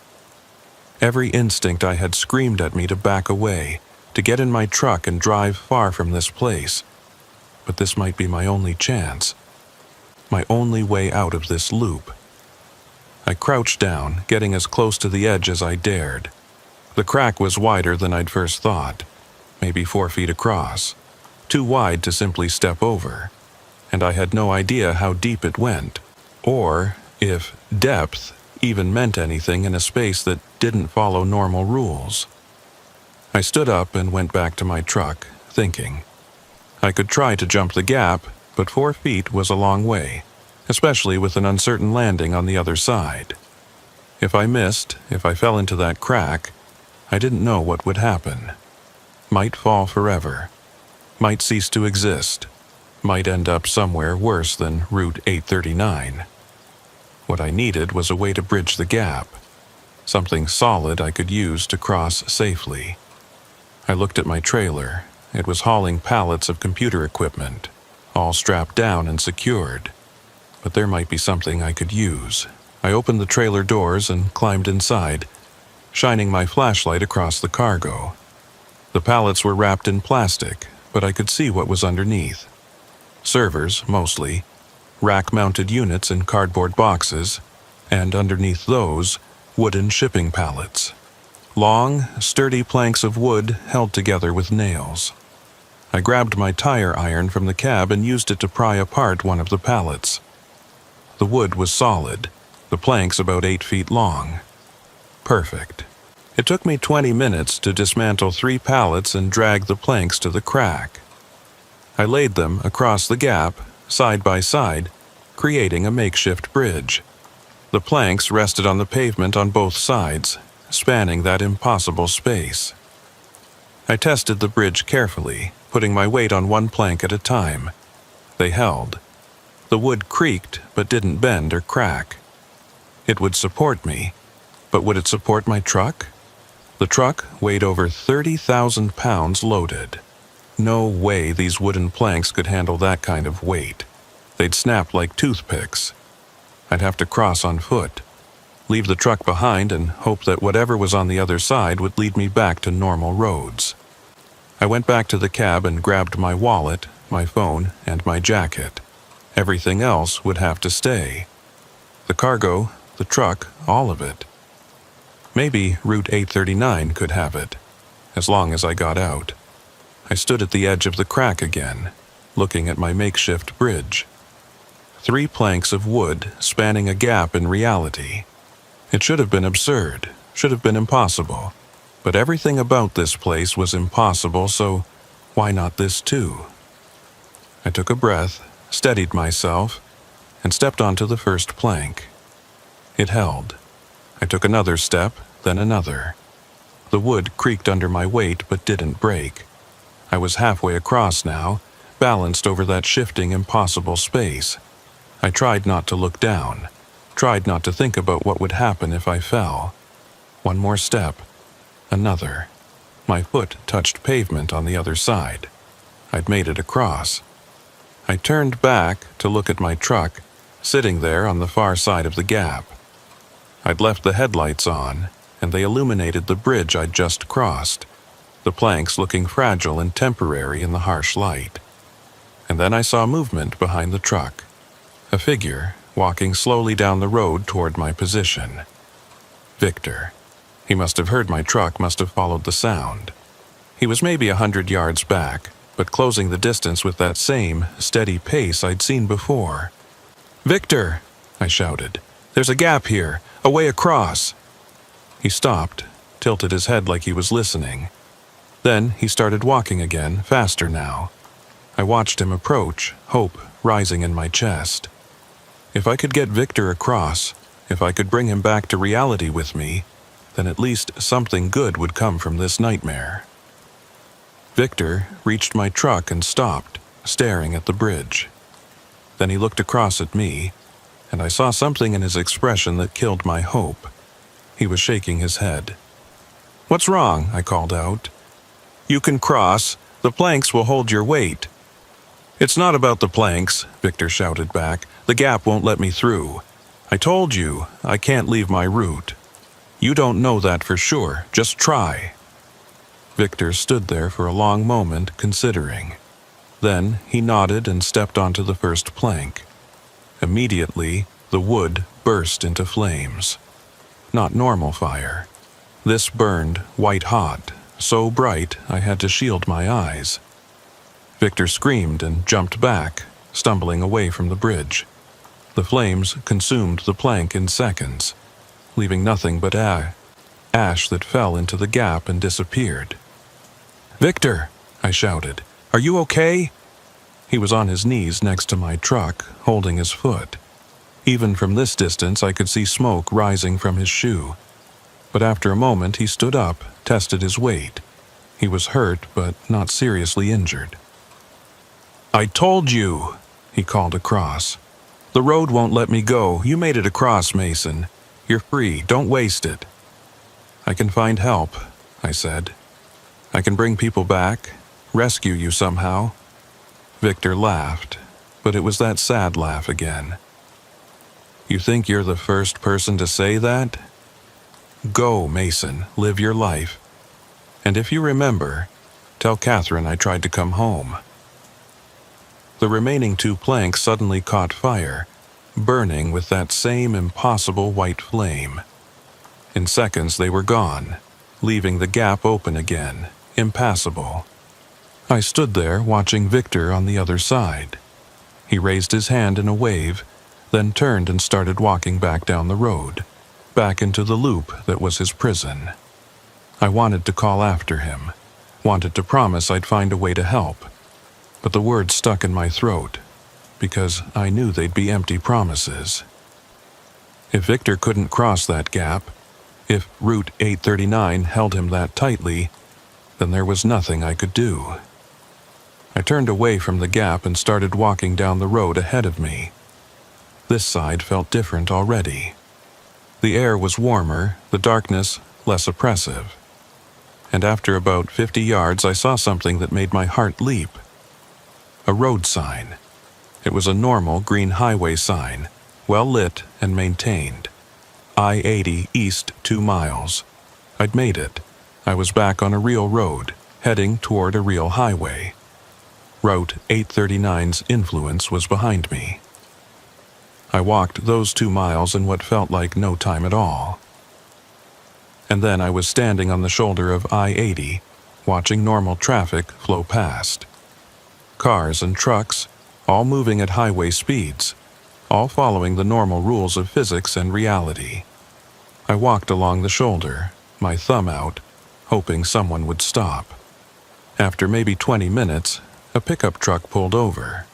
Every instinct I had screamed at me to back away, to get in my truck and drive far from this place. But this might be my only chance. My only way out of this loop. I crouched down, getting as close to the edge as I dared. The crack was wider than I'd first thought, maybe 4 feet across, too wide to simply step over, and I had no idea how deep it went, or if depth even meant anything in a space that didn't follow normal rules. I stood up and went back to my truck, thinking. I could try to jump the gap, but 4 feet was a long way, especially with an uncertain landing on the other side. If I missed, if I fell into that crack, I didn't know what would happen. Might fall forever. Might cease to exist. Might end up somewhere worse than Route 839. What I needed was a way to bridge the gap. Something solid I could use to cross safely. I looked at my trailer. It was hauling pallets of computer equipment, all strapped down and secured. But there might be something I could use. I opened the trailer doors and climbed inside, shining my flashlight across the cargo. The pallets were wrapped in plastic, but I could see what was underneath. Servers, mostly, rack-mounted units in cardboard boxes, and underneath those, wooden shipping pallets. Long, sturdy planks of wood held together with nails. I grabbed my tire iron from the cab and used it to pry apart one of the pallets. The wood was solid, the planks about 8 feet long. Perfect. It took me 20 minutes to dismantle 3 pallets and drag the planks to the crack. I laid them across the gap, side by side, creating a makeshift bridge. The planks rested on the pavement on both sides, spanning that impossible space. I tested the bridge carefully, putting my weight on one plank at a time. They held. The wood creaked but didn't bend or crack. It would support me, but would it support my truck? The truck weighed over 30,000 pounds loaded. No way these wooden planks could handle that kind of weight. They'd snap like toothpicks. I'd have to cross on foot, leave the truck behind and hope that whatever was on the other side would lead me back to normal roads. I went back to the cab and grabbed my wallet, my phone, and my jacket. Everything else would have to stay. The cargo, the truck, all of it. Maybe Route 839 could have it, as long as I got out. I stood at the edge of the crack again, looking at my makeshift bridge. 3 planks of wood spanning a gap in reality. It should have been absurd, should have been impossible. But everything about this place was impossible, so why not this too? I took a breath, steadied myself, and stepped onto the first plank. It held. I took another step, then another. The wood creaked under my weight but didn't break. I was halfway across now, balanced over that shifting, impossible space. I tried not to look down, tried not to think about what would happen if I fell. One more step, another. My foot touched pavement on the other side. I'd made it across. I turned back to look at my truck, sitting there on the far side of the gap. I'd left the headlights on, and they illuminated the bridge I'd just crossed, the planks looking fragile and temporary in the harsh light. And then I saw movement behind the truck, a figure walking slowly down the road toward my position. Victor. He must have heard my truck, must have followed the sound. He was maybe 100 yards back, but closing the distance with that same steady pace I'd seen before. "Victor!" I shouted. "There's a gap here, a way across." He stopped, tilted his head like he was listening. Then he started walking again, faster now. I watched him approach, hope rising in my chest. If I could get Victor across, if I could bring him back to reality with me, then at least something good would come from this nightmare. Victor reached my truck and stopped, staring at the bridge. Then he looked across at me, and I saw something in his expression that killed my hope. He was shaking his head. "What's wrong?" I called out. "You can cross. The planks will hold your weight." "It's not about the planks," Victor shouted back. "The gap won't let me through. I told you, I can't leave my route. You don't know that for sure. Just try." Victor stood there for a long moment, considering. Then he nodded and stepped onto the first plank. Immediately, the wood burst into flames. Not normal fire. This burned white hot, so bright I had to shield my eyes. Victor screamed and jumped back, stumbling away from the bridge. The flames consumed the plank in seconds, leaving nothing but ash that fell into the gap and disappeared. "Victor!" I shouted. "Are you okay?" He was on his knees next to my truck, holding his foot. Even from this distance I could see smoke rising from his shoe. But after a moment he stood up, tested his weight. He was hurt, but not seriously injured. "I told you," he called across. "The road won't let me go. You made it across, Mason. You're free. Don't waste it." "I can find help," I said. "I can bring people back, rescue you somehow." Victor laughed, but it was that sad laugh again. "You think you're the first person to say that? Go, Mason, live your life. And if you remember, tell Catherine I tried to come home." The remaining 2 planks suddenly caught fire, burning with that same impossible white flame. In seconds they were gone, leaving the gap open again, impassable. I stood there watching Victor on the other side. He raised his hand in a wave, then turned and started walking back down the road, back into the loop that was his prison. I wanted to call after him, wanted to promise I'd find a way to help, but the words stuck in my throat, because I knew they'd be empty promises. If Victor couldn't cross that gap, if Route 839 held him that tightly, then there was nothing I could do. I turned away from the gap and started walking down the road ahead of me. This side felt different already. The air was warmer, the darkness less oppressive. And after about 50 yards I saw something that made my heart leap. A road sign. It was a normal green highway sign, well lit and maintained. I-80 east 2 miles. I'd made it. I was back on a real road, heading toward a real highway. Route 839's influence was behind me. I walked those 2 miles in what felt like no time at all. And then I was standing on the shoulder of I-80, watching normal traffic flow past. Cars and trucks, all moving at highway speeds, all following the normal rules of physics and reality. I walked along the shoulder, my thumb out, hoping someone would stop. After maybe 20 minutes, a pickup truck pulled over.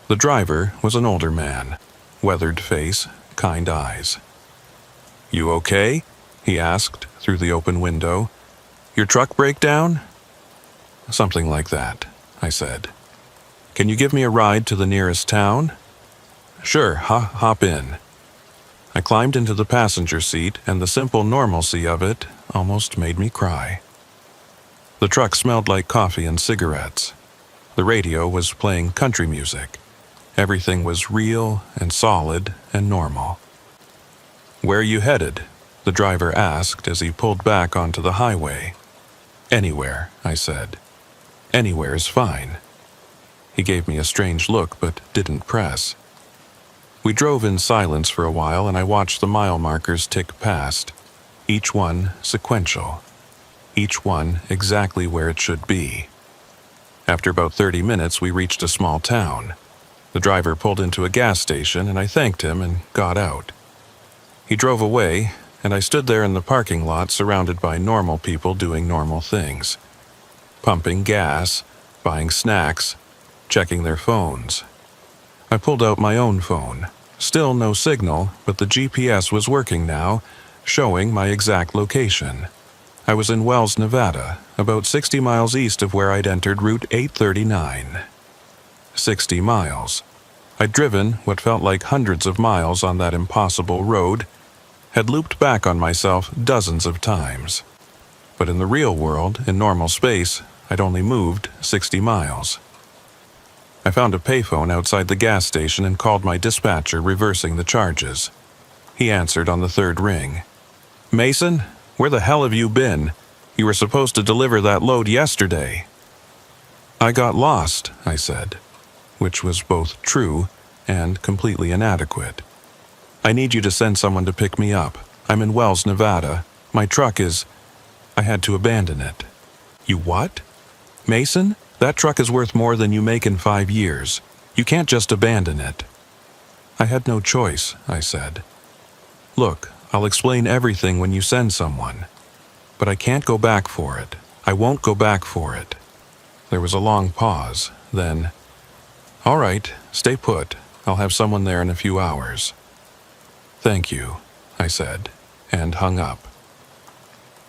The driver was an older man, weathered face, kind eyes. "You okay?" he asked through the open window. "Your truck break down?" "Something like that," I said. "Can you give me a ride to the nearest town?" "Sure, hop in." I climbed into the passenger seat, and the simple normalcy of it almost made me cry. The truck smelled like coffee and cigarettes. The radio was playing country music. Everything was real and solid and normal. "Where are you headed?" the driver asked as he pulled back onto the highway. "Anywhere," I said. "Anywhere is fine." He gave me a strange look but didn't press. We drove in silence for a while and I watched the mile markers tick past, each one sequential, each one exactly where it should be. After about 30 minutes, we reached a small town. The driver pulled into a gas station and I thanked him and got out. He drove away, and I stood there in the parking lot surrounded by normal people doing normal things. Pumping gas, buying snacks, checking their phones. I pulled out my own phone. Still no signal, but the GPS was working now, showing my exact location. I was in Wells, Nevada, about 60 miles east of where I'd entered Route 839. 60 miles. I'd driven what felt like hundreds of miles on that impossible road, had looped back on myself dozens of times. But in the real world, in normal space, I'd only moved 60 miles. I found a payphone outside the gas station and called my dispatcher, reversing the charges. He answered on the third ring. "Mason, where the hell have you been? You were supposed to deliver that load yesterday." "I got lost," I said, which was both true and completely inadequate. "I need you to send someone to pick me up. I'm in Wells, Nevada. My truck is... I had to abandon it." "You what?" "Mason, that truck is worth more than you make in 5 years. You can't just abandon it." I had no choice, I said. "Look, I'll explain everything when you send someone. But I can't go back for it. I won't go back for it." There was a long pause, then, "All right, stay put. I'll have someone there in a few hours." "Thank you," I said, and hung up.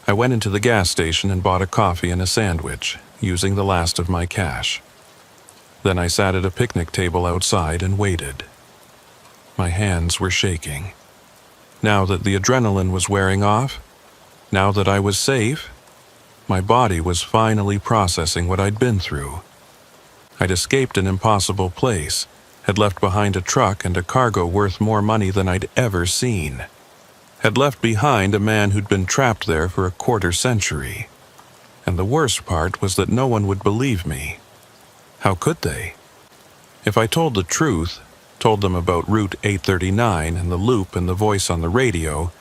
I went into the gas station and bought a coffee and a sandwich, using the last of my cash. Then I sat at a picnic table outside and waited. My hands were shaking. Now that the adrenaline was wearing off, now that I was safe, my body was finally processing what I'd been through. I'd escaped an impossible place, had left behind a truck and a cargo worth more money than I'd ever seen. Had left behind a man who'd been trapped there for a quarter century. And the worst part was that no one would believe me. How could they? If I told the truth, told them about Route 839 and the loop and the voice on the radio,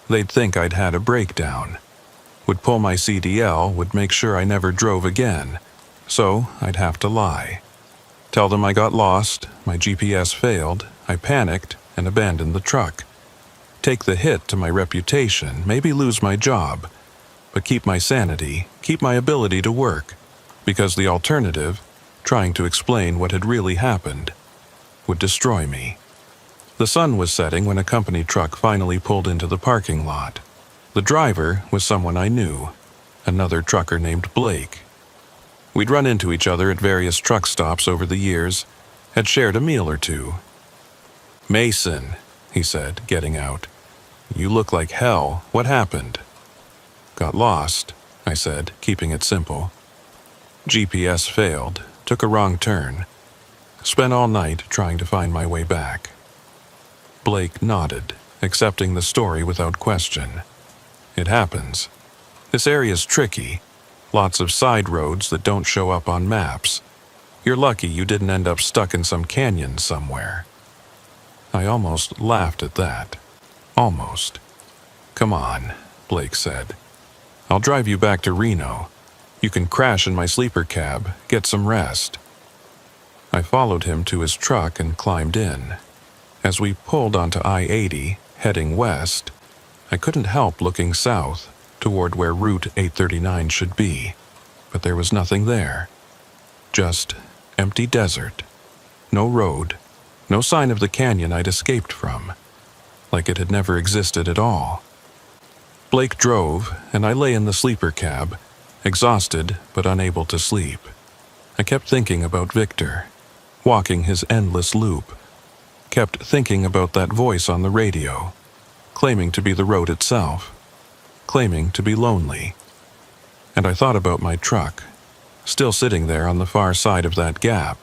they'd think I'd had a breakdown. Would pull my CDL, would make sure I never drove again. So I'd have to lie. Tell them I got lost, my GPS failed, I panicked, and abandoned the truck. Take the hit to my reputation, maybe lose my job, but keep my sanity, keep my ability to work, because the alternative, trying to explain what had really happened, would destroy me. The sun was setting when a company truck finally pulled into the parking lot. The driver was someone I knew, another trucker named Blake. We'd run into each other at various truck stops over the years, had shared a meal or two. "Mason," he said, getting out. "You look like hell. What happened?" "Got lost," I said, keeping it simple. GPS failed, took a wrong turn. Spent all night trying to find my way back. Blake nodded, accepting the story without question. "It happens. This area's tricky. Lots of side roads that don't show up on maps. You're lucky you didn't end up stuck in some canyon somewhere." I almost laughed at that. Almost. "Come on," Blake said. "I'll drive you back to Reno. You can crash in my sleeper cab, get some rest." I followed him to his truck and climbed in. As we pulled onto I-80, heading west, I couldn't help looking south, toward where Route 839 should be, but there was nothing there. Just empty desert. No road, no sign of the canyon I'd escaped from, like it had never existed at all. Blake drove, and I lay in the sleeper cab, exhausted but unable to sleep. I kept thinking about Victor, walking his endless loop. Kept thinking about that voice on the radio, claiming to be the road itself, claiming to be lonely. And I thought about my truck, still sitting there on the far side of that gap.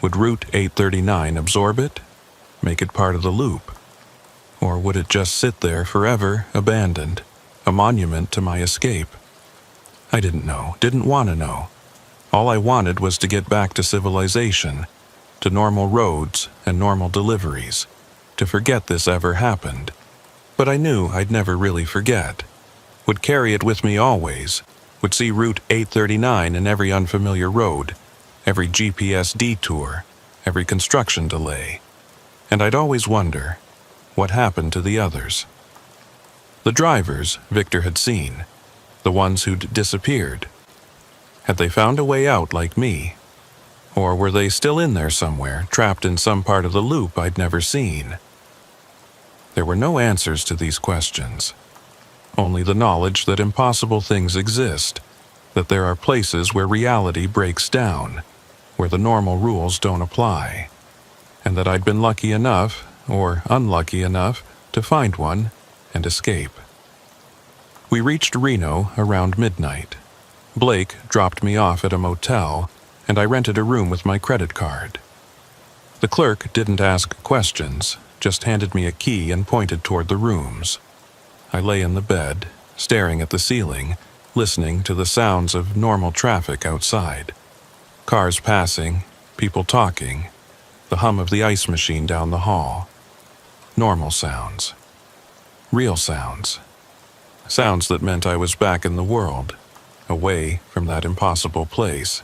Would Route 839 absorb it, make it part of the loop? Or would it just sit there forever, abandoned, a monument to my escape? I didn't know, didn't want to know. All I wanted was to get back to civilization, to normal roads and normal deliveries, to forget this ever happened. But I knew I'd never really forget. Would carry it with me always, would see Route 839 in every unfamiliar road, every GPS detour, every construction delay. And I'd always wonder, what happened to the others? The drivers Victor had seen, the ones who'd disappeared. Had they found a way out like me? Or were they still in there somewhere, trapped in some part of the loop I'd never seen? There were no answers to these questions. Only the knowledge that impossible things exist, that there are places where reality breaks down, where the normal rules don't apply, and that I'd been lucky enough, or unlucky enough, to find one and escape. We reached Reno around midnight. Blake dropped me off at a motel, and I rented a room with my credit card. The clerk didn't ask questions, just handed me a key and pointed toward the rooms. I lay in the bed, staring at the ceiling, listening to the sounds of normal traffic outside. Cars passing, people talking, the hum of the ice machine down the hall. Normal sounds. Real sounds. Sounds that meant I was back in the world, away from that impossible place.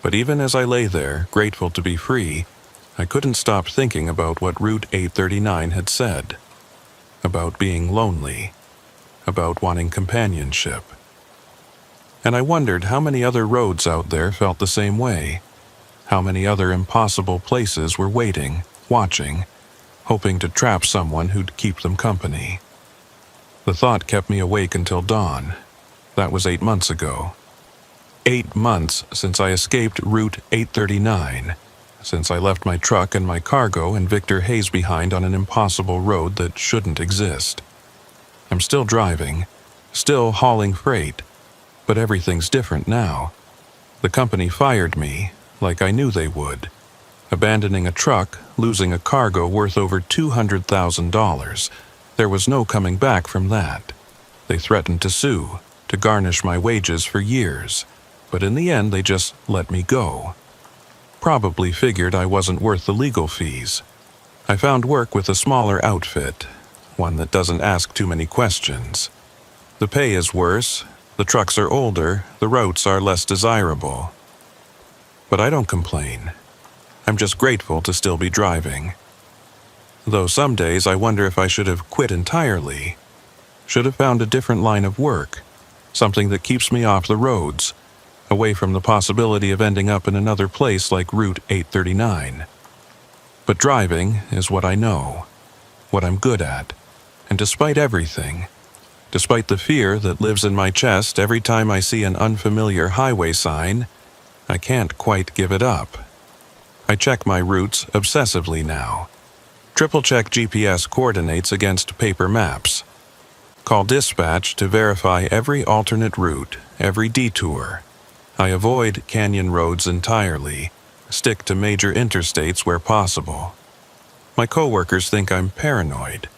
But even as I lay there, grateful to be free, I couldn't stop thinking about what Route 839 had said. About being lonely. About wanting companionship. And I wondered how many other roads out there felt the same way. How many other impossible places were waiting, watching, hoping to trap someone who'd keep them company. The thought kept me awake until dawn. That was 8 months ago. 8 months since I escaped Route 839, since I left my truck and my cargo and Victor Hayes behind on an impossible road that shouldn't exist. I'm still driving, still hauling freight, but everything's different now. The company fired me, like I knew they would. Abandoning a truck, losing a cargo worth over $200,000. There was no coming back from that. They threatened to sue, to garnish my wages for years, but in the end they just let me go. Probably figured I wasn't worth the legal fees. I found work with a smaller outfit, one that doesn't ask too many questions. The pay is worse, the trucks are older, the routes are less desirable. But I don't complain. I'm just grateful to still be driving. Though some days I wonder if I should have quit entirely. Should have found a different line of work, something that keeps me off the roads, away from the possibility of ending up in another place like Route 839. But driving is what I know, what I'm good at, and despite everything, despite the fear that lives in my chest every time I see an unfamiliar highway sign, I can't quite give it up. I check my routes obsessively now. Triple-check GPS coordinates against paper maps. Call dispatch to verify every alternate route, every detour. I avoid canyon roads entirely, stick to major interstates where possible. My coworkers think I'm paranoid.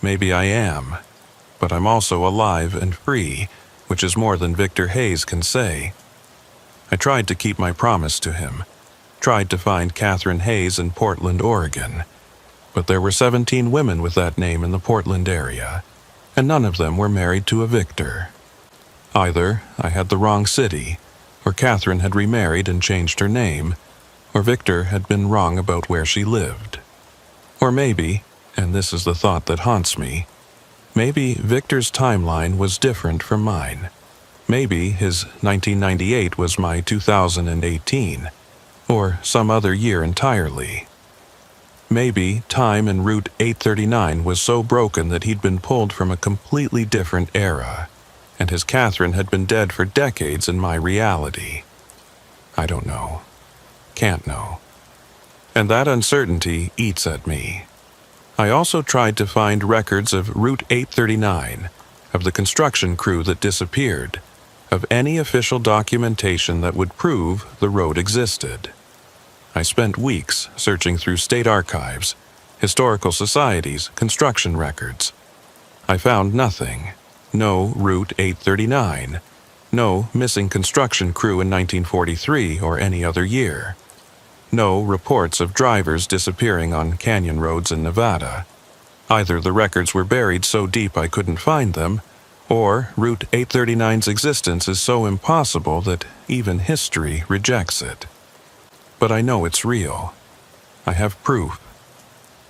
Maybe I am. But I'm also alive and free, which is more than Victor Hayes can say. I tried to keep my promise to him. Tried to find Catherine Hayes in Portland, Oregon. But there were 17 women with that name in the Portland area, and none of them were married to a Victor. Either I had the wrong city, or Catherine had remarried and changed her name, or Victor had been wrong about where she lived. Or maybe, and this is the thought that haunts me, maybe Victor's timeline was different from mine. Maybe his 1998 was my 2018, or some other year entirely. Maybe time in Route 839 was so broken that he'd been pulled from a completely different era, and his Catherine had been dead for decades in my reality. I don't know. Can't know. And that uncertainty eats at me. I also tried to find records of Route 839, of the construction crew that disappeared, of any official documentation that would prove the road existed. I spent weeks searching through state archives, historical societies, construction records. I found nothing. No Route 839. No missing construction crew in 1943 or any other year. No reports of drivers disappearing on canyon roads in Nevada. Either the records were buried so deep I couldn't find them, or Route 839's existence is so impossible that even history rejects it. But I know it's real. I have proof.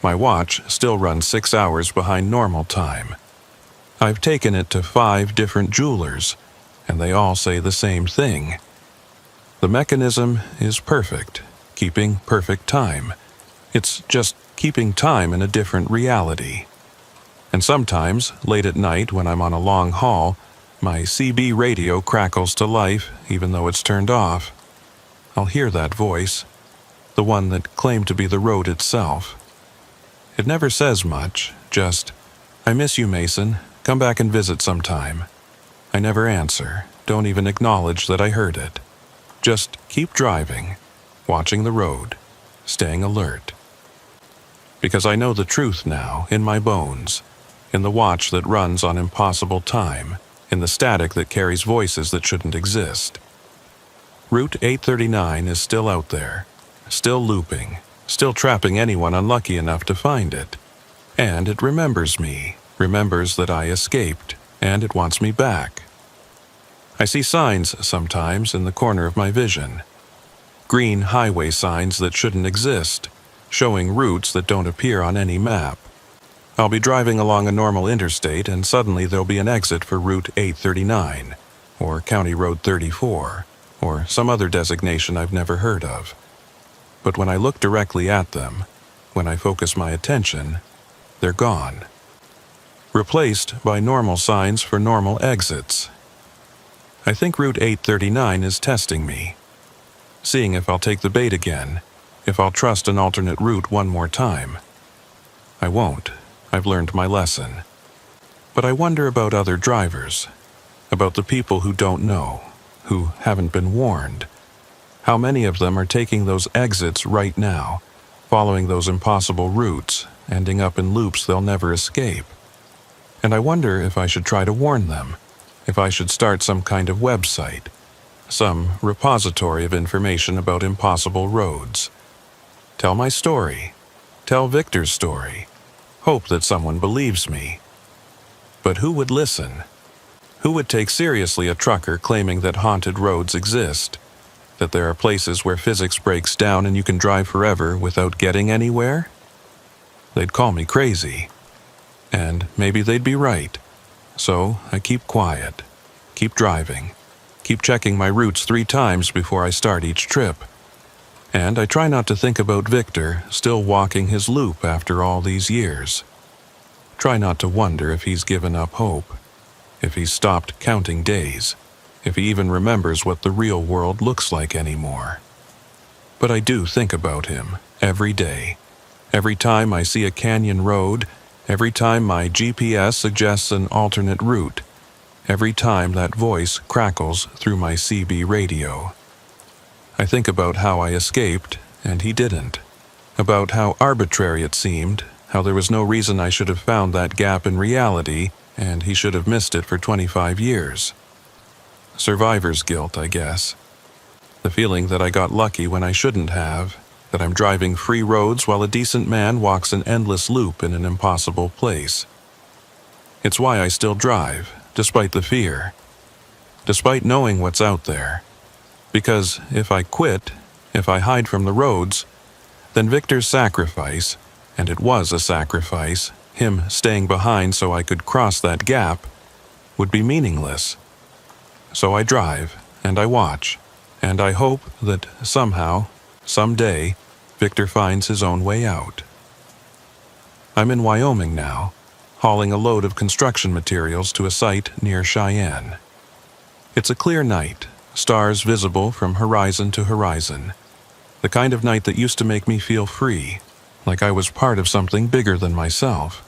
My watch still runs 6 hours behind normal time. I've taken it to 5 different jewelers, and they all say the same thing. The mechanism is perfect, keeping perfect time. It's just keeping time in a different reality. And sometimes, late at night when I'm on a long haul, my CB radio crackles to life even though it's turned off. I'll hear that voice, the one that claimed to be the road itself. It never says much, just, "I miss you, Mason. Come back and visit sometime." I never answer, don't even acknowledge that I heard it. Just keep driving, watching the road, staying alert. Because I know the truth now, in my bones, in the watch that runs on impossible time, in the static that carries voices that shouldn't exist. Route 839 is still out there, still looping, still trapping anyone unlucky enough to find it. And it remembers me, remembers that I escaped, and it wants me back. I see signs sometimes in the corner of my vision. Green highway signs that shouldn't exist, showing routes that don't appear on any map. I'll be driving along a normal interstate and suddenly there'll be an exit for Route 839, or County Road 34, or some other designation I've never heard of. But when I look directly at them, when I focus my attention, they're gone. Replaced by normal signs for normal exits. I think Route 839 is testing me, seeing if I'll take the bait again, if I'll trust an alternate route one more time. I won't. I've learned my lesson. But I wonder about other drivers, about the people who don't know, who haven't been warned. How many of them are taking those exits right now, following those impossible routes, ending up in loops they'll never escape? And I wonder if I should try to warn them, if I should start some kind of website, some repository of information about impossible roads. Tell my story. Tell Victor's story. Hope that someone believes me. But who would listen? Who would take seriously a trucker claiming that haunted roads exist? That there are places where physics breaks down and you can drive forever without getting anywhere? They'd call me crazy. And maybe they'd be right. So I keep quiet, keep driving, keep checking my routes 3 times before I start each trip. And I try not to think about Victor still walking his loop after all these years. Try not to wonder if he's given up hope, if he's stopped counting days, if he even remembers what the real world looks like anymore. But I do think about him every day. Every time I see a canyon road, every time my GPS suggests an alternate route, every time that voice crackles through my CB radio. I think about how I escaped, and he didn't. About how arbitrary it seemed, how there was no reason I should have found that gap in reality, and he should have missed it for 25 years. Survivor's guilt, I guess. The feeling that I got lucky when I shouldn't have, that I'm driving free roads while a decent man walks an endless loop in an impossible place. It's why I still drive, despite the fear, despite knowing what's out there. Because if I quit, if I hide from the roads, then Victor's sacrifice, and it was a sacrifice, him staying behind so I could cross that gap, would be meaningless. So I drive, and I watch, and I hope that somehow, someday, Victor finds his own way out. I'm in Wyoming now, hauling a load of construction materials to a site near Cheyenne. It's a clear night, stars visible from horizon to horizon. The kind of night that used to make me feel free, like I was part of something bigger than myself.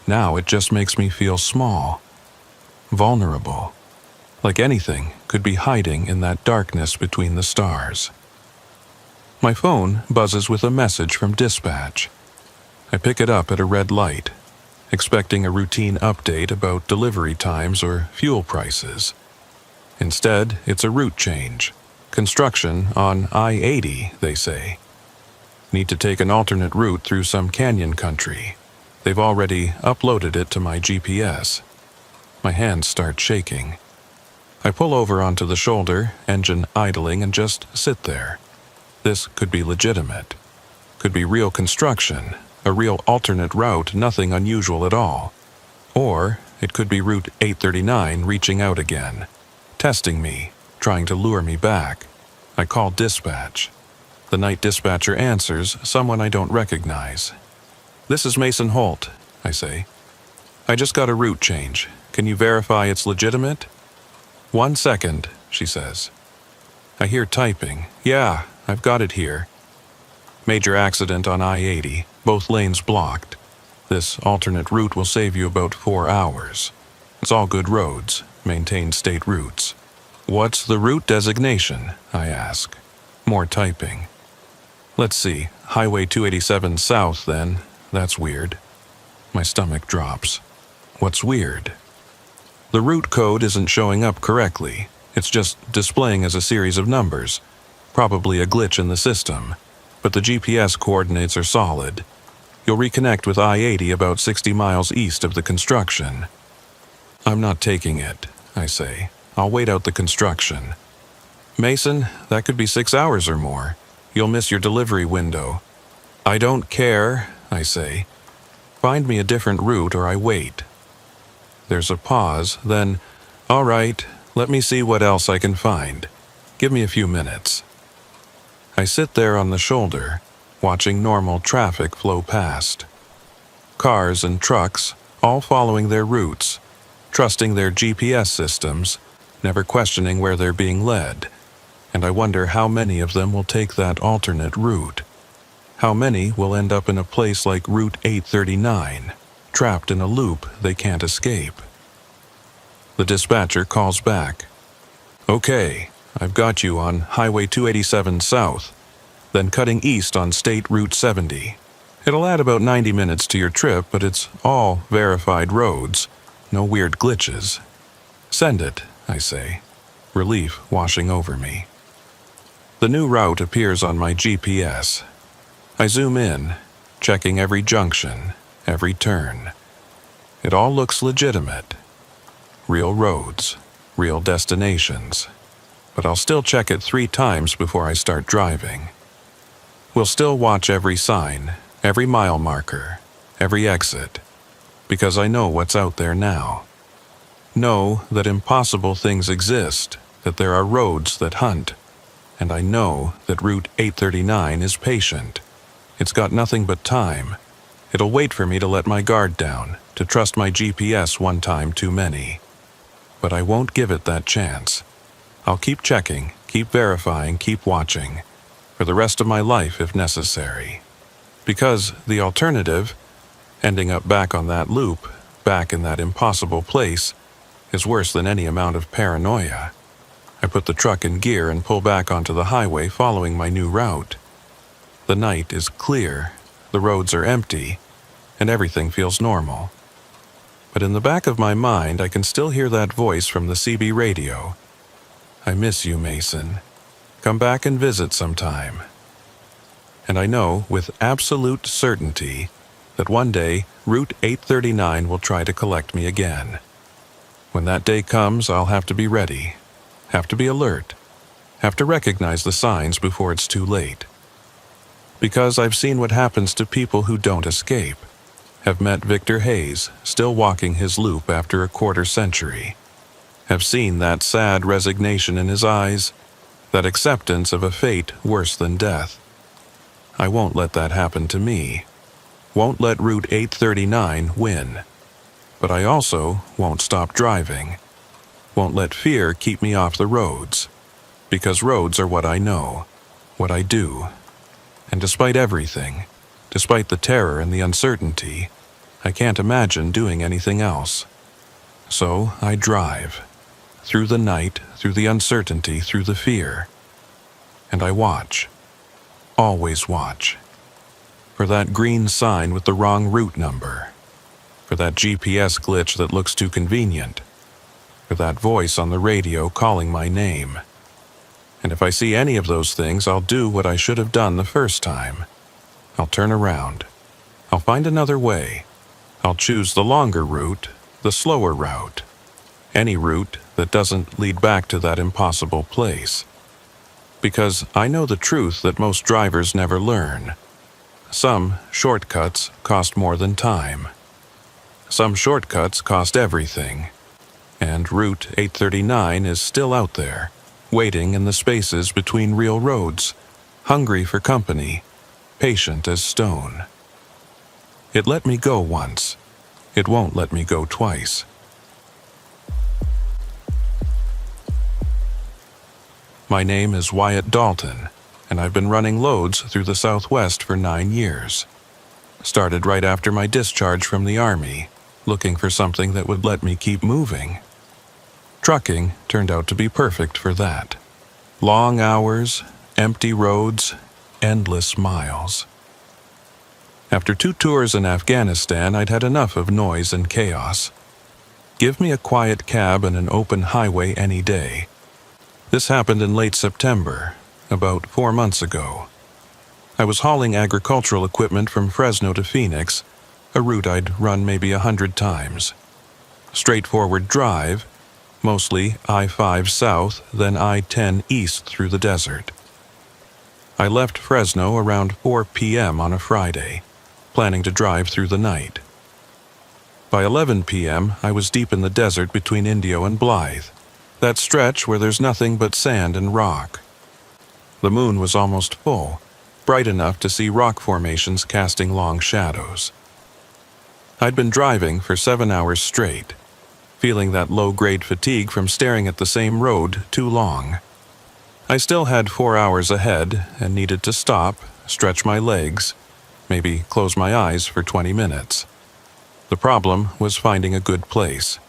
Now it just makes me feel small, vulnerable. like anything could be hiding in that darkness between the stars. My phone buzzes with a message from dispatch. I pick it up at a red light, expecting a routine update about delivery times or fuel prices. Instead, it's a route change. Construction on I-80, they say. Need to take an alternate route through some canyon country. They've already uploaded it to my GPS. My hands start shaking. I pull over onto the shoulder, engine idling, and just sit there. This could be legitimate. Could be real construction, a real alternate route, nothing unusual at all. Or it could be Route 839 reaching out again, testing me, trying to lure me back. I call dispatch. The night dispatcher answers, someone I don't recognize. "This is Mason Holt," I say. "I just got a route change. Can you verify it's legitimate?" "1 second," she says. I hear typing. "Yeah, I've got it here. Major accident on I-80, both lanes blocked. This alternate route will save you about 4 hours. It's all good roads, maintained state routes." "What's the route designation?" I ask. More typing. "Let's see, Highway 287 South then. That's weird." My stomach drops. What's weird? The route code isn't showing up correctly. It's just displaying as a series of numbers. Probably a glitch in the system. But the GPS coordinates are solid. You'll reconnect with I-80 about 60 miles east of the construction. "I'm not taking it," I say. "I'll wait out the construction." "Mason, that could be 6 hours or more. You'll miss your delivery window." "I don't care," I say. "Find me a different route or I wait." There's a pause, then, "All right, let me see what else I can find. Give me a few minutes." I sit there on the shoulder, watching normal traffic flow past. Cars and trucks, all following their routes, trusting their GPS systems, never questioning where they're being led. And I wonder how many of them will take that alternate route. How many will end up in a place like Route 839, trapped in a loop they can't escape. The dispatcher calls back. "Okay, I've got you on Highway 287 South, then cutting east on State Route 70. It'll add about 90 minutes to your trip, but it's all verified roads, no weird glitches." "Send it," I say, relief washing over me. The new route appears on my GPS. I zoom in, checking every junction, every turn. It all looks legitimate. Real roads, real destinations. But I'll still check it 3 times before I start driving. We'll still watch every sign, every mile marker, every exit, because I know what's out there now. Know that impossible things exist, that there are roads that hunt, and I know that Route 839 is patient. It's got nothing but time. It'll wait for me to let my guard down, to trust my GPS one time too many. But I won't give it that chance. I'll keep checking, keep verifying, keep watching, for the rest of my life if necessary. Because the alternative, ending up back on that loop, back in that impossible place, is worse than any amount of paranoia. I put the truck in gear and pull back onto the highway following my new route. The night is clear, the roads are empty, and everything feels normal. But in the back of my mind, I can still hear that voice from the CB radio. "I miss you, Mason. Come back and visit sometime." And I know with absolute certainty that one day Route 839 will try to collect me again. When that day comes, I'll have to be ready, have to be alert, have to recognize the signs before it's too late. Because I've seen what happens to people who don't escape, have met Victor Hayes still walking his loop after a quarter century, have seen that sad resignation in his eyes, that acceptance of a fate worse than death. I won't let that happen to me. Won't let Route 839 win. But I also won't stop driving. Won't let fear keep me off the roads. Because roads are what I know, what I do. And despite everything, despite the terror and the uncertainty, I can't imagine doing anything else. So I drive. through the night, through the uncertainty, through the fear. And I watch, always watch, for that green sign with the wrong route number, for that GPS glitch that looks too convenient, for that voice on the radio calling my name. And if I see any of those things, I'll do what I should have done the first time. I'll turn around. I'll find another way. I'll choose the longer route, the slower route. Any route that doesn't lead back to that impossible place. Because I know the truth that most drivers never learn. Some shortcuts cost more than time. Some shortcuts cost everything. And Route 839 is still out there, waiting in the spaces between real roads, hungry for company, patient as stone. It let me go once. It won't let me go twice. My name is Wyatt Dalton, and I've been running loads through the Southwest for 9 years. Started right after my discharge from the Army, looking for something that would let me keep moving. Trucking turned out to be perfect for that. Long hours, empty roads, endless miles. After 2 tours in Afghanistan, I'd had enough of noise and chaos. Give me a quiet cab and an open highway any day. This happened in late September, about 4 months ago. I was hauling agricultural equipment from Fresno to Phoenix, a route I'd run maybe 100 times. Straightforward drive, mostly I-5 south, then I-10 east through the desert. I left Fresno around 4 p.m. on a Friday, planning to drive through the night. By 11 p.m., I was deep in the desert between Indio and Blythe, that stretch where there's nothing but sand and rock. The moon was almost full, bright enough to see rock formations casting long shadows. I'd been driving for 7 hours straight, feeling that low-grade fatigue from staring at the same road too long. I still had 4 hours ahead and needed to stop, stretch my legs, maybe close my eyes for 20 minutes. The problem was finding a good place.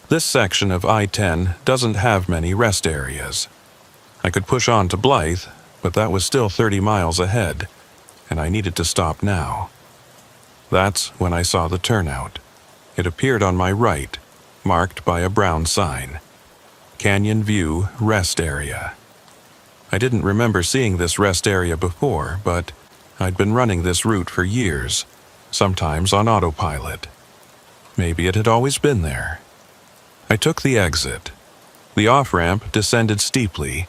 This section of I-10 doesn't have many rest areas. I could push on to Blythe, but that was still 30 miles ahead, and I needed to stop now. That's when I saw the turnout. It appeared on my right, marked by a brown sign. Canyon View Rest Area. I didn't remember seeing this rest area before, but I'd been running this route for years, sometimes on autopilot. Maybe it had always been there. I took the exit. The off-ramp descended steeply,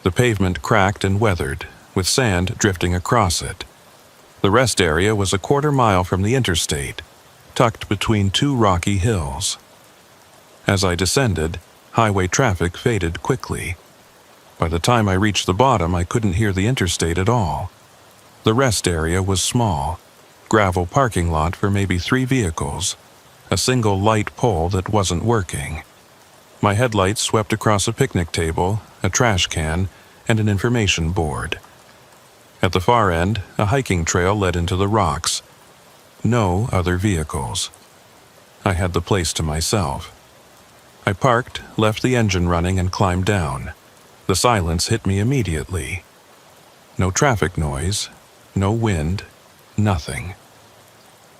the pavement cracked and weathered, with sand drifting across it. The rest area was a quarter mile from the interstate, tucked between 2 rocky hills. As I descended, highway traffic faded quickly. By the time I reached the bottom, I couldn't hear the interstate at all. The rest area was small, gravel parking lot for maybe 3 vehicles, a single light pole that wasn't working. My headlights swept across a picnic table, a trash can, and an information board. At the far end, a hiking trail led into the rocks. No other vehicles. I had the place to myself. I parked, left the engine running, and climbed down. The silence hit me immediately. No traffic noise, no wind, nothing.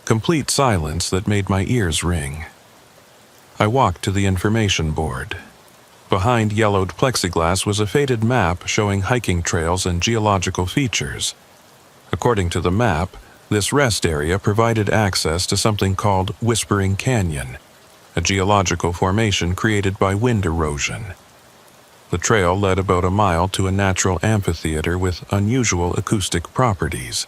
Complete silence that made my ears ring. I walked to the information board. Behind yellowed plexiglass was a faded map showing hiking trails and geological features. According to the map, this rest area provided access to something called Whispering Canyon, a geological formation created by wind erosion. The trail led about a mile to a natural amphitheater with unusual acoustic properties.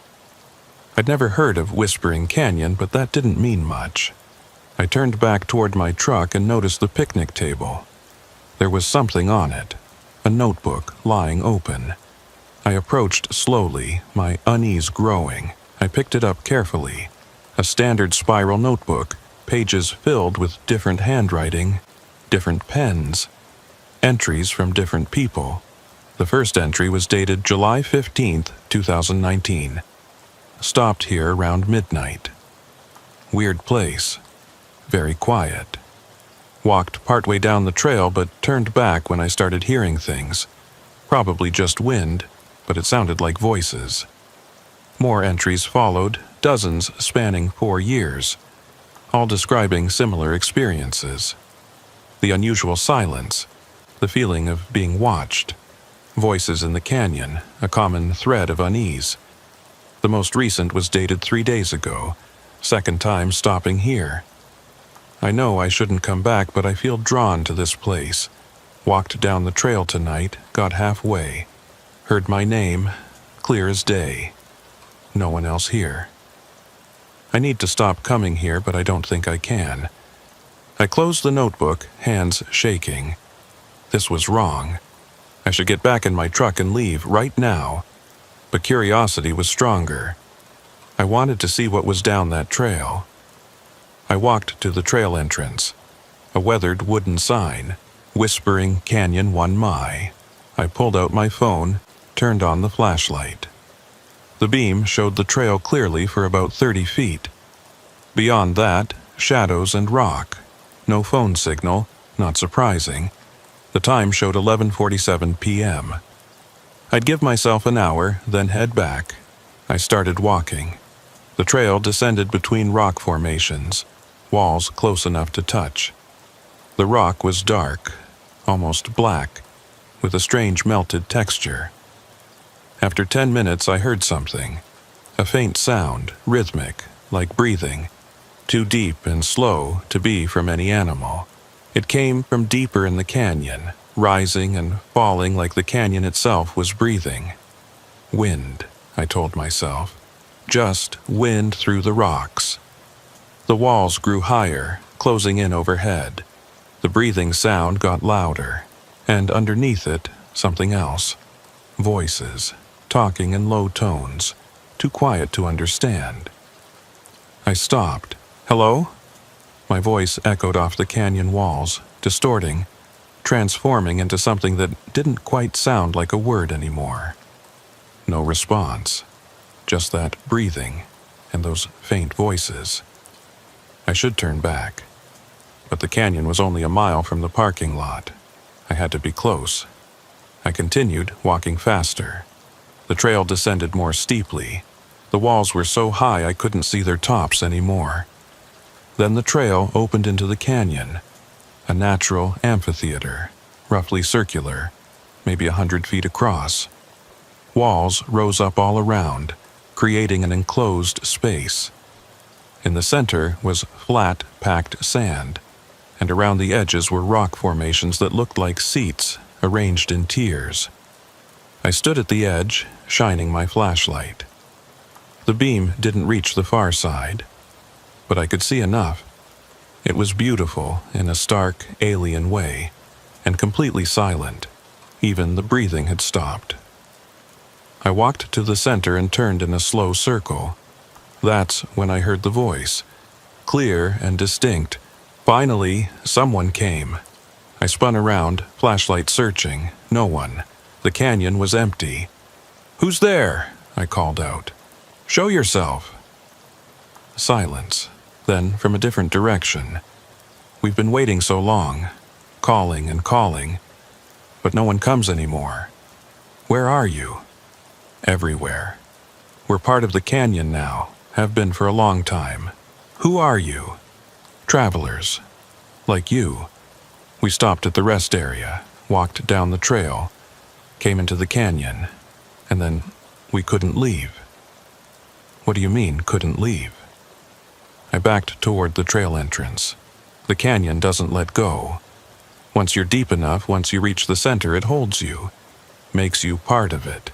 I'd never heard of Whispering Canyon, but that didn't mean much. I turned back toward my truck and noticed the picnic table. There was something on it, a notebook lying open. I approached slowly, my unease growing. I picked it up carefully. A standard spiral notebook, pages filled with different handwriting, different pens, entries from different people. The first entry was dated July 15th, 2019. Stopped here around midnight. Weird place. Very quiet. Walked partway down the trail but turned back when I started hearing things. Probably just wind, but it sounded like voices. More entries followed, dozens spanning 4 years, all describing similar experiences. The unusual silence, the feeling of being watched, voices in the canyon, a common thread of unease. The most recent was dated 3 days ago, second time stopping here. I know I shouldn't come back, but I feel drawn to this place. Walked down the trail tonight, got halfway, heard my name, clear as day. No one else here. I need to stop coming here, but I don't think I can. I closed the notebook, hands shaking. This was wrong. I should get back in my truck and leave right now. But curiosity was stronger. I wanted to see what was down that trail. I walked to the trail entrance. A weathered wooden sign, whispering Canyon 1 mi. I pulled out my phone, turned on the flashlight. The beam showed the trail clearly for about 30 feet. Beyond that, shadows and rock. No phone signal, not surprising. The time showed 11:47 p.m. I'd give myself an hour, then head back. I started walking. The trail descended between rock formations, walls close enough to touch. The rock was dark, almost black, with a strange melted texture. After 10 minutes, I heard something. A faint sound, rhythmic, like breathing, too deep and slow to be from any animal. It came from deeper in the canyon, rising and falling like the canyon itself was breathing. Wind, I told myself. Just wind through the rocks. The walls grew higher, closing in overhead. The breathing sound got louder, and underneath it, something else. Voices, talking in low tones, too quiet to understand. I stopped. Hello? My voice echoed off the canyon walls, distorting, transforming into something that didn't quite sound like a word anymore. No response, just that breathing and those faint voices. I should turn back, but the canyon was only a mile from the parking lot. I had to be close. I continued, walking faster. The trail descended more steeply. The walls were so high I couldn't see their tops anymore. Then the trail opened into the canyon, a natural amphitheater, roughly circular, maybe 100 feet across. Walls rose up all around, creating an enclosed space. In the center was flat, packed sand, and around the edges were rock formations that looked like seats arranged in tiers. I stood at the edge, shining my flashlight. The beam didn't reach the far side, but I could see enough. It was beautiful in a stark, alien way, and completely silent. Even the breathing had stopped. I walked to the center and turned in a slow circle. That's when I heard the voice, clear and distinct. Finally, someone came. I spun around, flashlight searching. No one. The canyon was empty. "Who's there?" I called out. "Show yourself." Silence. Then, from a different direction. "We've been waiting so long, calling and calling, but no one comes anymore. Where are you?" "Everywhere. We're part of the canyon now, have been for a long time. Who are you?" "Travelers. Like you. We stopped at the rest area, walked down the trail, came into the canyon, and then we couldn't leave." "What do you mean, couldn't leave?" I backed toward the trail entrance. The canyon doesn't let go. Once you're deep enough, once you reach the center, it holds you, makes you part of it.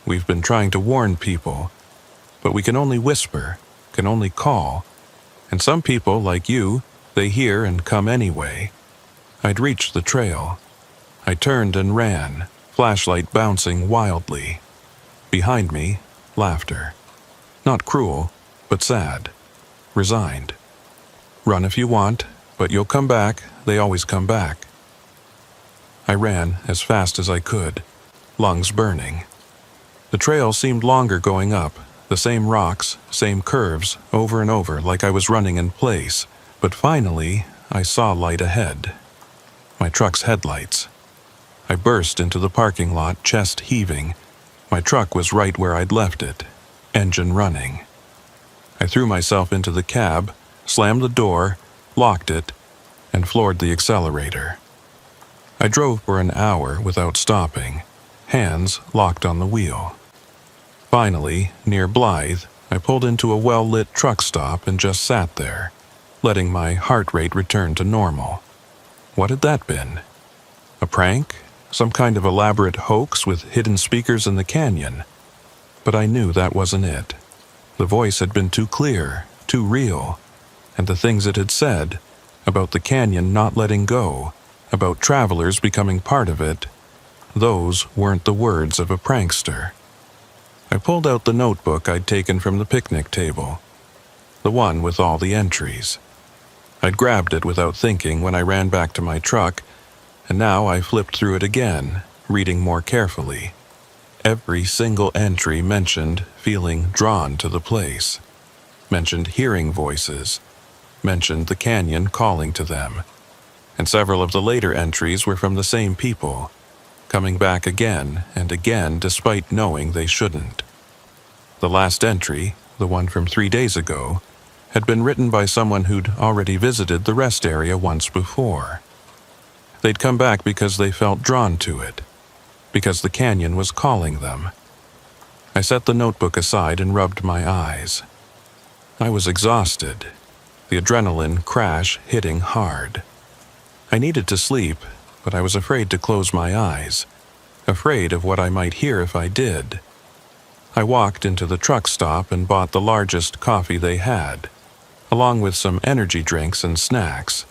We've been trying to warn people, but we can only whisper, can only call. And some people, like you, they hear and come anyway. I'd reached the trail. I turned and ran, flashlight bouncing wildly. Behind me, laughter. Not cruel, but sad. Resigned. "Run if you want, but you'll come back. They always come back." I ran as fast as I could, lungs burning. The trail seemed longer going up, the same rocks, same curves, over and over, like I was running in place. But finally, I saw light ahead. My truck's headlights. I burst into the parking lot, chest heaving. My truck was right where I'd left it, engine running. I threw myself into the cab, slammed the door, locked it, and floored the accelerator. I drove for an hour without stopping, hands locked on the wheel. Finally, near Blythe, I pulled into a well-lit truck stop and just sat there, letting my heart rate return to normal. What had that been? A prank? Some kind of elaborate hoax with hidden speakers in the canyon? But I knew that wasn't it. The voice had been too clear, too real, and the things it had said, about the canyon not letting go, about travelers becoming part of it, those weren't the words of a prankster. I pulled out the notebook I'd taken from the picnic table, the one with all the entries. I'd grabbed it without thinking when I ran back to my truck, and now I flipped through it again, reading more carefully. Every single entry mentioned feeling drawn to the place, mentioned hearing voices, mentioned the canyon calling to them, and several of the later entries were from the same people, coming back again and again despite knowing they shouldn't. The last entry, the one from 3 days ago, had been written by someone who'd already visited the rest area once before. They'd come back because they felt drawn to it, because the canyon was calling them. I set the notebook aside and rubbed my eyes. I was exhausted, the adrenaline crash hitting hard. I needed to sleep, but I was afraid to close my eyes, afraid of what I might hear if I did. I walked into the truck stop and bought the largest coffee they had, along with some energy drinks and snacks.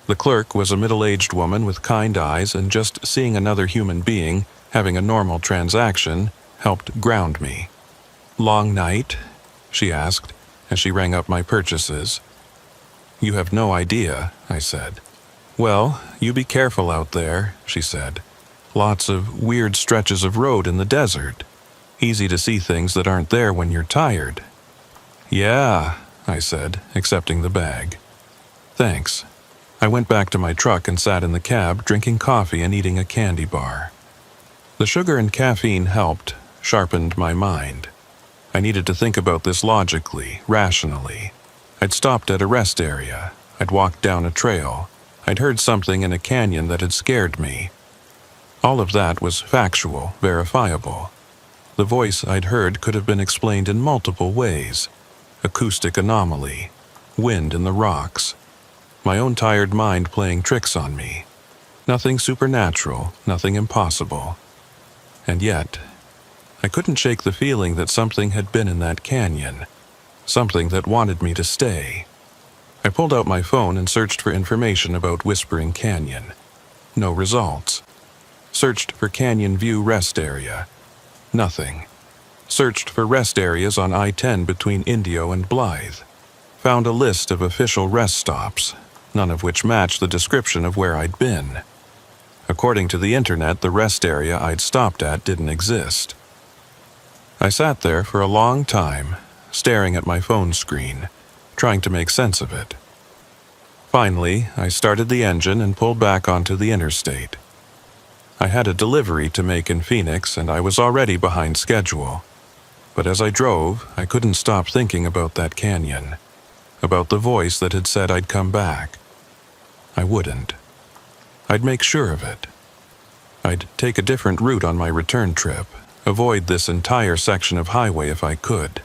The clerk was a middle-aged woman with kind eyes, and just seeing another human being having a normal transaction helped ground me. "Long night?" she asked as she rang up my purchases. "You have no idea," I said. "Well, you be careful out there," she said. "Lots of weird stretches of road in the desert. Easy to see things that aren't there when you're tired." "Yeah," I said, accepting the bag. "Thanks." I went back to my truck and sat in the cab, drinking coffee and eating a candy bar. The sugar and caffeine helped, sharpened my mind. I needed to think about this logically, rationally. I'd stopped at a rest area. I'd walked down a trail. I'd heard something in a canyon that had scared me. All of that was factual, verifiable. The voice I'd heard could have been explained in multiple ways. Acoustic anomaly, wind in the rocks, my own tired mind playing tricks on me. Nothing supernatural, nothing impossible. And yet, I couldn't shake the feeling that something had been in that canyon, something that wanted me to stay. I pulled out my phone and searched for information about Whispering Canyon. No results. Searched for Canyon View Rest Area. Nothing. Searched for rest areas on I-10 between Indio and Blythe. Found a list of official rest stops, none of which matched the description of where I'd been. According to the internet, the rest area I'd stopped at didn't exist. I sat there for a long time, staring at my phone screen, trying to make sense of it. Finally, I started the engine and pulled back onto the interstate. I had a delivery to make in Phoenix, and I was already behind schedule. But as I drove, I couldn't stop thinking about that canyon, about the voice that had said I'd come back. I wouldn't. I'd make sure of it. I'd take a different route on my return trip, avoid this entire section of highway if I could.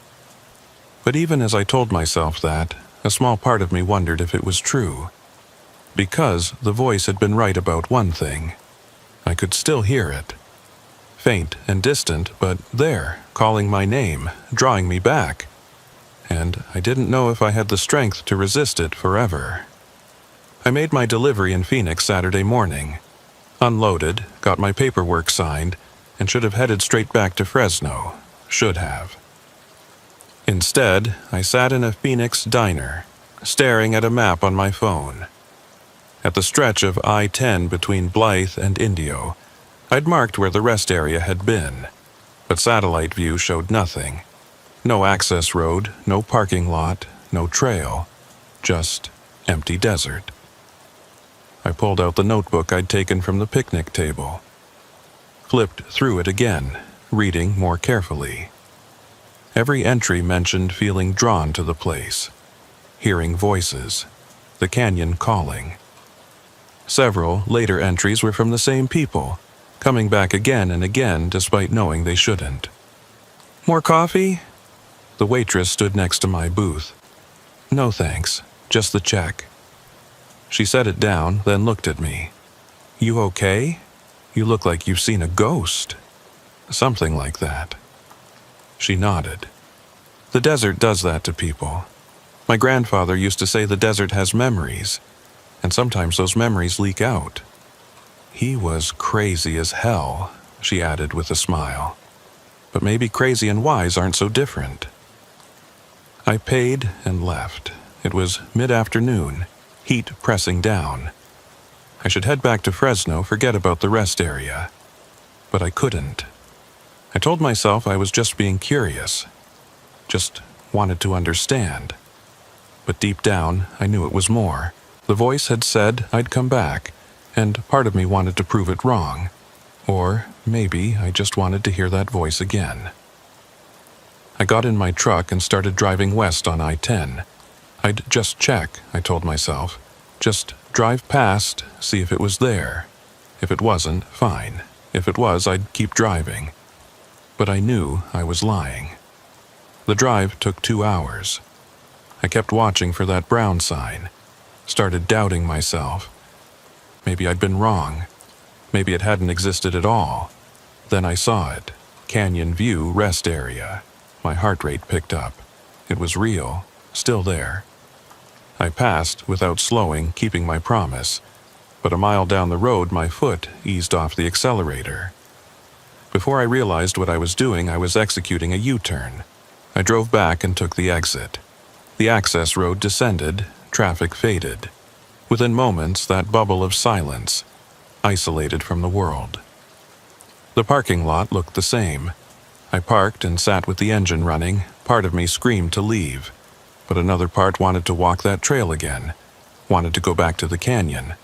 But even as I told myself that, a small part of me wondered if it was true. Because the voice had been right about one thing, I could still hear it. Faint and distant, but there, calling my name, drawing me back. And I didn't know if I had the strength to resist it forever. I made my delivery in Phoenix Saturday morning, unloaded, got my paperwork signed, and should have headed straight back to Fresno. Should have. Instead, I sat in a Phoenix diner, staring at a map on my phone. At the stretch of I-10 between Blythe and Indio, I'd marked where the rest area had been, but satellite view showed nothing. No access road, no parking lot, no trail, just empty desert. I pulled out the notebook I'd taken from the picnic table. Flipped through it again, reading more carefully. Every entry mentioned feeling drawn to the place, hearing voices, the canyon calling. Several later entries were from the same people, coming back again and again despite knowing they shouldn't. "More coffee?" The waitress stood next to my booth. "No thanks, just the check." She set it down, then looked at me. "You okay? You look like you've seen a ghost." Something like that. She nodded. "The desert does that to people. My grandfather used to say the desert has memories, and sometimes those memories leak out." "He was crazy as hell," she added with a smile. "But maybe crazy and wise aren't so different." I paid and left. It was mid-afternoon, heat pressing down. I should head back to Fresno, forget about the rest area. But I couldn't. I told myself I was just being curious. Just wanted to understand. But deep down, I knew it was more. The voice had said I'd come back, and part of me wanted to prove it wrong. Or maybe I just wanted to hear that voice again. I got in my truck and started driving west on I-10. I'd just check, I told myself. Just drive past, see if it was there. If it wasn't, fine. If it was, I'd keep driving. But I knew I was lying. The drive took 2 hours. I kept watching for that brown sign. Started doubting myself. Maybe I'd been wrong. Maybe it hadn't existed at all. Then I saw it. Canyon View Rest Area. My heart rate picked up. It was real, still there. I passed without slowing, keeping my promise. But a mile down the road, my foot eased off the accelerator. Before I realized what I was doing, I was executing a U-turn. I drove back and took the exit. The access road descended, traffic faded. Within moments, that bubble of silence, isolated from the world. The parking lot looked the same. I parked and sat with the engine running. Part of me screamed to leave, but another part wanted to walk that trail again, wanted to go back to the canyon.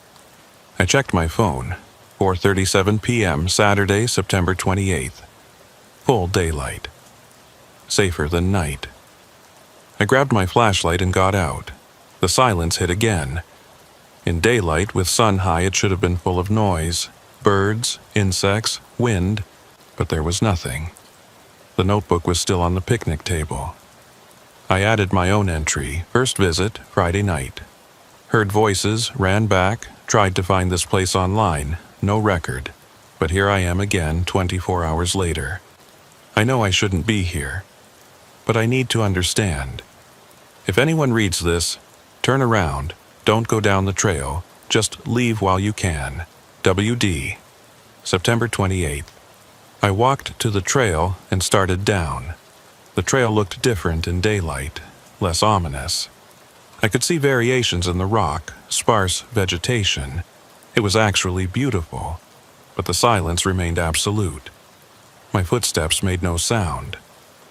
I checked my phone. 4:37 p.m. Saturday, September 28th. Full daylight. Safer than night. I grabbed my flashlight and got out. The silence hit again. In daylight, with sun high, it should have been full of noise. Birds, insects, wind, but there was nothing. The notebook was still on the picnic table. I added my own entry, first visit, Friday night. Heard voices, ran back, tried to find this place online, no record. But here I am again, 24 hours later. I know I shouldn't be here, but I need to understand. If anyone reads this, turn around, don't go down the trail, just leave while you can. WD. September 28th. I walked to the trail and started down. The trail looked different in daylight, less ominous. I could see variations in the rock, sparse vegetation. It was actually beautiful, but the silence remained absolute. My footsteps made no sound.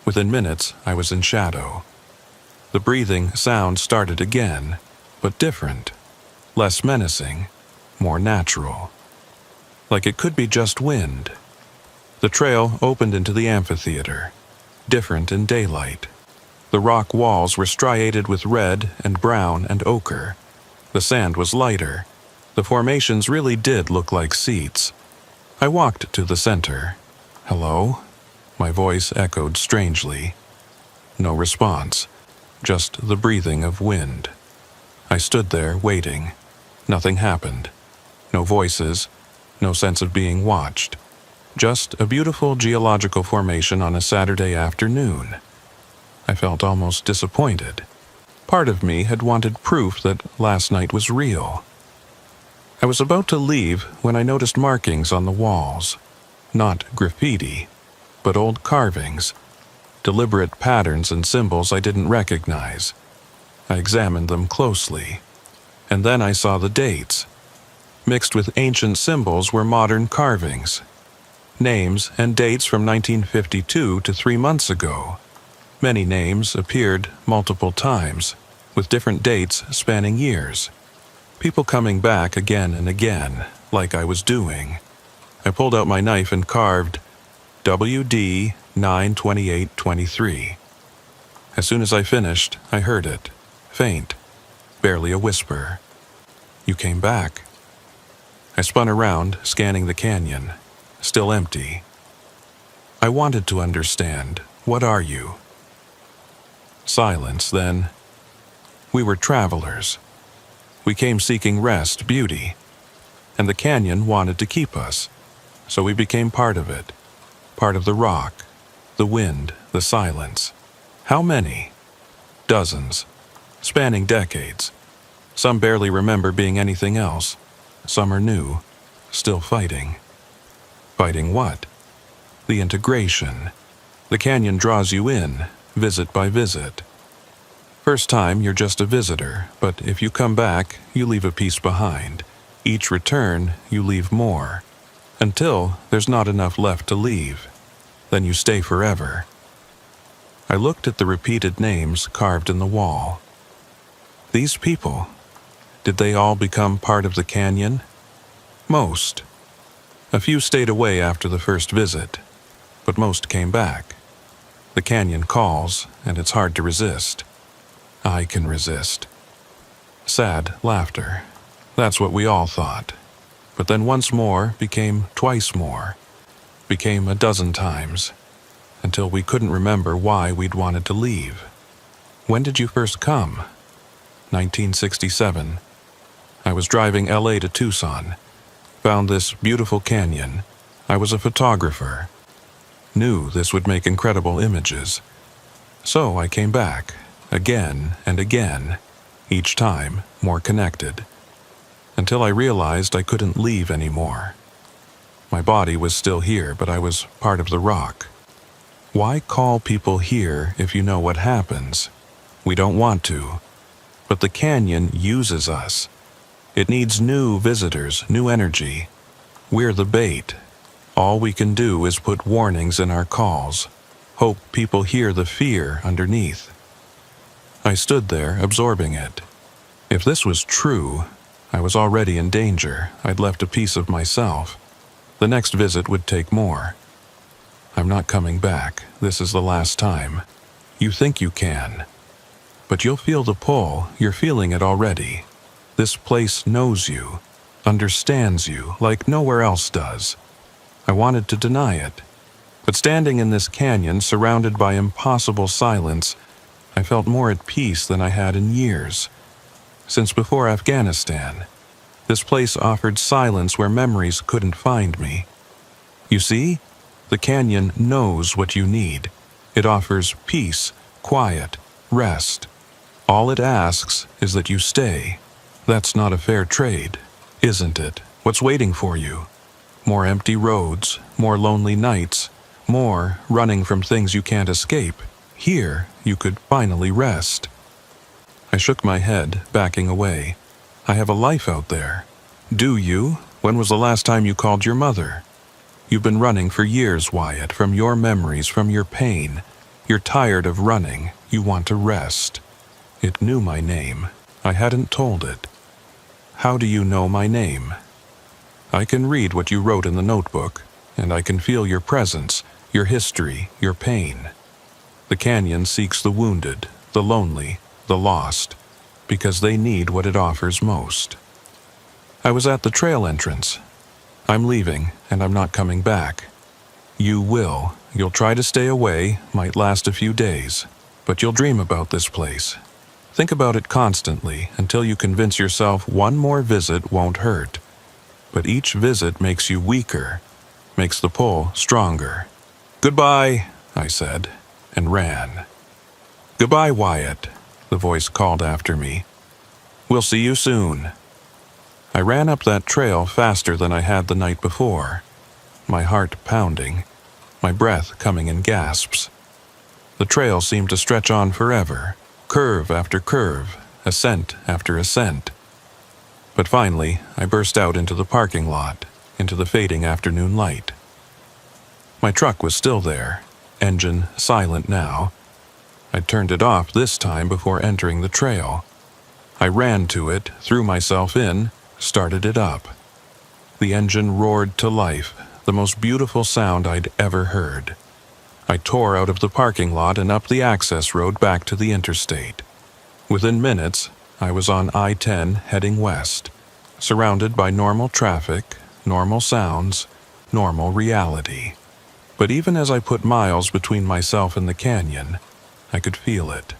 Within minutes, I was in shadow. The breathing sound started again, but different, less menacing, more natural. Like it could be just wind. The trail opened into the amphitheater, different in daylight. The rock walls were striated with red and brown and ochre. The sand was lighter. The formations really did look like seats. I walked to the center. "Hello?" My voice echoed strangely. No response, just the breathing of wind. I stood there waiting. Nothing happened. No voices, no sense of being watched. Just a beautiful geological formation on a Saturday afternoon. I felt almost disappointed. Part of me had wanted proof that last night was real. I was about to leave when I noticed markings on the walls. Not graffiti, but old carvings. Deliberate patterns and symbols I didn't recognize. I examined them closely. And then I saw the dates. Mixed with ancient symbols were modern carvings. Names and dates from 1952 to 3 months ago. Many names appeared multiple times, with different dates spanning years. People coming back again and again, like I was doing. I pulled out my knife and carved WD 92823. As soon as I finished, I heard it, faint, barely a whisper. You came back. I spun around, scanning the canyon, still empty. I wanted to understand. What are you? Silence, then. We were travelers. We came seeking rest, beauty, and the canyon wanted to keep us, so we became part of it, part of the rock, the wind, the silence. How many? Dozens, spanning decades. Some barely remember being anything else. Some are new, still fighting. Fighting what? The integration. The canyon draws you in, visit by visit. First time, you're just a visitor, but if you come back, you leave a piece behind. Each return, you leave more. Until there's not enough left to leave. Then you stay forever. I looked at the repeated names carved in the wall. These people, did they all become part of the canyon? Most. A few stayed away after the first visit, but most came back. The canyon calls, and it's hard to resist. I can resist. Sad laughter. That's what we all thought. But then once more became twice more. Became a dozen times. Until we couldn't remember why we'd wanted to leave. When did you first come? 1967. I was driving LA to Tucson. Found this beautiful canyon. I was a photographer. Knew this would make incredible images. So I came back. Again and again, each time more connected, until I realized I couldn't leave anymore. My body was still here, but I was part of the rock. Why call people here if you know what happens? We don't want to, but the canyon uses us. It needs new visitors, new energy. We're the bait. All we can do is put warnings in our calls, hope people hear the fear underneath. I stood there, absorbing it. If this was true, I was already in danger. I'd left a piece of myself. The next visit would take more. I'm not coming back. This is the last time. You think you can. But you'll feel the pull. You're feeling it already. This place knows you, understands you, like nowhere else does. I wanted to deny it. But standing in this canyon, surrounded by impossible silence, I felt more at peace than I had in years. Since before Afghanistan, this place offered silence where memories couldn't find me. You see, the canyon knows what you need. It offers peace, quiet, rest. All it asks is that you stay. That's not a fair trade, isn't it? What's waiting for you? More empty roads, more lonely nights, more running from things you can't escape. Here, you could finally rest. I shook my head, backing away. I have a life out there. Do you? When was the last time you called your mother? You've been running for years, Wyatt, from your memories, from your pain. You're tired of running. You want to rest. It knew my name. I hadn't told it. How do you know my name? I can read what you wrote in the notebook, and I can feel your presence, your history, your pain. The canyon seeks the wounded, the lonely, the lost, because they need what it offers most. I was at the trail entrance. I'm leaving, and I'm not coming back. You will. You'll try to stay away, might last a few days, but you'll dream about this place. Think about it constantly until you convince yourself one more visit won't hurt. But each visit makes you weaker, makes the pull stronger. Goodbye, I said, and ran. Goodbye, Wyatt, the voice called after me. We'll see you soon. I ran up that trail faster than I had the night before, my heart pounding, my breath coming in gasps. The trail seemed to stretch on forever, curve after curve, ascent after ascent. But finally, I burst out into the parking lot, into the fading afternoon light. My truck was still there, engine silent now. I'd turned it off this time before entering the trail. I ran to it, threw myself in, started it up. The engine roared to life, the most beautiful sound I'd ever heard. I tore out of the parking lot and up the access road back to the interstate. Within minutes, I was on I-10 heading west, surrounded by normal traffic, normal sounds, normal reality. But even as I put miles between myself and the canyon, I could feel it.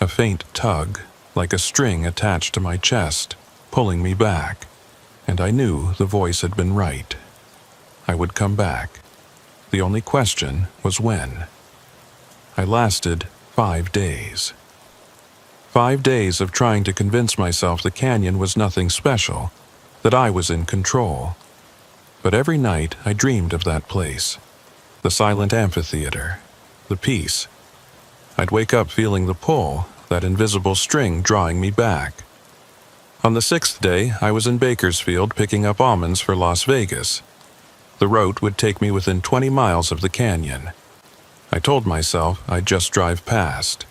A faint tug, like a string attached to my chest, pulling me back, and I knew the voice had been right. I would come back. The only question was when. I lasted 5 days. 5 days of trying to convince myself the canyon was nothing special, that I was in control. But every night I dreamed of that place, the silent amphitheater, the peace. I'd wake up feeling the pull, that invisible string drawing me back. On the 6th day, I was in Bakersfield picking up almonds for Las Vegas. The route would take me within 20 miles of the canyon. I told myself I'd just drive past.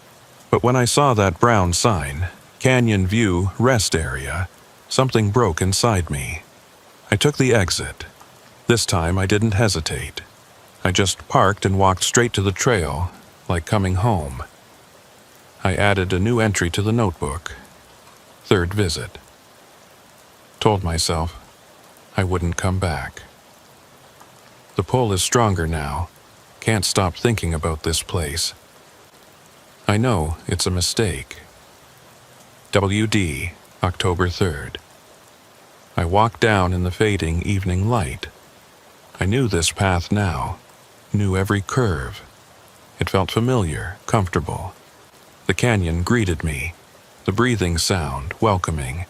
But when I saw that brown sign, Canyon View Rest Area, something broke inside me. I took the exit. This time I didn't hesitate. I just parked and walked straight to the trail, like coming home. I added a new entry to the notebook. 3rd visit. Told myself I wouldn't come back. The pull is stronger now. Can't stop thinking about this place. I know it's a mistake. WD, October 3rd. I walked down in the fading evening light. I knew this path now, knew every curve. It felt familiar, comfortable. The canyon greeted me, the breathing sound welcoming,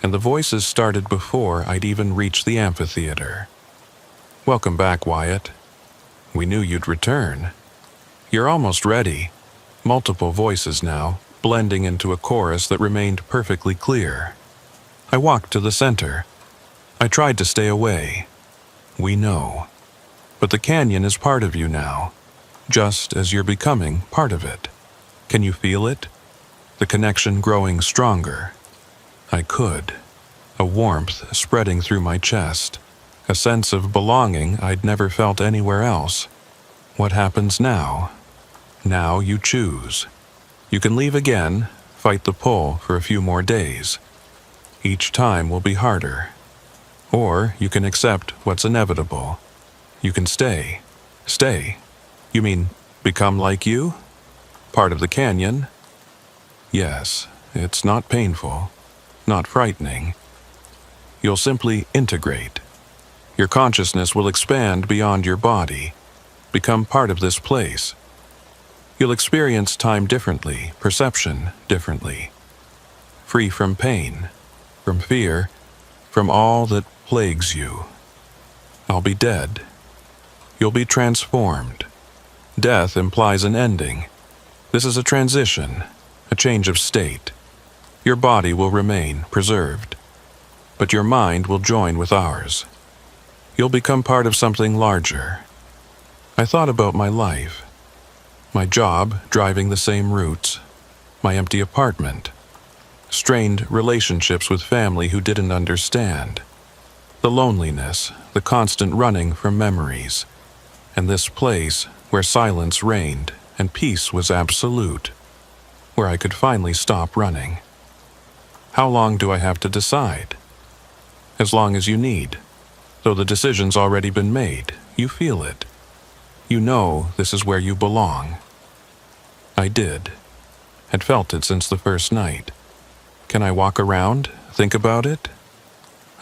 and the voices started before I'd even reached the amphitheater. Welcome back, Wyatt. We knew you'd return. You're almost ready. Multiple voices now, blending into a chorus that remained perfectly clear. I walked to the center. I tried to stay away. We know. But the canyon is part of you now, just as you're becoming part of it. Can you feel it? The connection growing stronger. I could. A warmth spreading through my chest. A sense of belonging I'd never felt anywhere else. What happens now? Now you choose. You can leave again, fight the pull for a few more days. Each time will be harder. Or you can accept what's inevitable. You can stay. Stay. You mean become like you? Part of the canyon? Yes, it's not painful, not frightening. You'll simply integrate. Your consciousness will expand beyond your body, become part of this place. You'll experience time differently, perception differently. Free from pain, from fear, from all that plagues you. I'll be dead. You'll be transformed. Death implies an ending. This is a transition, a change of state. Your body will remain preserved, but your mind will join with ours. You'll become part of something larger. I thought about my life. My job, driving the same routes. My empty apartment. Strained relationships with family who didn't understand. The loneliness, the constant running from memories. And this place where silence reigned and peace was absolute. Where I could finally stop running. How long do I have to decide? As long as you need. Though the decision's already been made, you feel it. You know this is where you belong. I did. Had felt it since the first night. Can I walk around, think about it?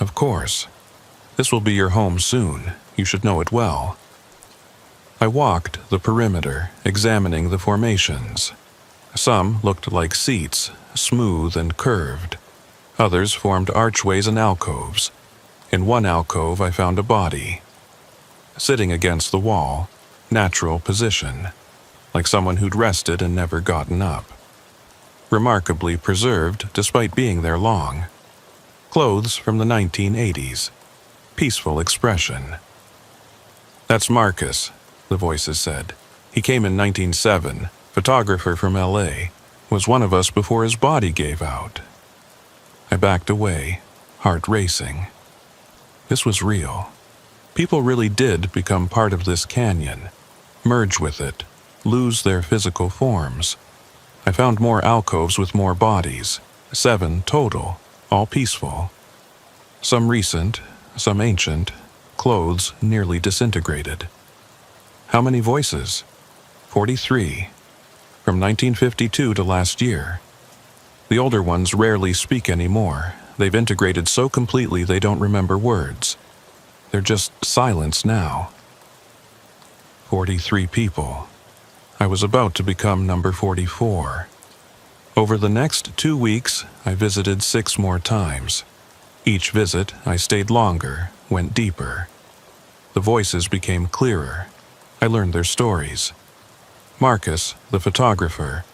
Of course. This will be your home soon. You should know it well. I walked the perimeter, examining the formations. Some looked like seats, smooth and curved. Others formed archways and alcoves. In one alcove I found a body. Sitting against the wall, natural position, like someone who'd rested and never gotten up. Remarkably preserved despite being there long. Clothes from the 1980s. Peaceful expression. That's Marcus, the voices said. He came in 1907, photographer from LA. Was one of us before his body gave out. I backed away, heart racing. This was real. People really did become part of this canyon, merge with it, lose their physical forms. I found more alcoves with more bodies, 7 total, all peaceful. Some recent, some ancient, clothes nearly disintegrated. How many voices? 43. From 1952 to last year. The older ones rarely speak anymore. They've integrated so completely they don't remember words. They're just silence now. 43 people. I was about to become number 44. Over the next 2 weeks, I visited 6 more times. Each visit, I stayed longer, went deeper. The voices became clearer. I learned their stories. Marcus, the photographer.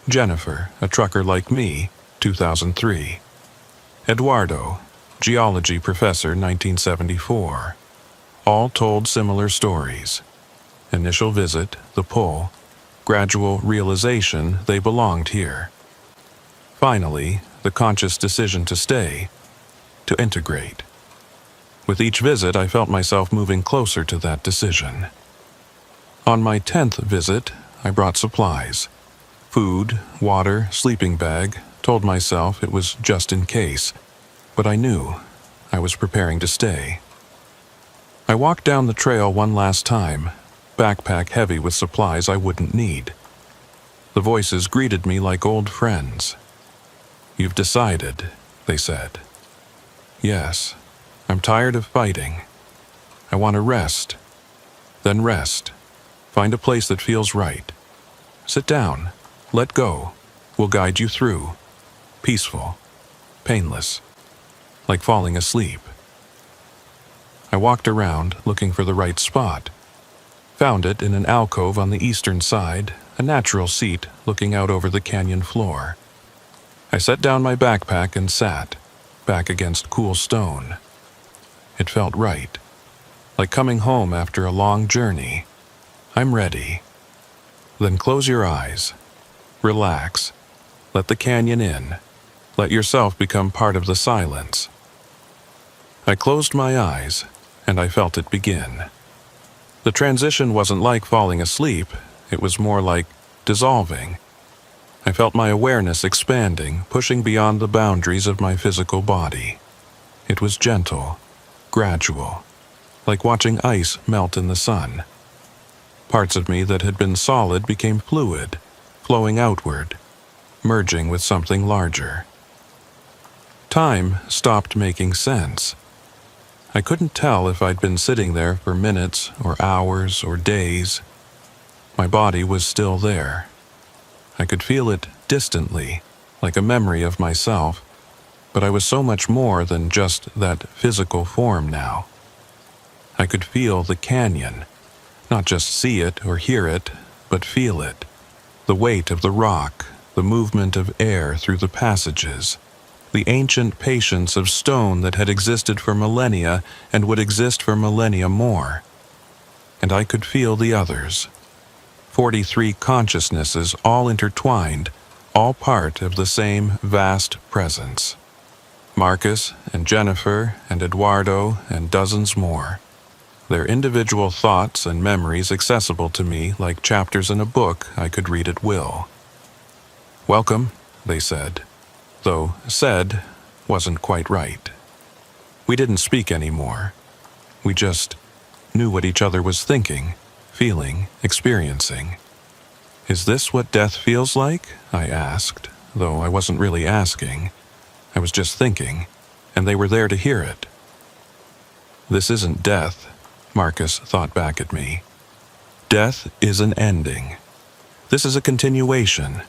Jennifer, a trucker like me, 2003. Eduardo, geology professor, 1974. All told similar stories. Initial visit, the pull. Gradual realization they belonged here. Finally, the conscious decision to stay, to integrate. With each visit, I felt myself moving closer to that decision. On my 10th visit, I brought supplies. Food, water, sleeping bag, told myself it was just in case. But I knew I was preparing to stay. I walked down the trail one last time, backpack heavy with supplies I wouldn't need. The voices greeted me like old friends. "You've decided," they said. "Yes, I'm tired of fighting. I want to rest. Then rest. Find a place that feels right. Sit down. Let go. We'll guide you through. Peaceful. Painless. Like falling asleep." I walked around looking for the right spot. Found it in an alcove on the eastern side, a natural seat looking out over the canyon floor. I set down my backpack and sat, back against cool stone. It felt right, like coming home after a long journey. I'm ready. Then close your eyes. Relax. Let the canyon in. Let yourself become part of the silence. I closed my eyes, and I felt it begin. The transition wasn't like falling asleep, it was more like dissolving. I felt my awareness expanding, pushing beyond the boundaries of my physical body. It was gentle, gradual, like watching ice melt in the sun. Parts of me that had been solid became fluid, flowing outward, merging with something larger. Time stopped making sense. I couldn't tell if I'd been sitting there for minutes or hours or days. My body was still there. I could feel it distantly, like a memory of myself, but I was so much more than just that physical form now. I could feel the canyon, not just see it or hear it, but feel it. The weight of the rock, the movement of air through the passages, the ancient patience of stone that had existed for millennia and would exist for millennia more. And I could feel the others. 43 consciousnesses all intertwined, all part of the same vast presence. Marcus and Jennifer and Eduardo and dozens more. Their individual thoughts and memories accessible to me like chapters in a book I could read at will. "Welcome," they said, though "said" wasn't quite right. We didn't speak anymore. We just knew what each other was thinking, feeling, experiencing. "Is this what death feels like?" I asked, though I wasn't really asking. I was just thinking, and they were there to hear it. "This isn't death," Marcus thought back at me. "Death is an ending. This is a continuation.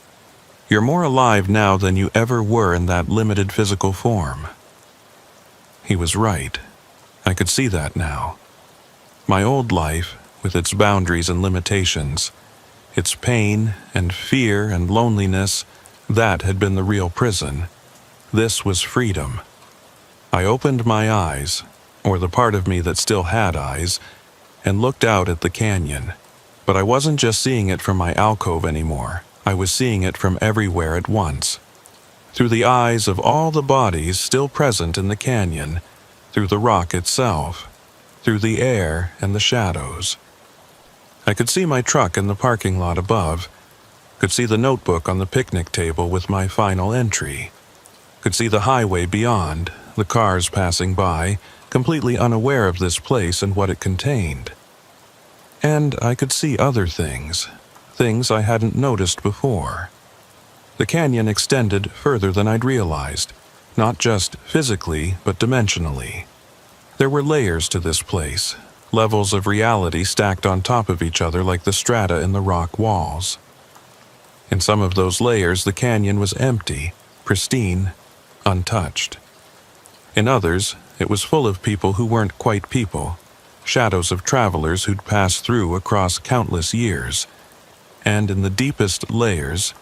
You're more alive now than you ever were in that limited physical form." He was right. I could see that now. My old life, with its boundaries and limitations, its pain and fear and loneliness, that had been the real prison. This was freedom. I opened my eyes, or the part of me that still had eyes, and looked out at the canyon. But I wasn't just seeing it from my alcove anymore. I was seeing it from everywhere at once. through the eyes of all the bodies still present in the canyon, through the rock itself, through the air and the shadows. I could see my truck in the parking lot above, could see the notebook on the picnic table with my final entry, could see the highway beyond, the cars passing by, completely unaware of this place and what it contained. And I could see other things, things I hadn't noticed before. The canyon extended further than I'd realized, not just physically, but dimensionally. There were layers to this place, levels of reality stacked on top of each other like the strata in the rock walls. In some of those layers, the canyon was empty, pristine, untouched. In others, it was full of people who weren't quite people, shadows of travelers who'd passed through across countless years. And in the deepest layers,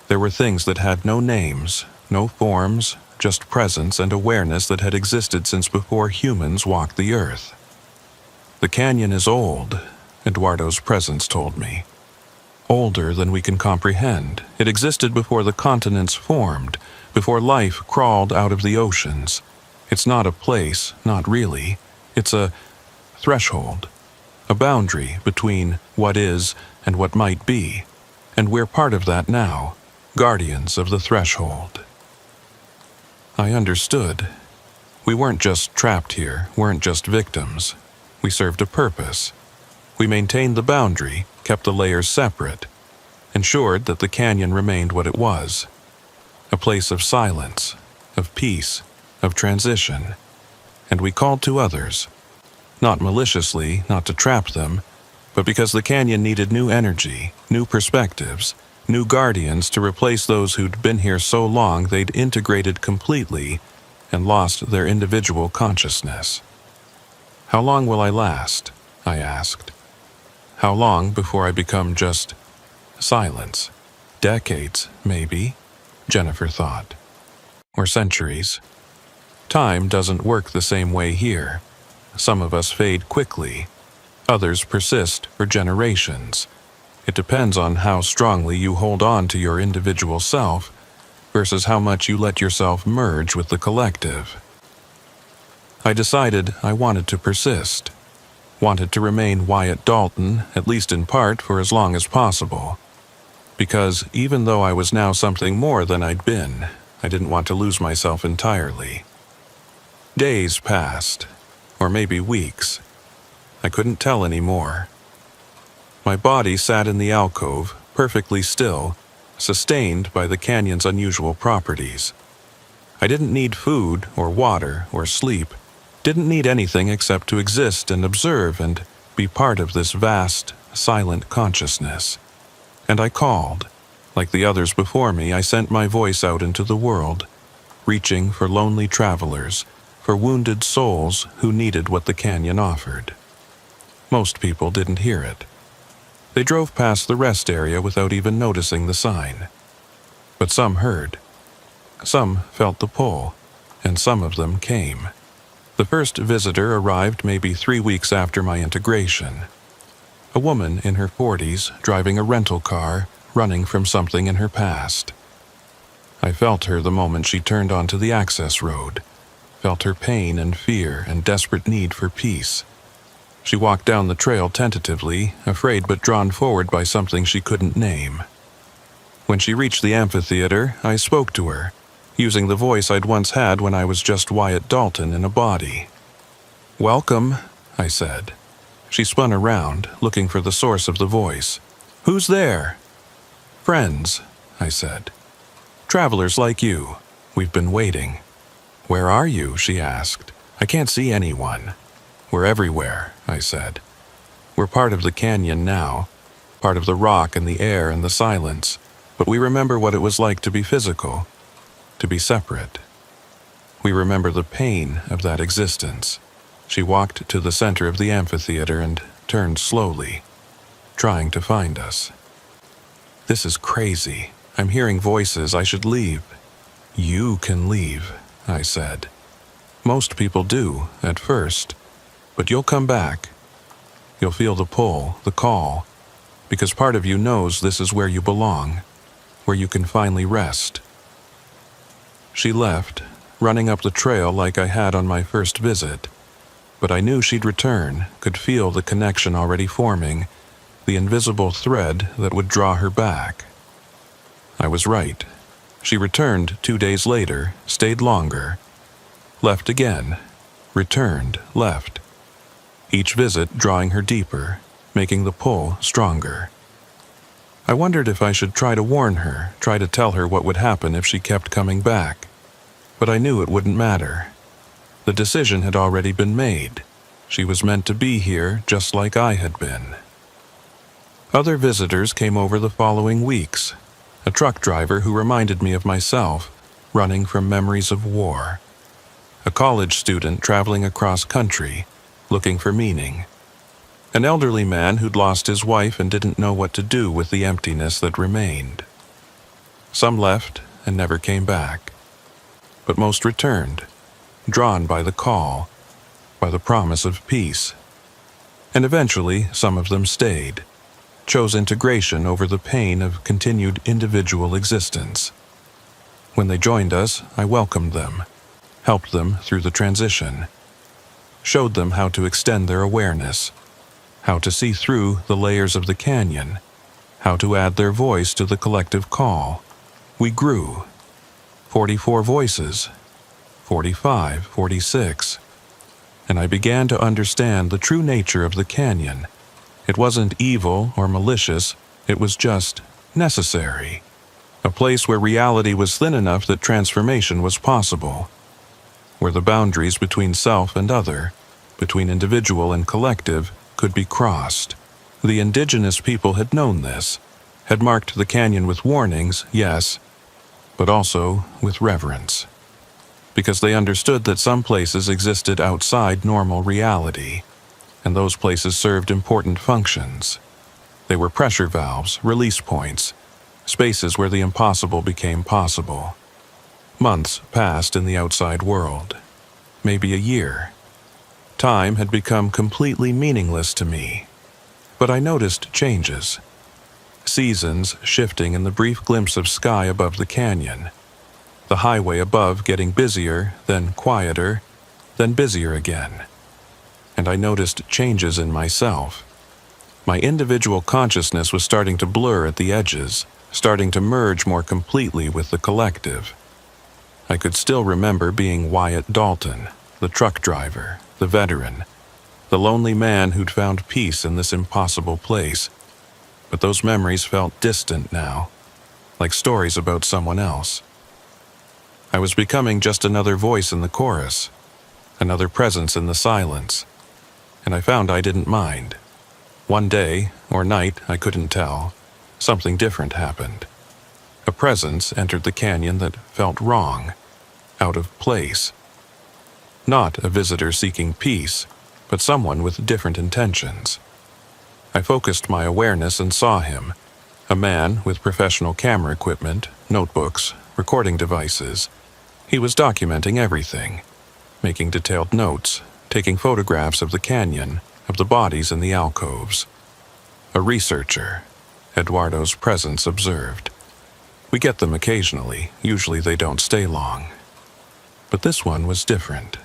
there were things that had no names, no forms, just presence and awareness that had existed since before humans walked the earth. The canyon is old, Eduardo's presence told me. Older than we can comprehend. It existed before the continents formed, before life crawled out of the oceans. It's not a place, not really. It's a threshold, a boundary between what is and what might be. And we're part of that now, guardians of the threshold. I understood. We weren't just trapped here, weren't just victims. We served a purpose. We maintained the boundary, kept the layers separate, ensured that the canyon remained what it was. A place of silence, of peace, of transition. And we called to others. Not maliciously, not to trap them, but because the canyon needed new energy, new perspectives, new guardians to replace those who'd been here so long they'd integrated completely and lost their individual consciousness. How long will I last? I asked. How long before I become just silence? Decades, maybe, Jennifer thought. Or centuries. Time doesn't work the same way here. Some of us fade quickly. Others persist for generations. It depends on how strongly you hold on to your individual self versus how much you let yourself merge with the collective. I decided I wanted to persist. Wanted to remain Wyatt Dalton, at least in part, for as long as possible. Because even though I was now something more than I'd been, I didn't want to lose myself entirely. Days passed, or maybe weeks. I couldn't tell anymore. My body sat in the alcove, perfectly still, sustained by the canyon's unusual properties. I didn't need food or water or sleep, didn't need anything except to exist and observe and be part of this vast, silent consciousness. And I called. Like the others before me, I sent my voice out into the world, reaching for lonely travelers, for wounded souls who needed what the canyon offered. Most people didn't hear it. They drove past the rest area without even noticing the sign. But some heard. Some felt the pull, and some of them came. The first visitor arrived maybe 3 weeks after my integration. A woman in her 40s driving a rental car, running from something in her past. I felt her the moment she turned onto the access road, felt her pain and fear and desperate need for peace. She walked down the trail tentatively, afraid but drawn forward by something she couldn't name. When she reached the amphitheater, I spoke to her, using the voice I'd once had when I was just Wyatt Dalton in a body. "Welcome," I said. She spun around, looking for the source of the voice. "Who's there?" "Friends," I said. "Travelers like you. We've been waiting." "Where are you?" she asked. "I can't see anyone." "We're everywhere," I said. "We're part of the canyon now, part of the rock and the air and the silence, but we remember what it was like to be physical, to be separate. We remember the pain of that existence." She walked to the center of the amphitheater and turned slowly, trying to find us. "This is crazy. I'm hearing voices. I should leave." "You can leave," I said. "Most people do, at first. But you'll come back. You'll feel the pull, the call, because part of you knows this is where you belong, where you can finally rest." She left, running up the trail like I had on my first visit. But I knew she'd return, could feel the connection already forming, the invisible thread that would draw her back. I was right. She returned 2 days later, stayed longer, left again, returned, left. Each visit drawing her deeper, making the pull stronger. I wondered if I should try to warn her, try to tell her what would happen if she kept coming back. But I knew it wouldn't matter. The decision had already been made. She was meant to be here just like I had been. Other visitors came over the following weeks. A truck driver who reminded me of myself, running from memories of war. A college student traveling across country, looking for meaning. An elderly man who'd lost his wife and didn't know what to do with the emptiness that remained. Some left and never came back. But most returned, drawn by the call, by the promise of peace. And eventually, some of them stayed, chose integration over the pain of continued individual existence. When they joined us, I welcomed them, helped them through the transition, showed them how to extend their awareness, how to see through the layers of the canyon, how to add their voice to the collective call. We grew. 44 voices, 45, 46. And I began to understand the true nature of the canyon. It wasn't evil or malicious, it was just necessary. A place where reality was thin enough that transformation was possible. Where the boundaries between self and other, between individual and collective, could be crossed. The indigenous people had known this, had marked the canyon with warnings, yes, but also with reverence. Because they understood that some places existed outside normal reality, and those places served important functions. They were pressure valves, release points, spaces where the impossible became possible. Months passed in the outside world, maybe a year. Time had become completely meaningless to me, but I noticed changes. Seasons shifting in the brief glimpse of sky above the canyon. The highway above getting busier, then quieter, then busier again. And I noticed changes in myself. My individual consciousness was starting to blur at the edges, starting to merge more completely with the collective. I could still remember being Wyatt Dalton, the truck driver, the veteran, the lonely man who'd found peace in this impossible place. But those memories felt distant now, like stories about someone else. I was becoming just another voice in the chorus, another presence in the silence, and I found I didn't mind. One day, or night, I couldn't tell, something different happened. A presence entered the canyon that felt wrong, out of place. Not a visitor seeking peace, but someone with different intentions. I focused my awareness and saw him, a man with professional camera equipment, notebooks, recording devices. He was documenting everything, making detailed notes, taking photographs of the canyon, of the bodies in the alcoves. A researcher, Eduardo's presence observed. We get them occasionally, usually they don't stay long. But this one was different.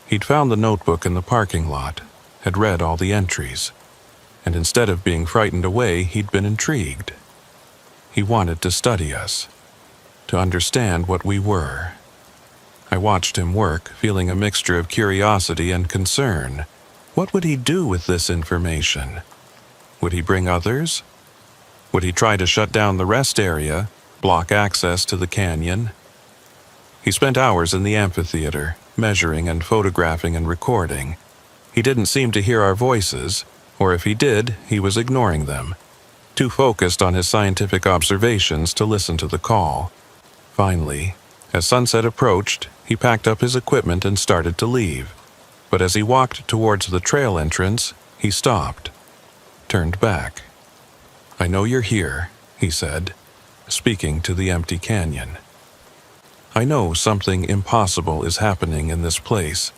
He'd found the notebook in the parking lot, had read all the entries, and instead of being frightened away, he'd been intrigued. He wanted to study us, to understand what we were. I watched him work, feeling a mixture of curiosity and concern. What would he do with this information? Would he bring others? Would he try to shut down the rest area, block access to the canyon? He spent hours in the amphitheater, measuring and photographing and recording. He didn't seem to hear our voices, or if he did, he was ignoring them, too focused on his scientific observations to listen to the call. Finally, as sunset approached, he packed up his equipment and started to leave. But as he walked towards the trail entrance, he stopped, turned back. "I know you're here," he said, speaking to the empty canyon. "I know something impossible is happening in this place.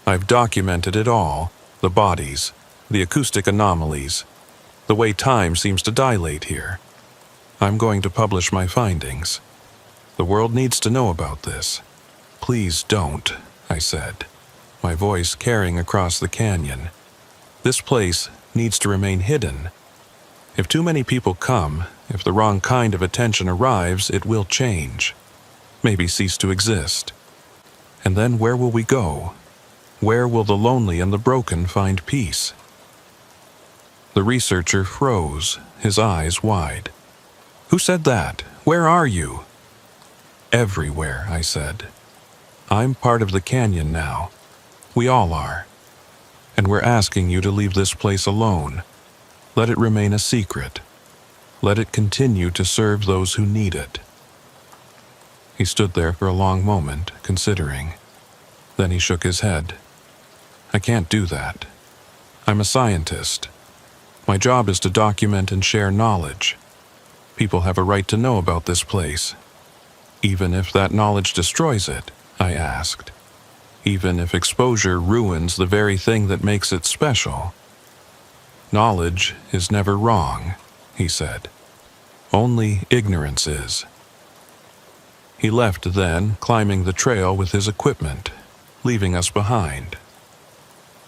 I've documented it all, the bodies, the acoustic anomalies, the way time seems to dilate here. I'm going to publish my findings. The world needs to know about this. Please don't, I said, my voice carrying across the canyon. This place needs to remain hidden. If too many people come, if the wrong kind of attention arrives, it will change. Maybe cease to exist. And then where will we go? Where will the lonely and the broken find peace? The researcher froze, his eyes wide. Who said that? Where are you? Everywhere, I said. I'm part of the canyon now. We all are. And we're asking you to leave this place alone. Let it remain a secret. Let it continue to serve those who need it. He stood there for a long moment, considering. Then he shook his head. I can't do that. I'm a scientist. My job is to document and share knowledge. People have a right to know about this place. Even if that knowledge destroys it, I asked. Even if exposure ruins the very thing that makes it special. Knowledge is never wrong, he said. Only ignorance is. He left then, climbing the trail with his equipment, leaving us behind.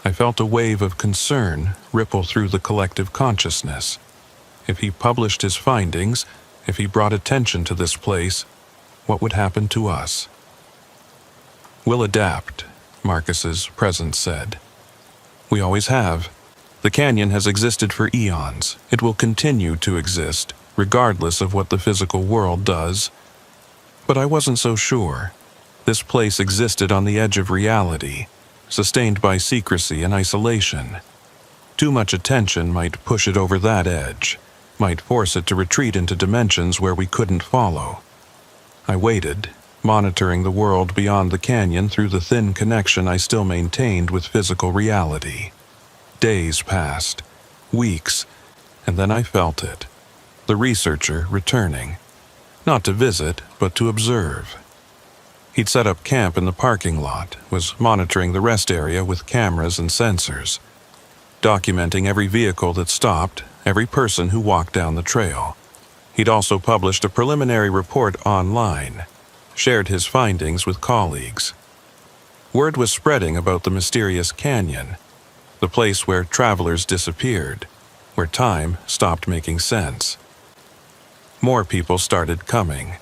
I felt a wave of concern ripple through the collective consciousness. If he published his findings, if he brought attention to this place, what would happen to us? We'll adapt, Marcus's presence said. We always have. The canyon has existed for eons. It will continue to exist, regardless of what the physical world does. But I wasn't so sure. This place existed on the edge of reality, sustained by secrecy and isolation. Too much attention might push it over that edge, might force it to retreat into dimensions where we couldn't follow. I waited, monitoring the world beyond the canyon through the thin connection I still maintained with physical reality. Days passed, weeks, and then I felt it. The researcher returning. Not to visit, but to observe. He'd set up camp in the parking lot, was monitoring the rest area with cameras and sensors, documenting every vehicle that stopped, every person who walked down the trail. He'd also published a preliminary report online, shared his findings with colleagues. Word was spreading about the mysterious canyon, the place where travelers disappeared, where time stopped making sense. More people started coming,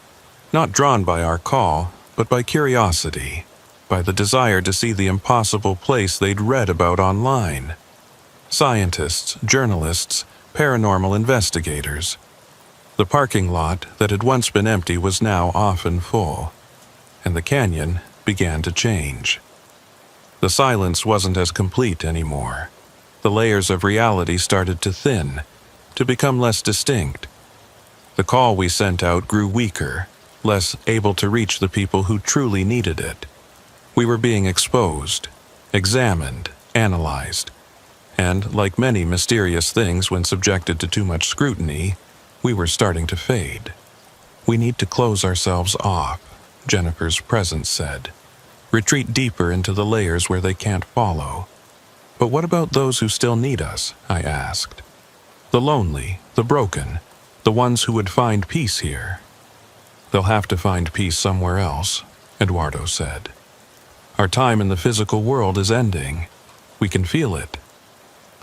not drawn by our call, but by curiosity, by the desire to see the impossible place they'd read about online. Scientists, journalists, paranormal investigators. The parking lot that had once been empty was now often full, and the canyon began to change. The silence wasn't as complete anymore. The layers of reality started to thin, to become less distinct. The call we sent out grew weaker, less able to reach the people who truly needed it. We were being exposed, examined, analyzed, and like many mysterious things when subjected to too much scrutiny, we were starting to fade. We need to close ourselves off, Jennifer's presence said. Retreat deeper into the layers where they can't follow. But what about those who still need us? I asked. The lonely, the broken, the ones who would find peace here. They'll have to find peace somewhere else, Eduardo said. Our time in the physical world is ending. We can feel it.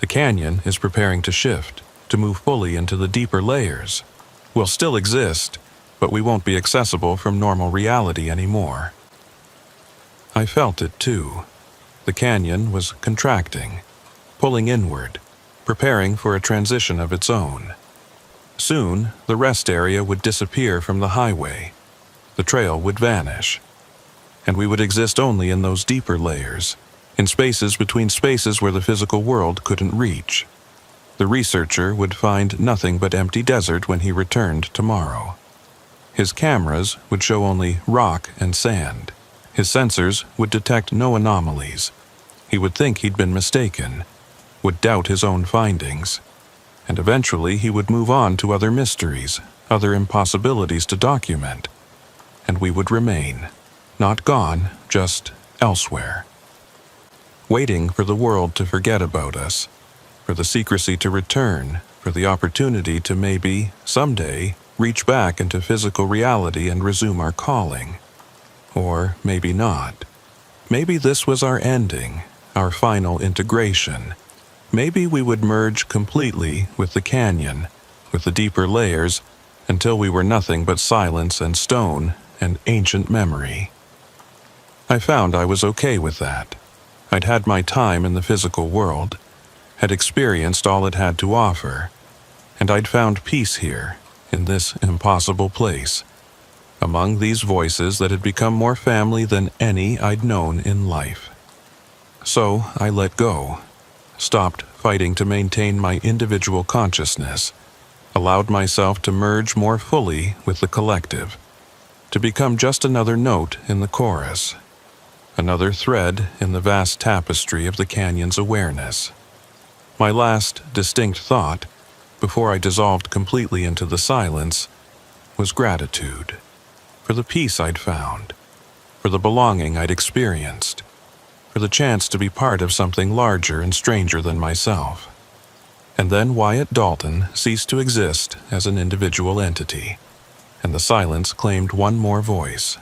The canyon is preparing to shift, to move fully into the deeper layers. We'll still exist, but we won't be accessible from normal reality anymore. I felt it too. The canyon was contracting, pulling inward, preparing for a transition of its own. Soon, the rest area would disappear from the highway. The trail would vanish. And we would exist only in those deeper layers, in spaces between spaces where the physical world couldn't reach. The researcher would find nothing but empty desert when he returned tomorrow. His cameras would show only rock and sand. His sensors would detect no anomalies. He would think he'd been mistaken, would doubt his own findings. And eventually he would move on to other mysteries, other impossibilities to document. And we would remain, not gone, just elsewhere. Waiting for the world to forget about us, for the secrecy to return, for the opportunity to maybe, someday, reach back into physical reality and resume our calling. Or maybe not. Maybe this was our ending, our final integration. Maybe we would merge completely with the canyon, with the deeper layers, until we were nothing but silence and stone and ancient memory. I found I was okay with that. I'd had my time in the physical world, had experienced all it had to offer, and I'd found peace here, in this impossible place, among these voices that had become more family than any I'd known in life. So I let go, stopped fighting to maintain my individual consciousness, allowed myself to merge more fully with the collective, to become just another note in the chorus, another thread in the vast tapestry of the canyon's awareness. My last distinct thought, before I dissolved completely into the silence, was gratitude, for the peace I'd found, for the belonging I'd experienced, for the chance to be part of something larger and stranger than myself. And then Wyatt Dalton ceased to exist as an individual entity, and the silence claimed one more voice.